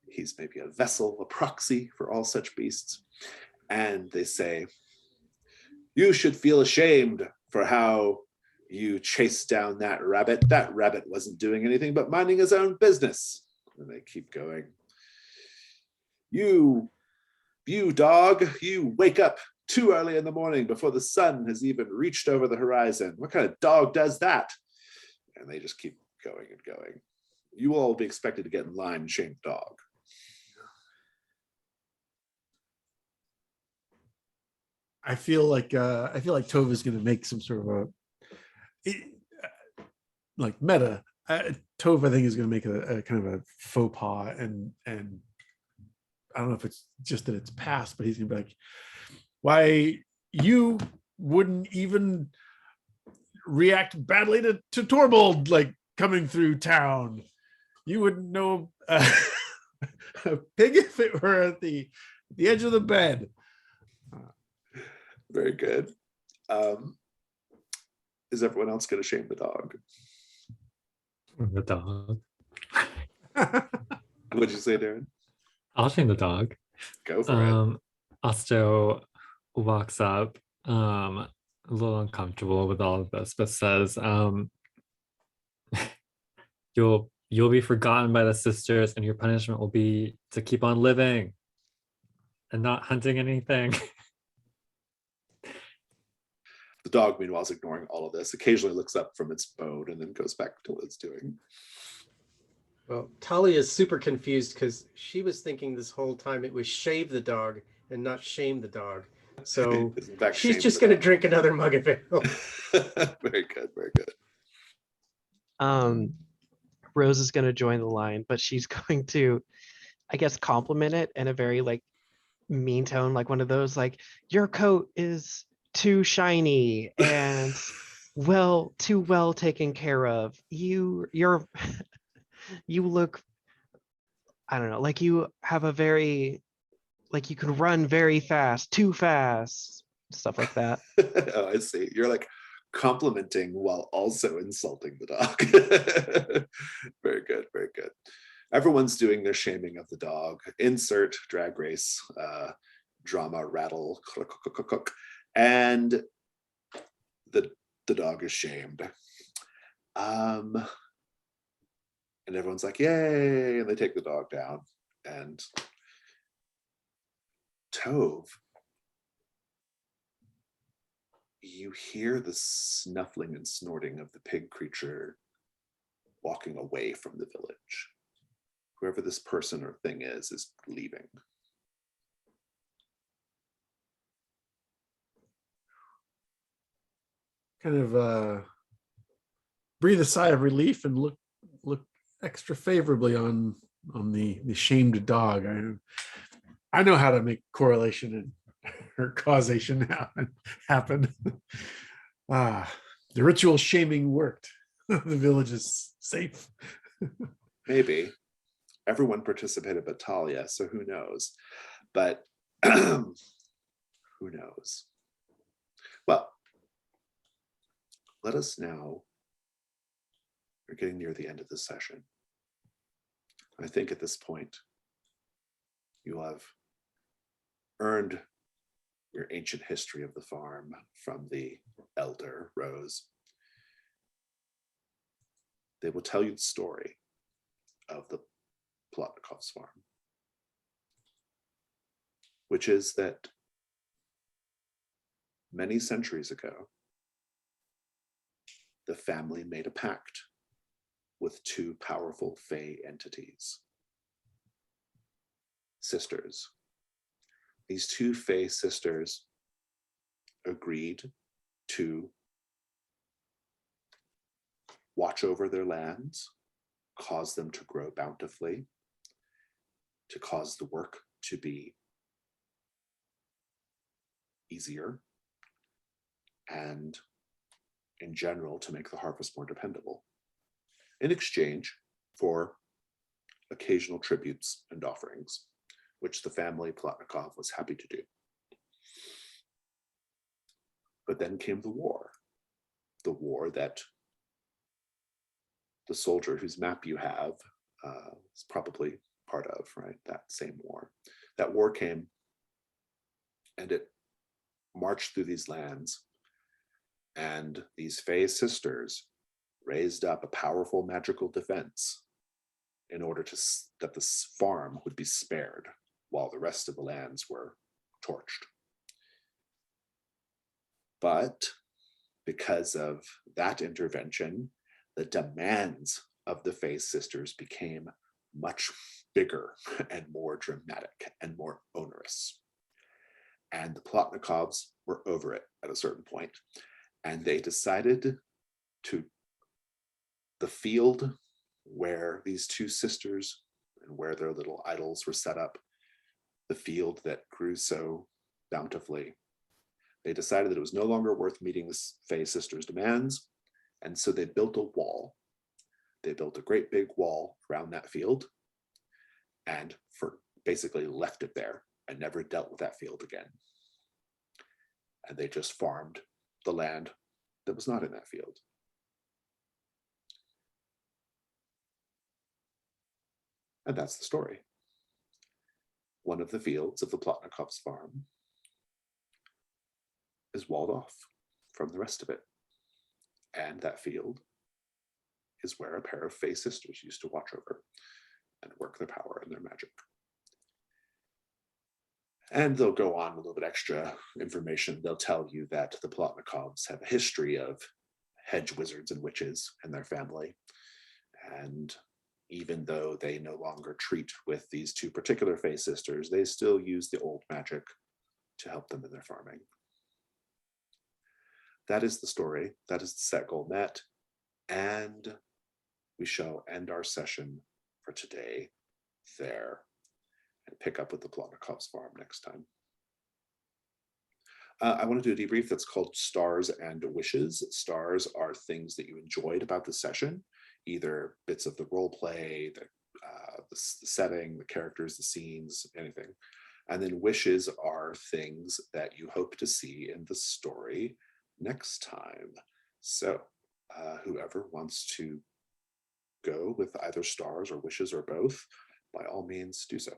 He's maybe a vessel, a proxy for all such beasts. And they say, you should feel ashamed for how you chased down that rabbit. That rabbit wasn't doing anything but minding his own business. And they keep going. You dog, you wake up too early in the morning before the sun has even reached over the horizon. What kind of dog does that? And they just keep going and going. You will all be expected to get in line and shame the dog. I feel like Tova is going to make some sort of like meta. Tova, I think, is going to make a kind of a faux pas, and I don't know if it's just that it's past, but he's going to be like, why you wouldn't even react badly to Torbold like coming through town. You wouldn't know a pig if it were at the edge of the bed. Very good. Is everyone else going to shame the dog? The dog. What'd you say, Darren? I'll shame the dog. Go for it. Osto walks up, a little uncomfortable with all of this, but says, you'll be forgotten by the sisters, and your punishment will be to keep on living and not hunting anything. The dog, meanwhile, is ignoring all of this, occasionally looks up from its bone and then goes back to what it's doing. Well, Talia is super confused because she was thinking this whole time it was shave the dog and not shame the dog. So In fact, she's shame just the going to dog. drink another mug of ale. Very good, very good. Rose is going to join the line, but she's going to, I guess, compliment it in a very like mean tone, like one of those like, your coat is too shiny and too well taken care of. You look, I don't know, like you have a very, like you can run very fast, too fast, stuff like that. Oh, I see. You're like complimenting while also insulting the dog. Very good, very good. Everyone's doing their shaming of the dog. Insert drag race drama rattle. And the dog is shamed. And everyone's like, yay, and they take the dog down. And Tove, you hear the snuffling and snorting of the pig creature walking away from the village. Whoever this person or thing is leaving. Kind of breathe a sigh of relief and look extra favorably on the shamed dog. I know how to make correlation or causation happen. The ritual shaming worked. The village is safe. Maybe. Everyone participated but Talia, so who knows? But who knows? Well, let us now, we're getting near the end of the session. I think at this point, you have earned your ancient history of the farm from the elder Rose. They will tell you the story of the Polotnikov's farm, which is that many centuries ago, the family made a pact with two powerful Fey entities, sisters. These two Fey sisters agreed to watch over their lands, cause them to grow bountifully, to cause the work to be easier, and in general, to make the harvest more dependable, in exchange for occasional tributes and offerings, which the family Polotnikov was happy to do. But then came the war that the soldier whose map you have is probably part of, right? That same war. That war came and it marched through these lands, and these Fey sisters raised up a powerful magical defense in order that this farm would be spared while the rest of the lands were torched. But because of that intervention, the demands of the Fey sisters became much bigger and more dramatic and more onerous. And the Polotnikovs were over it at a certain point, and they decided the field where these two sisters and where their little idols were set up, the field that grew so bountifully, they decided that it was no longer worth meeting the Fey sisters' demands, and so they built a wall. They built a great big wall around that field and basically left it there and never dealt with that field again. And they just farmed the land that was not in that field. And that's the story. One of the fields of the Polotnikov's farm is walled off from the rest of it. And that field is where a pair of Fey sisters used to watch over and work their power and their magic. And they'll go on with a little bit extra information. They'll tell you that the Polotnikovs have a history of hedge wizards and witches in their family. And even though they no longer treat with these two particular Fey sisters, they still use the old magic to help them in their farming. That is the story. That is the set goal met. And we shall end our session for today there and pick up with the Polotnikov's farm next time. I want to do a debrief that's called Stars and Wishes. Stars are things that you enjoyed about the session, either bits of the role play, the setting, the characters, the scenes, anything. And then wishes are things that you hope to see in the story next time. So whoever wants to go with either stars or wishes or both, by all means do so.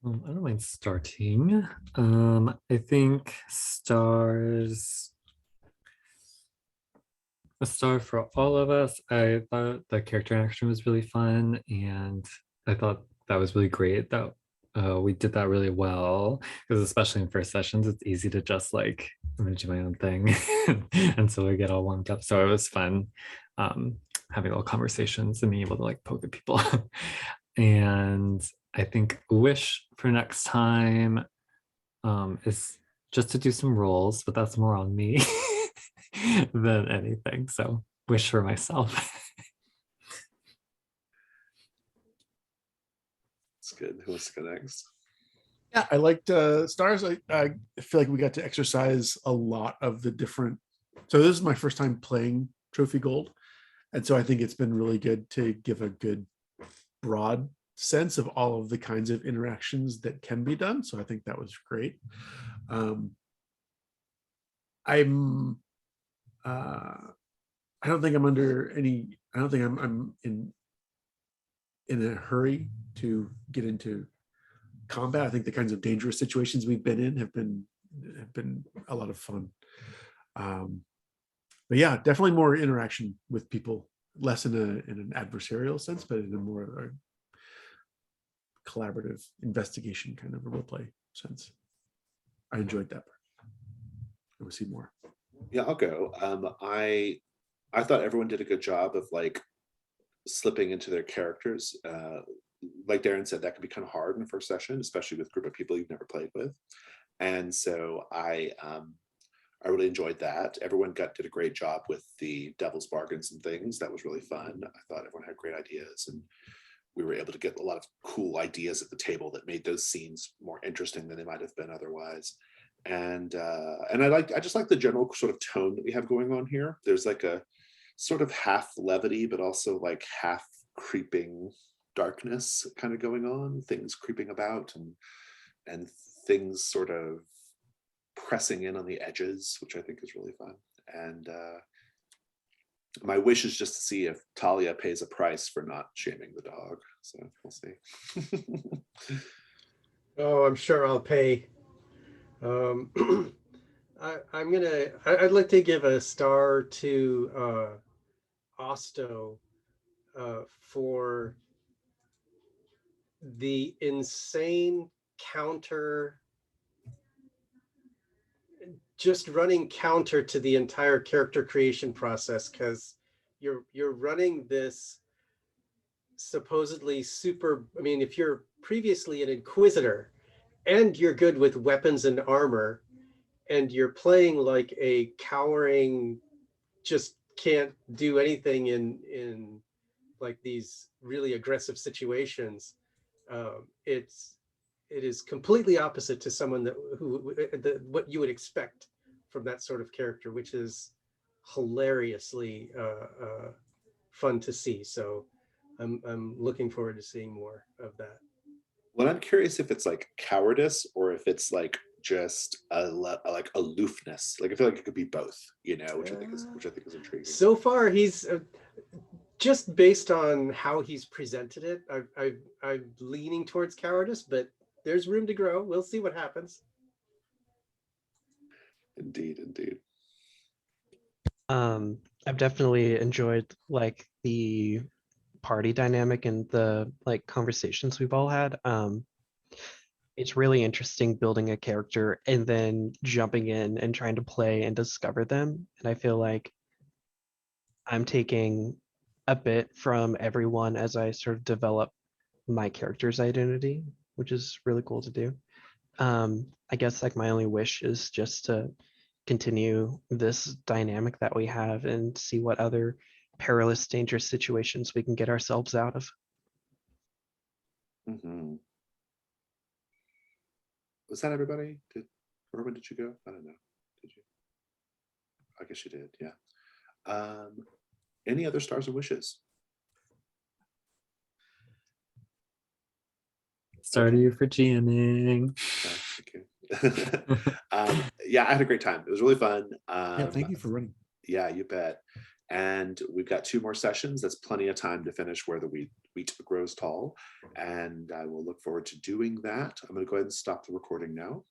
I don't mind starting. I think a star for all of us. I thought the character action was really fun, and I thought that was really great that we did that really well, because especially in first sessions, it's easy to just like, I'm gonna do my own thing and so I get all warmed up. So it was fun having little conversations and being able to like poke at people. And I think wish for next time is just to do some rolls, but that's more on me than anything. So wish for myself. That's good. Who wants to go next? Yeah, I liked stars. I feel like we got to exercise a lot of the different. So this is my first time playing Trophy Gold, and so I think it's been really good to give a good broad sense of all of the kinds of interactions that can be done. So I think that was great. I don't think I'm under any. I don't think I'm in a hurry to get into combat. I think the kinds of dangerous situations we've been in have been a lot of fun. but yeah, definitely more interaction with people, less in an adversarial sense, but in a more collaborative investigation kind of a role play sense. I enjoyed that part. I will see more. Yeah, I'll go. I thought everyone did a good job of like slipping into their characters. Like Darren said, that can be kind of hard in the first session, especially with a group of people you've never played with. And so I really enjoyed that. Everyone did a great job with the devil's bargains and things. That was really fun. I thought everyone had great ideas, and we were able to get a lot of cool ideas at the table that made those scenes more interesting than they might have been otherwise. And I just like the general sort of tone that we have going on here. There's like a sort of half levity, but also like half creeping darkness kind of going on, things creeping about and things sort of pressing in on the edges, which I think is really fun. And my wish is just to see if Talia pays a price for not shaming the dog. So we'll see. Oh, I'm sure I'll pay. I'd like to give a star to Osto for the insane counter, just running counter to the entire character creation process, because you're running this supposedly super, I mean, if you're previously an inquisitor and you're good with weapons and armor, and you're playing like a cowering, just can't do anything in like these really aggressive situations, it is completely opposite to someone what you would expect from that sort of character, which is hilariously fun to see. So I'm looking forward to seeing more of that. Well, I'm curious if it's like cowardice or if it's like just like aloofness. Like I feel like it could be both, you know, which I think is intriguing. So far, he's just based on how he's presented it. I'm leaning towards cowardice, but there's room to grow. We'll see what happens. Indeed. I've definitely enjoyed like the party dynamic and the like conversations we've all had. It's really interesting building a character and then jumping in and trying to play and discover them. And I feel like I'm taking a bit from everyone as I sort of develop my character's identity, which is really cool to do. I guess like my only wish is just to continue this dynamic that we have and see what other perilous, dangerous situations we can get ourselves out of. Mm-hmm. Was that everybody? Merwin, did you go? I don't know. Did you? I guess you did. Yeah. Any other stars and wishes? Star to you for GMing. Thank you. Yeah, I had a great time. It was really fun. Yeah, thank you for running. Yeah, you bet. And we've got 2 more sessions. That's plenty of time to finish Where the Wheat Grows Tall. And I will look forward to doing that. I'm going to go ahead and stop the recording now.